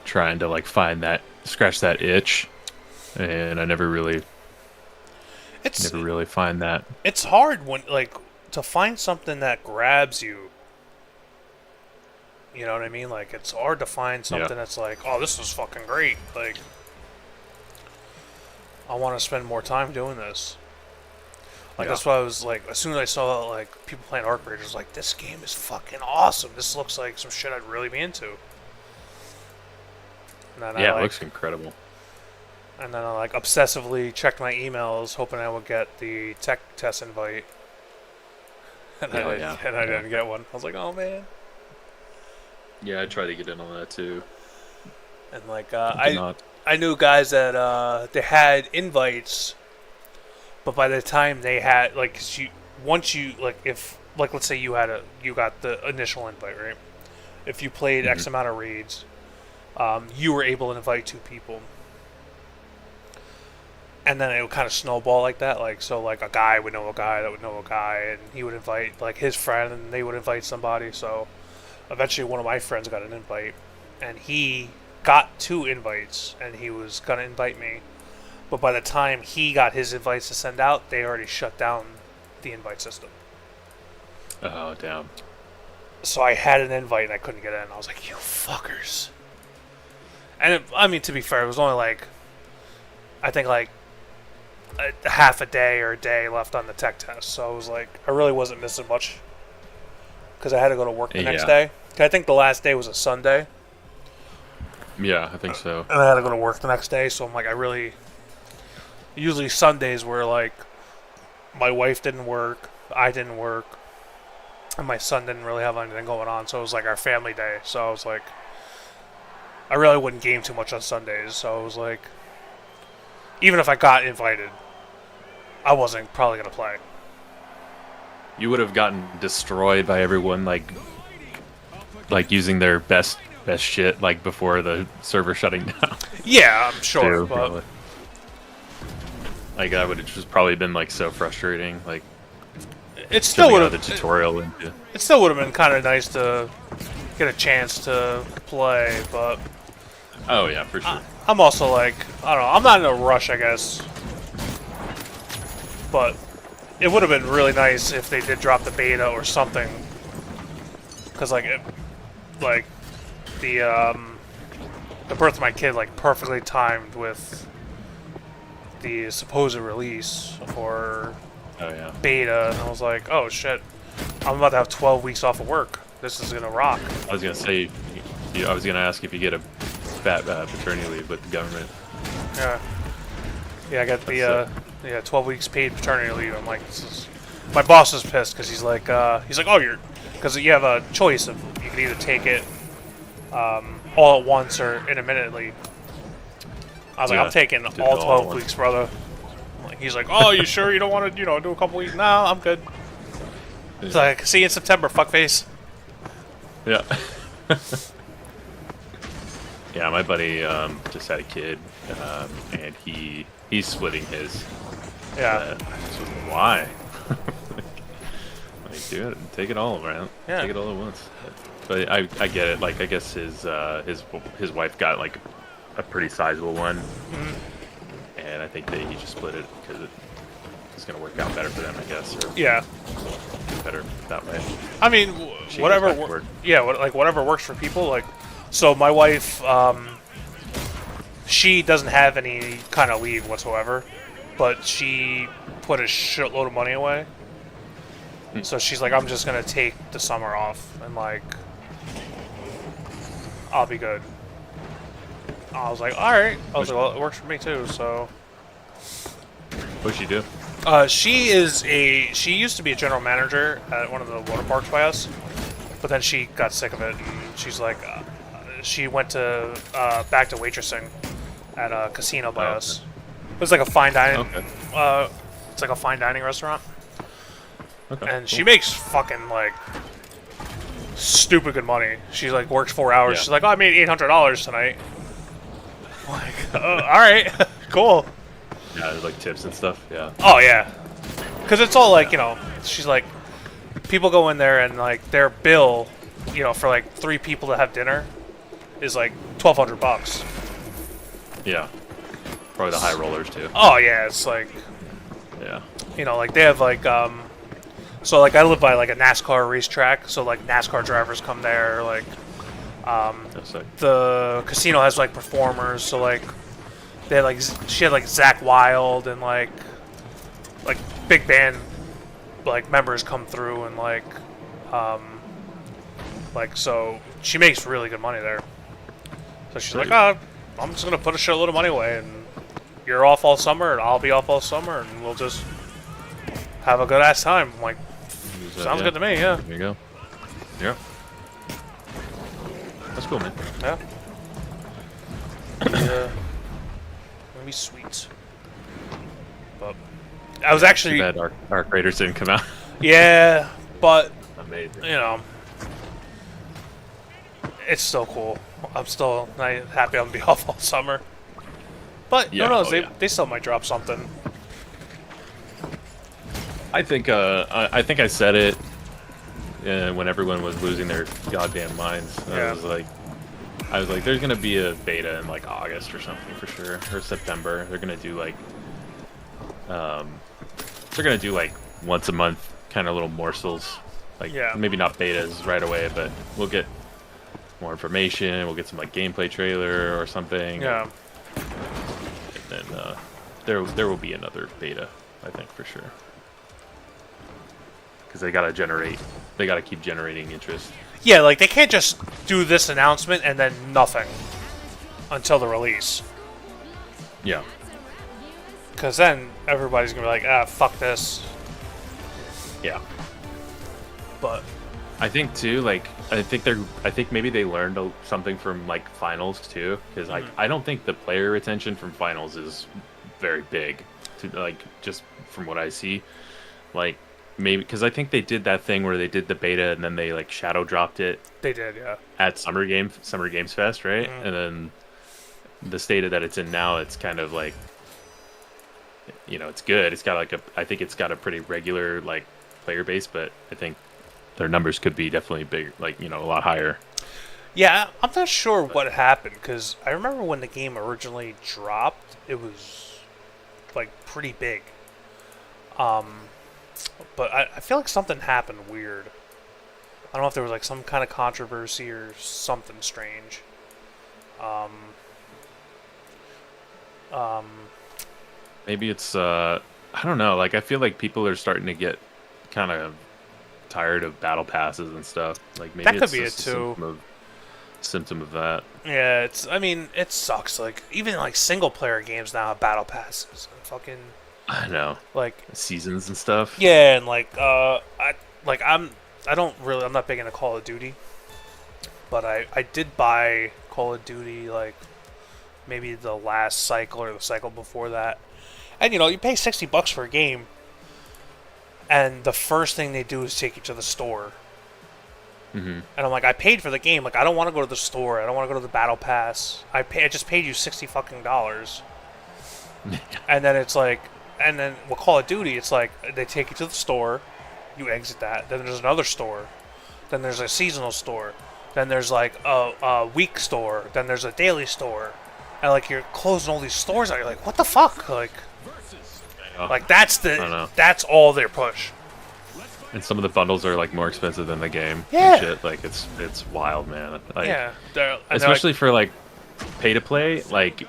G: trying to like scratch that itch, and I never really find that.
B: It's hard when like to find something that grabs you. You know what I mean? Like it's hard to find something that's like, oh, this is fucking great. Like I want to spend more time doing this. Like that's why I was like, as soon as I saw like people playing Arc Raiders, I was like, this game is fucking awesome. This looks like some shit I'd really be into. And then
G: Yeah, it looks incredible.
B: And then I like obsessively checked my emails, hoping I would get the tech test invite. And I didn't get one. I was like, oh man.
G: Yeah, I tried to get in on that too.
B: And like
G: Not.
B: I knew guys that they had invites, but by the time they had like once you like if like let's say you got the initial invite, right? If you played X amount of raids, you were able to invite 2 people. And then it would kind of snowball like that. Like, so like a guy would know a guy that would know a guy, and he would invite like his friend, and they would invite somebody. So eventually one of my friends got an invite, and he got 2 invites, and he was going to invite me. But by the time he got his invites to send out, they already shut down the invite system.
G: Oh, damn.
B: So I had an invite, and I couldn't get in. I was like, you fuckers. And I mean, to be fair, it was only like, I think like a half a day or a day left on the tech test. So I was like, I really wasn't missing much. Because I had to go to work the next day. I think the last day was a Sunday.
G: Yeah, I think so.
B: And I had to go to work the next day. So I'm like, usually Sundays were like, my wife didn't work, I didn't work, and my son didn't really have anything going on. So it was like our family day. So I was like, I really wouldn't game too much on Sundays. So I was like, even if I got invited, I wasn't probably going to play.
G: you would have gotten destroyed by everyone like using their best shit like before the server shutting down.
B: Yeah, I'm sure,
G: too,
B: but
G: probably. Like that would have just probably been like so frustrating. Like
B: it still
G: jumping
B: would
G: out of the
B: have.
G: tutorial into.
B: It still would have been kind of nice to get a chance to play, but
G: Oh yeah, for sure.
B: I'm also like, I don't know, I'm not in a rush, I guess. But it would have been really nice if they did drop the beta or something. Because like the birth of my kid like perfectly timed with the supposed release for
G: Oh yeah.
B: beta, and I was like, oh shit, I'm about to have 12 weeks off of work. This is gonna rock.
G: I was gonna say, I was gonna ask if you get a paternity leave with the government.
B: Yeah. Yeah, I got the 12 weeks paid paternity leave. I'm like, this is... My boss is pissed because he's like, oh, you're... Because you have a choice of, you can either take it all at once or intermittently. I was like,
G: Yeah,
B: I'm taking
G: do it
B: all
G: all at
B: 12
G: once.
B: weeks, brother. Like, he's like, oh, you sure you don't want to, do a couple weeks? No, I'm good. It's like, see you in September, fuckface.
G: Yeah. Yeah, my buddy just had a kid, and he's splitting his.
B: Yeah.
G: So why? Like, dude, take it all, man.
B: Yeah.
G: Take it all at once. But I get it. Like, I guess his wife got like a pretty sizable one, and I think that he just split it because it's gonna work out better for them, I guess, or
B: Yeah.
G: better that way.
B: I mean,
G: She
B: whatever.
G: goes back to work.
B: Yeah, whatever works for people. Like, so my wife, she doesn't have any kind of leave whatsoever, but she put a shitload of money away. So she's like, I'm just gonna take the summer off and like, I'll be good. I was like, all right. I was like, well, it works for me too. So.
G: What'd she do?
B: She used to be a general manager at one of the water parks by us, but then she got sick of it, and she's like, she went to back to waitressing at a casino by
G: Oh, okay.
B: us. It was like a fine dining.
G: Okay.
B: It's like a fine dining restaurant,
G: Okay.
B: and she makes fucking like stupid good money. She like works 4 hours.
G: Yeah.
B: She's like, oh, I made $800 tonight. I'm like, all right, cool.
G: Yeah, there's like tips and stuff. Yeah.
B: Oh yeah, because it's all like, she's like, people go in there and like their bill, for like 3 people to have dinner, is like $1,200.
G: Yeah. Probably the high rollers too.
B: Oh yeah, it's like,
G: Yeah.
B: like they have like so like I live by like a NASCAR racetrack, so like NASCAR drivers come there, like
G: That's like,
B: the casino has like performers, so like they had like she had like Zach Wild and like big band like members come through and like so she makes really good money there. So she's like, oh, I'm just gonna put a shitload of money away, and you're off all summer, and I'll be off all summer, and we'll just have a good ass time. I'm like, sounds good to me, yeah.
G: There you go. Yeah. That's cool, man.
B: Yeah. Gonna be sweet. But I was
G: Too
B: actually,
G: bad Arc Raiders didn't come out.
B: yeah, but
G: Amazing.
B: it's still cool. I'm still happy I'm gonna be off all summer. But
G: Yeah,
B: who knows?
G: oh, yeah.
B: They still might drop something.
G: I think I said it when everyone was losing their goddamn minds.
B: Yeah.
G: I was like, there's gonna be a beta in like August or something for sure, or September. They're gonna do like, once a month kind of little morsels, like
B: Yeah.
G: maybe not betas right away, but we'll get more information. We'll get some like gameplay trailer or something.
B: Yeah.
G: And then there will be another beta, I think for sure. Because they gotta keep generating interest.
B: Yeah, like they can't just do this announcement and then nothing until the release.
G: Yeah.
B: Because then everybody's gonna be like, ah, fuck this.
G: Yeah.
B: But
G: I think too, like I think maybe they learned something from like finals too, because I don't think the player retention from finals is very big, to like just from what I see. Like maybe because I think they did that thing where they did the beta and then they like shadow dropped it
B: They did, yeah.
G: at Summer Games Fest, right?
B: Mhm.
G: And then the state that it's in now, it's kind of like, it's good. It's got like I think it's got a pretty regular like player base, but I think their numbers could be definitely big, like a lot higher.
B: Yeah, I'm not sure what happened, because I remember when the game originally dropped, it was, like, pretty big. But I feel like something happened weird. I don't know if there was, like, some kind of controversy or something strange.
G: Maybe it's I don't know. Like I feel like people are starting to get kind of tired of battle passes and stuff. Like maybe
B: That could
G: it's
B: be
G: just
B: it,
G: a
B: too.
G: symptom of that.
B: Yeah, I mean, it sucks. Like, even, like, single-player games now have battle passes. And fucking,
G: I know
B: like,
G: seasons and stuff.
B: yeah, and, like, I'm not big into Call of Duty. But I did buy Call of Duty, like, maybe the last cycle or the cycle before that. And, you pay $60 for a game, and the first thing they do is take you to the store.
G: Mm-hmm.
B: And I'm like, I paid for the game. Like, I don't want to go to the store. I don't want to go to the battle pass. I just paid you $60 fucking dollars. And then it's like, and then with Call of Duty, it's like they take you to the store, you exit that. Then there's another store. Then there's a seasonal store. Then there's like a week store. Then there's a daily store. And like you're closing all these stores out. You're like, what the fuck? Like that's
G: I don't know.
B: that's all their push.
G: And some of the bundles are like more expensive than the game.
B: Yeah.
G: And shit. Like it's wild, man. Like,
B: Yeah.
G: especially for like pay to play. Like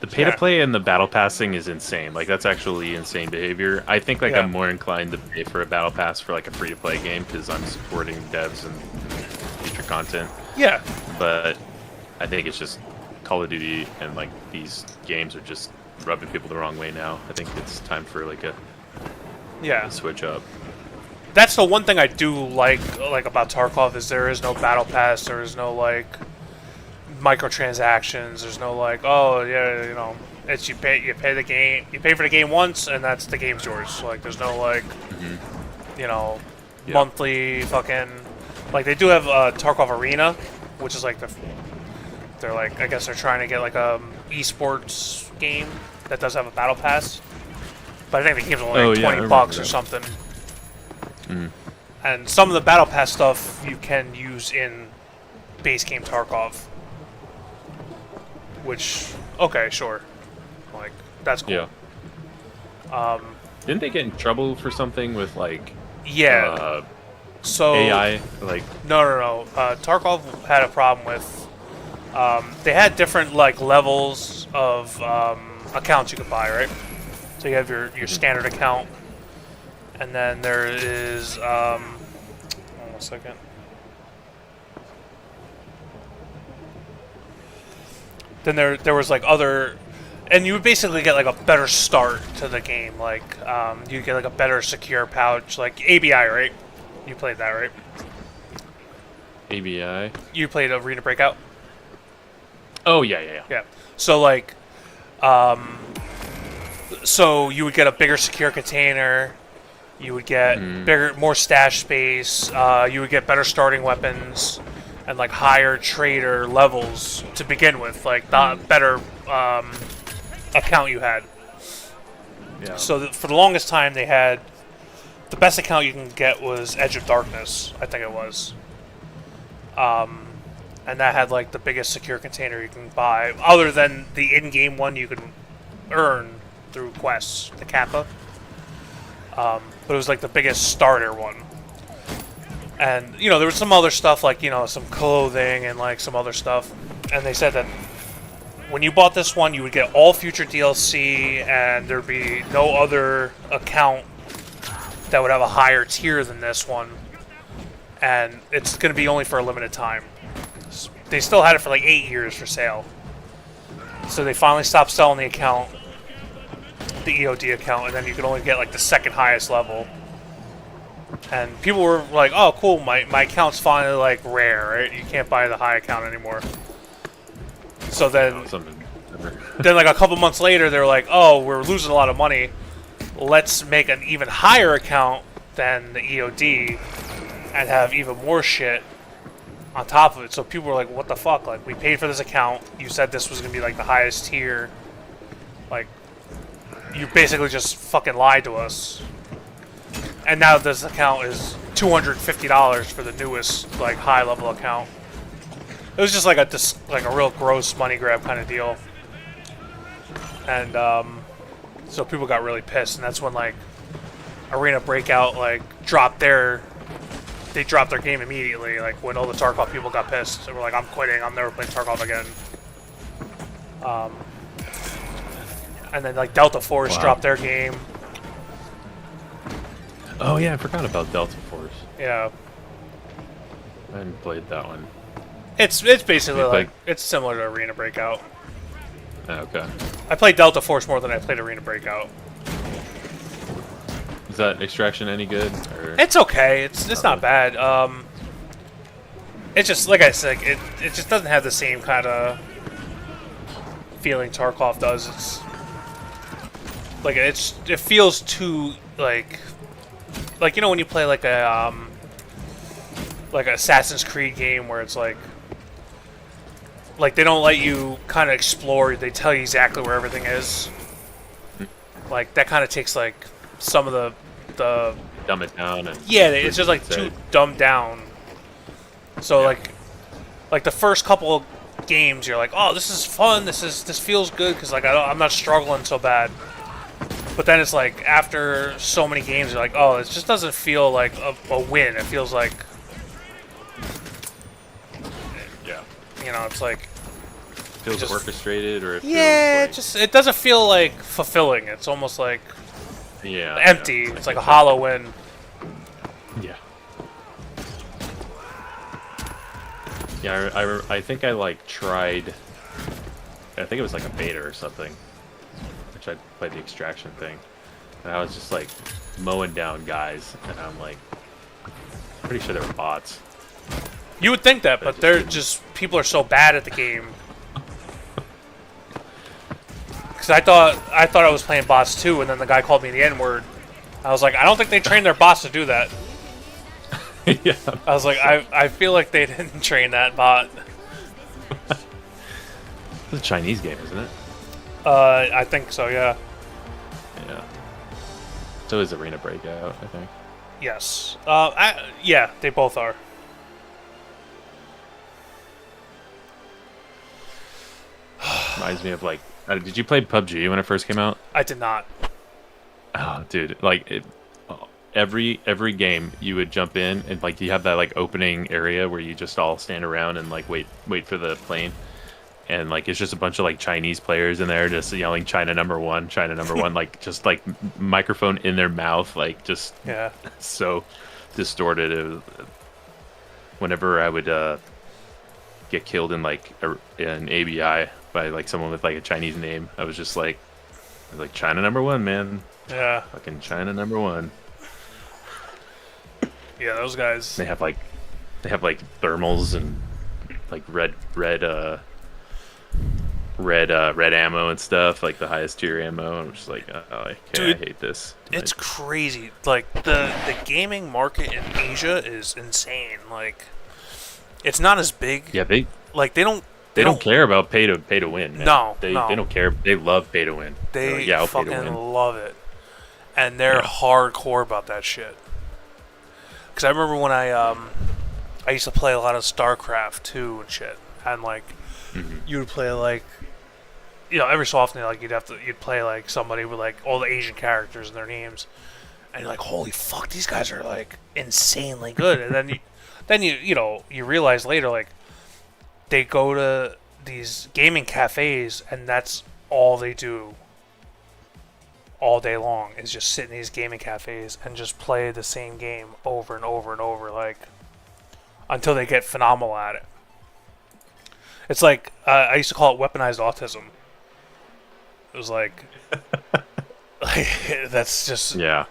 G: the pay to play and the battle passing is insane. Like that's actually insane behavior. I think like
B: Yeah.
G: I'm more inclined to pay for a battle pass for like a free to play game because I'm supporting devs and future content.
B: Yeah.
G: But I think it's just Call of Duty and like these games are just rubbing people the wrong way now. I think it's time for like a switch up.
B: That's the one thing I do like about Tarkov is there is no battle pass, there is no like microtransactions, there's no like, oh yeah, it's you pay the game, you pay for the game once and that's the game's yours. Like there's no like monthly fucking like they do have Tarkov Arena, which is like they're like I guess they're trying to get like a esports game that does have a battle pass. But I think the game's only like $20 or something. And some of the battle pass stuff you can use in base game Tarkov. Which, okay, sure. Like, that's cool.
G: Yeah. Didn't they get in trouble for something with like
B: so
G: AI? Like
B: no. Tarkov had a problem with they had different like levels of accounts you could buy, right? So you have your standard account. And then there is, hold on a second. Then there was like other, and you would basically get like a better start to the game. Like, you get like a better secure pouch, like ABI, right? You played that, right?
G: ABI.
B: You played Arena Breakout?
G: Oh yeah.
B: Yeah. So like, so you would get a bigger secure container. You would get more stash space. You would get better starting weapons, and like higher trader levels to begin with, like the better account you had.
G: Yeah.
B: So for the longest time, they had the best account you can get was Edge of Darkness, I think it was, and that had like the biggest secure container you can buy, other than the in-game one you could earn through quests, the Kappa. But it was like the biggest starter one. And, there was some other stuff like, some clothing and like some other stuff. And they said that when you bought this one, you would get all future DLC and there'd be no other account that would have a higher tier than this one. And it's going to be only for a limited time. They still had it for like 8 years for sale. So they finally stopped selling the account. The EOD account, and then you could only get like the second highest level. And people were like, "Oh, cool! My account's finally like rare, right? You can't buy the high account anymore." So then, then like a couple months later, they're like, "Oh, we're losing a lot of money. Let's make an even higher account than the EOD and have even more shit on top of it. So people were like, what the fuck? Like, we paid for this account. You said this was going to be like the highest tier. Like, you basically just fucking lied to us. And now this account is $250 for the newest, like, high level account. It was just like a real gross money grab kind of deal. And so people got really pissed, and that's when like Arena Breakout like dropped their game immediately. Like when all the Tarkov people got pissed, they were like, "I'm quitting. I'm never playing Tarkov again." And then like Delta Force dropped their game.
G: Oh yeah, I forgot about Delta Force.
B: Yeah,
G: I haven't played that one.
B: it's basically
G: You
B: like
G: played-
B: it's similar to Arena Breakout.
G: Okay.
B: I played Delta Force more than I played Arena Breakout.
G: Is that Extraction any good? Or?
B: It's okay. It's not bad. It's just like I said, it just doesn't have the same kind of feeling Tarkov does. It's like it feels too like you know when you play like an Assassin's Creed game where it's like they don't let you kind of explore. They tell you exactly where everything is. Like that kind of takes like some of the
G: Dumb it down and
B: yeah, it's just like too dumbed down. So like the first couple of games, you're like, oh, this is fun. This feels good because like I'm not struggling so bad. But then it's like after so many games, you're like, oh, it just doesn't feel like a win. It feels like,
G: yeah,
B: you know, it's like
G: feels
B: just-
G: orchestrated or it
B: yeah,
G: feels
B: it doesn't feel like fulfilling. It's almost like
G: like, yeah,
B: empty.
G: yeah,
B: It's like a hollow win.
G: Yeah. Yeah, I think I like tried. I think it was like a beta or something, which I played the Extraction thing, and I was just like mowing down guys, and I'm like, pretty sure they were bots.
B: You would think that, but
G: just
B: they're
G: didn't.
B: just people are so bad at the game. Because I thought I was playing bots too, and then the guy called me the N-word. I was like, I don't think they trained their bots to do that.
G: Yeah.
B: I was like, I feel like they didn't train that bot.
G: It's a Chinese game, isn't it?
B: I think so, yeah.
G: Yeah. So is Arena Breakout, I think.
B: Yes. Yeah, they both are.
G: Reminds me of like, did you play PUBG when it first came out?
B: I did not.
G: Oh, dude, like every game you would jump in and like you have that like opening area where you just all stand around and like wait for the plane, and like it's just a bunch of like Chinese players in there just yelling China number one, like just like microphone in their mouth, like just
B: Yeah.
G: so distorted. Whenever I would get killed in like an ABI by like someone with like a Chinese name, I was like China number one, man.
B: Yeah.
G: Fucking China number one.
B: Yeah, those guys.
G: They have like thermals and like red ammo and stuff, like the highest tier ammo. I'm just like, oh, okay,
B: Dude,
G: I hate this.
B: It's crazy. Like the gaming market in Asia is insane. Like it's not as big.
G: Yeah, they
B: don't
G: care about pay to win. Man.
B: No,
G: they
B: no.
G: don't care. They love pay to win. They're
B: They
G: like, yeah, I'll pay to
B: fucking
G: win.
B: love it, and they're
G: Yeah.
B: hardcore about that shit. Because I remember when I used to play a lot of StarCraft 2 and shit, and like you would play like, you know, every so often like you'd play like somebody with like all the Asian characters and their names, and you're like, holy fuck, these guys are like insanely good, and then you realize later like they go to these gaming cafes and that's all they do all day long is just sit in these gaming cafes and just play the same game over and over and over, like until they get phenomenal at it. It's like I used to call it weaponized autism. It was like that's just
G: Yeah.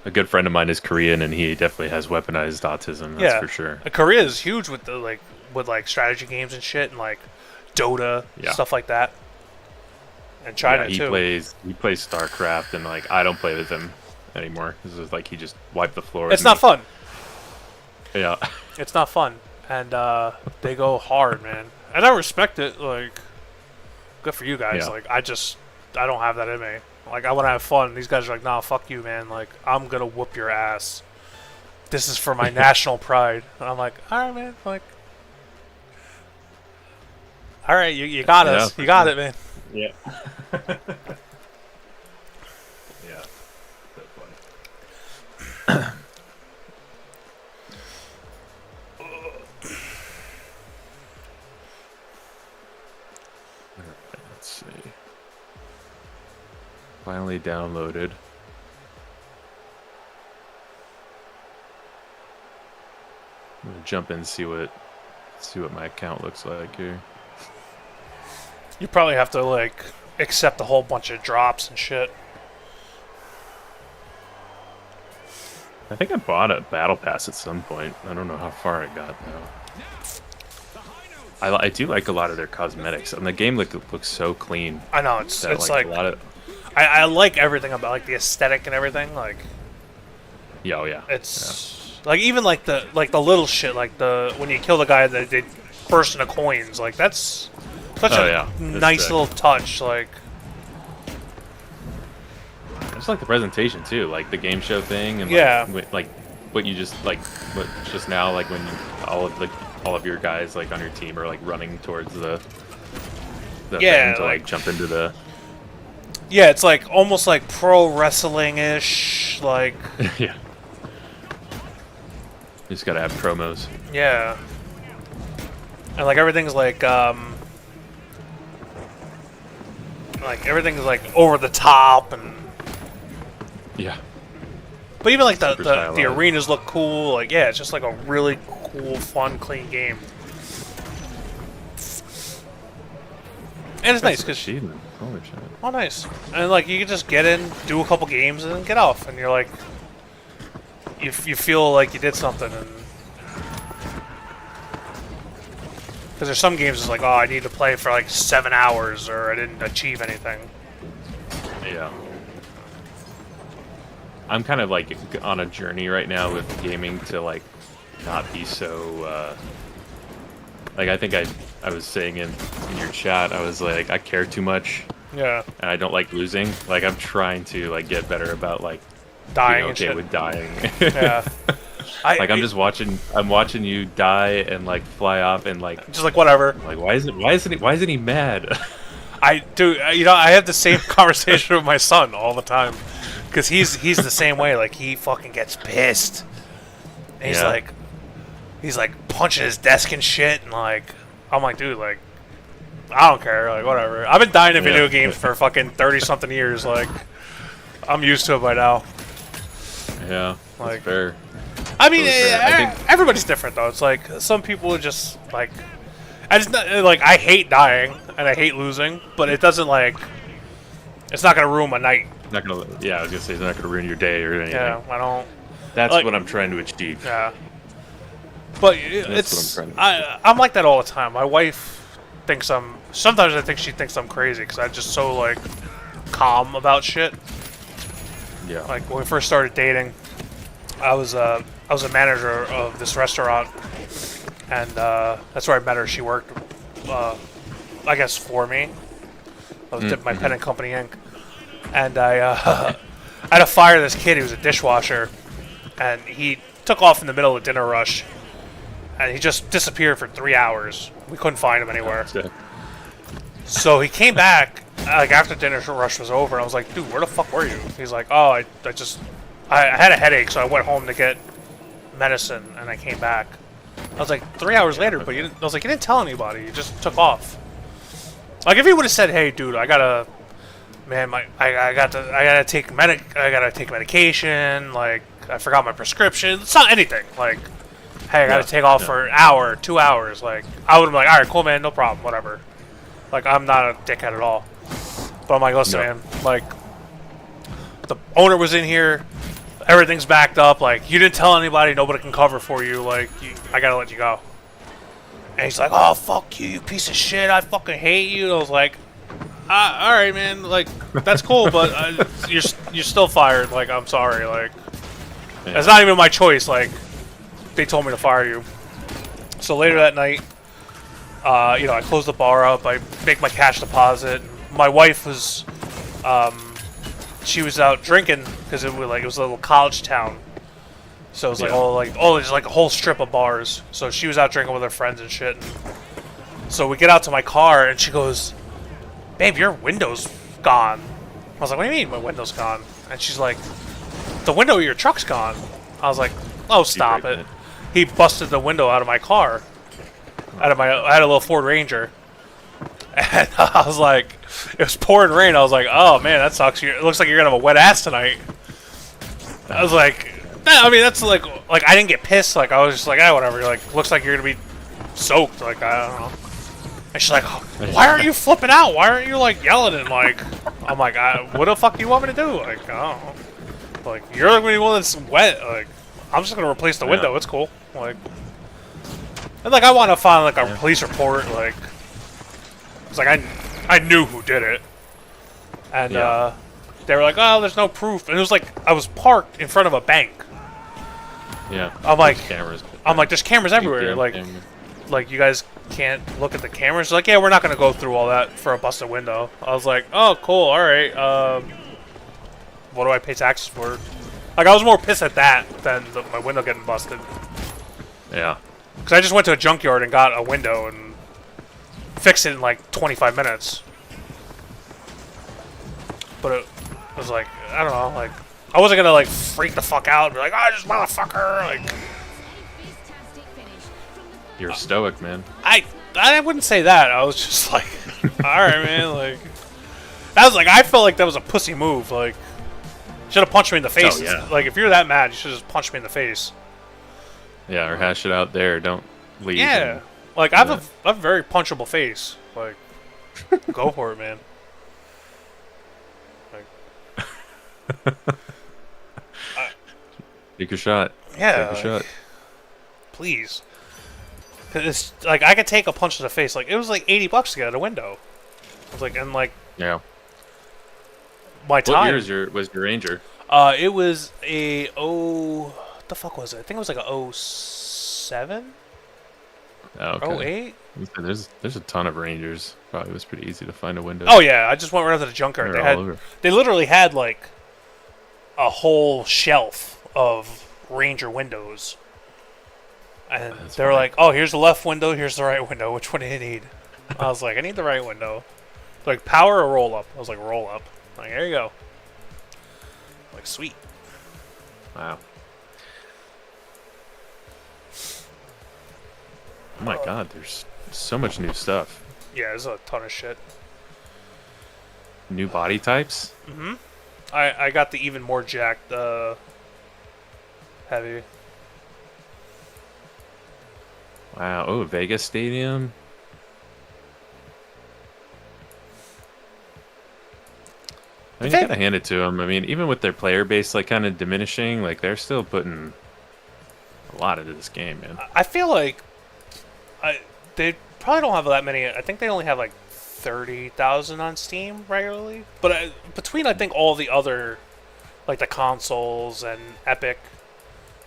G: A good friend of mine is Korean, and he definitely has weaponized autism. That's for sure.
B: Korea is huge with the with strategy games and shit, and like Dota,
G: Yeah.
B: stuff like that. And China
G: Yeah, he
B: too.
G: plays StarCraft, and like I don't play with him. anymore. This is like he just wiped the floor.
B: It's
G: with
B: not
G: me.
B: fun.
G: Yeah.
B: It's not fun, and they go hard, man. And I respect it. Like, good for you guys.
G: Yeah.
B: Like, I don't have that in me. Like, I want to have fun. These guys are like, nah, fuck you, man. Like, I'm gonna whoop your ass. This is for my national pride. And I'm like, all right, man. Like, all right, you got us.
G: for
B: You got
G: sure.
B: it, man.
G: Yeah. Yeah. So funny. Let's see. Finally downloaded. I'm gonna jump in and see what my account looks like here.
B: You probably have to like accept a whole bunch of drops and shit.
G: I think I bought a battle pass at some point. I don't know how far I got though. I do like a lot of their cosmetics, and the game looks so clean.
B: I know it's
G: That,
B: like
G: a lot of
B: I like everything about like the aesthetic and everything. Like
G: yeah, oh yeah.
B: it's like even like the little shit like the when you kill the guy that they burst into coins. Like that's such
G: Oh,
B: a
G: yeah. That's
B: nice
G: sick.
B: little touch. Like
G: I just like the presentation too, like the game show thing, and
B: Yeah.
G: like what you just like what just now, like when all of your guys like on your team are like running towards the
B: Yeah,
G: thing to
B: like-
G: like jump into the
B: yeah, it's like almost like pro wrestling ish. Like
G: yeah. You just gotta have promos.
B: yeah, and like everything's like everything's like over the top and.
G: Yeah.
B: But even like the
G: Super stylized.
B: arenas look cool. Like yeah, it's just like a really cool, fun, clean game. And it's nice because
G: achievement. Holy shit.
B: oh nice, and like you can just get in, do a couple games, and then get off, and you're like, you feel like you did something, and because there's some games it's like oh I need to play for like 7 hours or I didn't achieve anything.
G: Yeah. I'm kind of like on a journey right now with gaming to like not be so like I think I was saying in your chat, I was like I care too much
B: Yeah,
G: and I don't like losing. Like I'm trying to like get better about like
B: dying
G: being
B: and
G: okay
B: shit.
G: with dying.
B: Yeah,
G: Like I'm watching you die and like fly off and like
B: just like whatever.
G: why isn't he mad?
B: I do. You know, I have the same conversation with my son all the time because he's the same way. Like he fucking gets pissed. And
G: Yeah.
B: he's like punching his desk and shit, and like I'm like, dude, like I don't care, like whatever. I've been dying in video
G: Yeah.
B: games for fucking 30-something years. Like I'm used to it by now.
G: Yeah, that's
B: Like-
G: fair.
B: I mean,
G: Totally fair. I think-
B: everybody's different though. It's like some people are just like, I just like I hate dying and I hate losing, but it doesn't like, it's not gonna ruin my night.
G: Not gonna. Yeah, I was gonna say it's not gonna ruin your day or anything.
B: Yeah, I don't.
G: That's
B: like-
G: what I'm trying to achieve.
B: Yeah. But
G: what
B: it's
G: I'm trying to
B: I'm like that all the time. My wife thinks sometimes I think she thinks I'm crazy because I'm just so like calm about shit.
G: Yeah.
B: Like when we first started dating, I was a manager of this restaurant, and that's where I met her. She worked, I guess, for me. I was dipping my pen in Company Inc. And I had to fire this kid. He was a dishwasher, and he took off in the middle of the dinner rush, and he just disappeared for 3 hours. We couldn't find him anywhere.
G: So-
B: So he came back like after dinner rush was over. And I was like, "Dude, where the fuck were you?" He's like, "Oh, I had a headache, so I went home to get medicine, and I came back." I was like, 3 hours later, but I was like, "You didn't tell anybody. You just took off." Like if he would have said, "Hey, dude, I gotta take medication. Like I forgot my prescription. It's not anything. Like, hey, I gotta
G: Yeah,
B: take off
G: yeah.
B: for an hour, 2 hours." Like I would have been like, "All right, cool, man, no problem, whatever." Like I'm not a dickhead at all. But I'm like, listen,
G: No.
B: man, like the owner was in here, everything's backed up. Like you didn't tell anybody, nobody can cover for you. Like I gotta let you go. And he's like, "Oh fuck you, you piece of shit! I fucking hate you." I was like, all right, man. Like, that's cool, but you're still fired. Like, I'm sorry. Like, it's not even my choice. Like, they told me to fire you. So later that night, you know, I close the bar up. I make my cash deposit. My wife was, she was out drinking because it was a little college town. So it was there's like a whole strip of bars. So she was out drinking with her friends and shit. So we get out to my car and she goes, "Babe, your window's gone." I was like, "What do you mean my window's gone?" And she's like, "The window of your truck's gone." I was like, "Oh, stop it." He busted the window out of my car. I had a little Ford Ranger. And I was like, it was pouring rain. I was like, "Oh man, that sucks. It looks like you're gonna have a wet ass tonight." I was like, I mean, that's like I didn't get pissed. Like, I was just like, whatever. Like, looks like you're gonna be soaked. Like, I don't know. And she's like, "Why aren't you flipping out? Why aren't you like yelling?" And like, I'm like, "What the fuck do you want me to do?" Like, I don't know. Like, you're like the one that's wet. Like, I'm just gonna replace the window. It's cool. Like, and like I want to find like a police report. Like, it's like I knew who did it, and they were like, "Oh, there's no proof." And it was like I was parked in front of a bank.
G: Yeah.
B: I'm like,
G: cameras.
B: there's cameras everywhere. Like you guys can't look at the cameras. Like, yeah, we're not gonna go through all that for a busted window. I was like, "Oh, cool, all right. What do I pay taxes for?" Like, I was more pissed at that than my window getting busted.
G: Yeah.
B: Because I just went to a junkyard and got a window and fixed it in like 25 minutes. But it was like, I don't know, like, I wasn't gonna like freak the fuck out and be like, "Oh, this motherfucker!" Like,
G: You're stoic, man.
B: I wouldn't say that. I was just like, all right, man. Like, that was like, I felt like that was a pussy move. Like, should have punched me in the face.
G: Oh, yeah.
B: Like, if you're that mad, you should just punch me in the face.
G: Yeah, or hash it out there. Don't leave.
B: Yeah. Like, I have a very punchable face. Like, go for it, man. Like,
G: Take a shot.
B: yeah.
G: Take a shot.
B: Please. 'Cause it's like I could take a punch to the face. Like, it was like $80 to get out a window. I was like, and like
G: Yeah.
B: my time.
G: What year was your Ranger?
B: It was what the fuck was it? I think it was like a 07?
G: Oh, okay.
B: 08?
G: There's a ton of Rangers. Probably was pretty easy to find a window.
B: Oh yeah, I just went right to the junkyard.
G: They're all over.
B: They literally had like a whole shelf of Ranger windows. And they were like, "Oh, here's the left window, here's the right window. Which one do you need?" I was like, "I need the right window." They're like, "Power or roll up?" I was like, "Roll up." I'm like, there you go. I'm like, sweet.
G: Wow. Oh my god, there's so much new stuff.
B: Yeah, there's a ton of shit.
G: New body types?
B: Mm-hmm. I got the even more jacked heavy.
G: Wow. Oh, Vegas Stadium. I mean, you gotta hand it to them. I mean, even with their player base like kind of diminishing, like they're still putting a lot into this game, man.
B: I feel like they probably don't have that many. I think they only have like 30,000 on Steam regularly. But between I think all the other, like the consoles and Epic,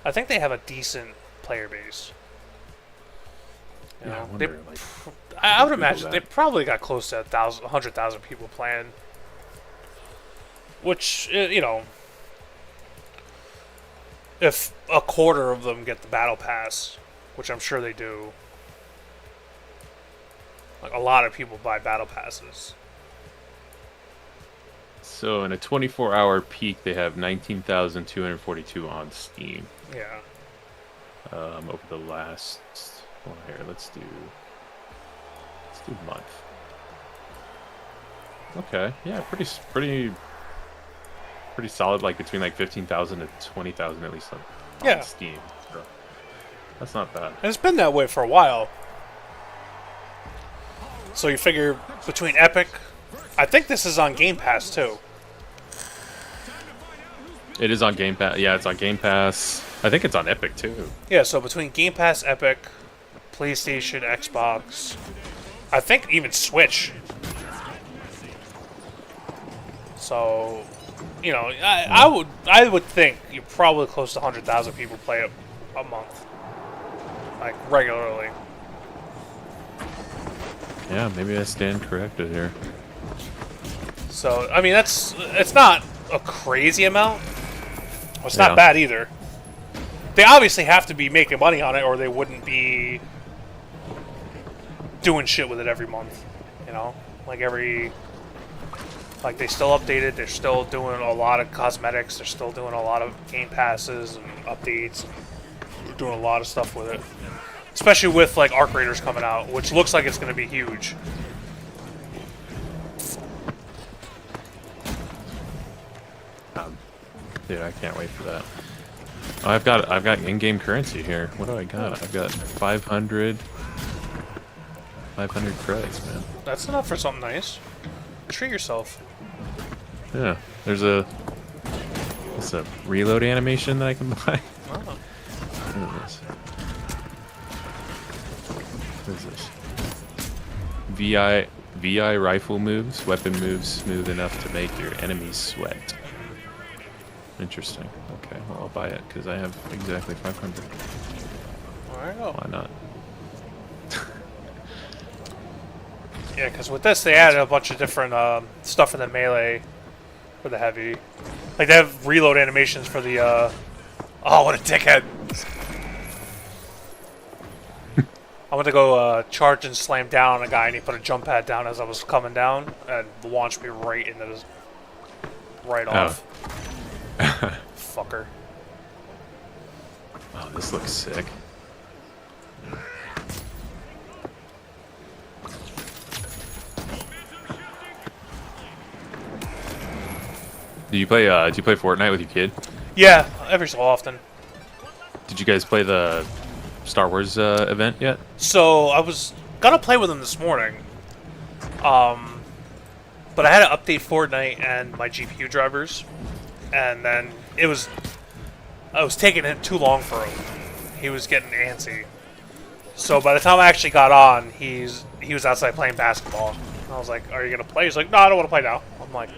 B: I think they have a decent player base. You
G: Yeah,
B: know,
G: I wonder, like,
B: I would
G: Google
B: imagine
G: that.
B: they probably got close to 100,000 people playing. Which, you know, if a quarter of them get the battle pass, which I'm sure they do, like a lot of people buy battle passes.
G: So in a 24-hour peak, they have 19,242 on Steam.
B: Yeah.
G: Over the last. Well, here, let's do month. Okay, yeah, pretty solid. Like between like 15,000 to 20,000 at least on
B: Yeah.
G: Steam. So that's not bad.
B: And it's been that way for a while. So you figure between Epic, I think this is on Game Pass too.
G: It is on Game Pass. Yeah, it's on Game Pass. I think it's on Epic too.
B: Yeah, so between Game Pass, Epic, PlayStation, Xbox, I think even Switch. So, you know, I would think you're probably close to 100,000 people play it a month, like regularly.
G: Yeah, maybe I stand corrected here.
B: So, I mean, it's not a crazy amount. Well, it's
G: Yeah.
B: not bad either. They obviously have to be making money on it, or they wouldn't be doing shit with it every month. You know, like they still update it. They're still doing a lot of cosmetics. They're still doing a lot of game passes and updates. They're doing a lot of stuff with it, especially with like Arc Raiders coming out, which looks like it's going to be huge.
G: Dude, I can't wait for that. Oh, I've got in-game currency here. What do I got? I've got 500 credits, man.
B: That's enough for something nice. Treat yourself.
G: Yeah, there's a reload animation that I can buy.
B: Oh.
G: What is this? What is this? VI rifle moves. Weapon moves smooth enough to make your enemies sweat. Interesting. Okay, well, I'll buy it because I have exactly 500.
B: There you go.
G: Why not?
B: Yeah, because with this they added a bunch of different stuff in the melee for the heavy. Like they have reload animations for the. Oh, what a dickhead! I went to go charge and slam down on a guy, and he put a jump pad down as I was coming down, and launched me right into his. Right off. Fucker.
G: Oh, this looks sick. Do you play Fortnite with your kid?
B: Yeah, every so often.
G: Did you guys play the Star Wars event yet?
B: So I was gonna play with him this morning, but I had to update Fortnite and my GPU drivers, and then I was taking it too long for him. He was getting antsy. So by the time I actually got on, he was outside playing basketball. I was like, "Are you gonna play?" He's like, "No, I don't want to play now." I'm like,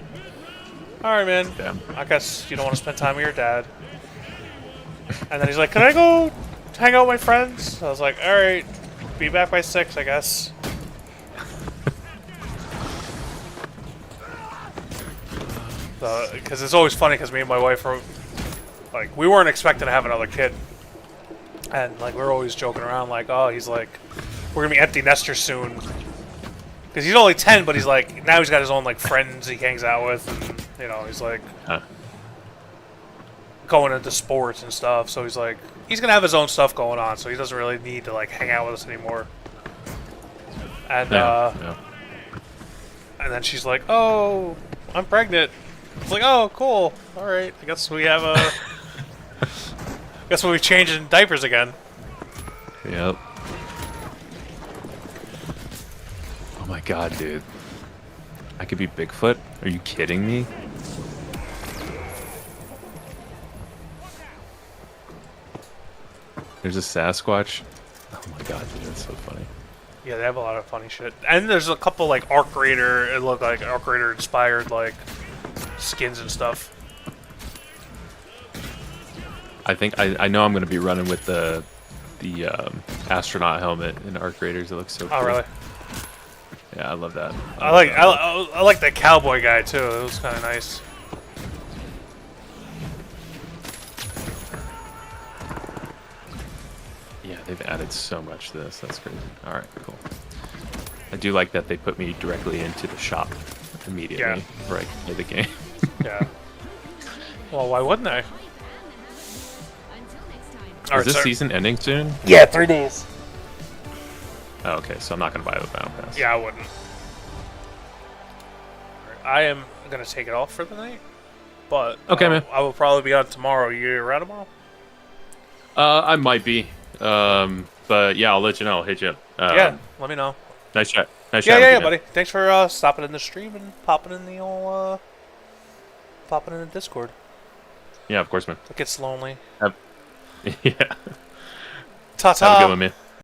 B: "All right, man.
G: Damn.
B: I guess you don't want to spend time with your dad." And then he's like, "Can I go hang out with my friends?" I was like, "All right, be back by 6, I guess." Because it's always funny because me and my wife are like, we weren't expecting to have another kid, and like we're always joking around like, "Oh, he's like, we're gonna be empty nesters soon." Because he's only 10, but he's like, now he's got his own like friends he hangs out with, and you know, he's like going into sports and stuff. So he's like, he's gonna have his own stuff going on, so he doesn't really need to like hang out with us anymore. And
G: Yeah.
B: and then she's like, "Oh, I'm pregnant." It's like, "Oh, cool. All right. I guess we have a. Guess we'll be changing diapers again."
G: Yep. Oh my god, dude. I could be Bigfoot? Are you kidding me? There's a Sasquatch. Oh my god, dude, that's so funny.
B: Yeah, they have a lot of funny shit, and there's a couple like Arc Raider. It looked like Arc Raider inspired like skins and stuff.
G: I think I know I'm gonna be running with the astronaut helmet in Arc Raiders. It looks so cool.
B: Oh, really?
G: Yeah, I love that.
B: I like that cowboy guy too. It was kind of nice.
G: Yeah, they've added so much to this. That's crazy. All right, cool. I do like that they put me directly into the shop immediately,
B: Yeah.
G: where I can play the game.
B: Yeah. Well, why wouldn't I? All
G: Is this
B: sir.
G: season ending soon?
B: Yeah, 3 days.
G: Oh, okay, so I'm not gonna buy the Battle Pass.
B: Yeah, I wouldn't. I am gonna take it off for the night, but
G: Okay, man.
B: I will probably be on tomorrow. You around tomorrow?
G: I might be. But yeah, I'll let you know. I'll hit you up.
B: Yeah, let me know.
G: Nice chat. Nice
B: Yeah,
G: chat.
B: yeah, buddy. Thanks for stopping in the stream and popping in the old, popping in the Discord.
G: Yeah, of course, man.
B: It gets lonely.
G: Yeah.
B: Ta-ta.
G: Have a good one, man.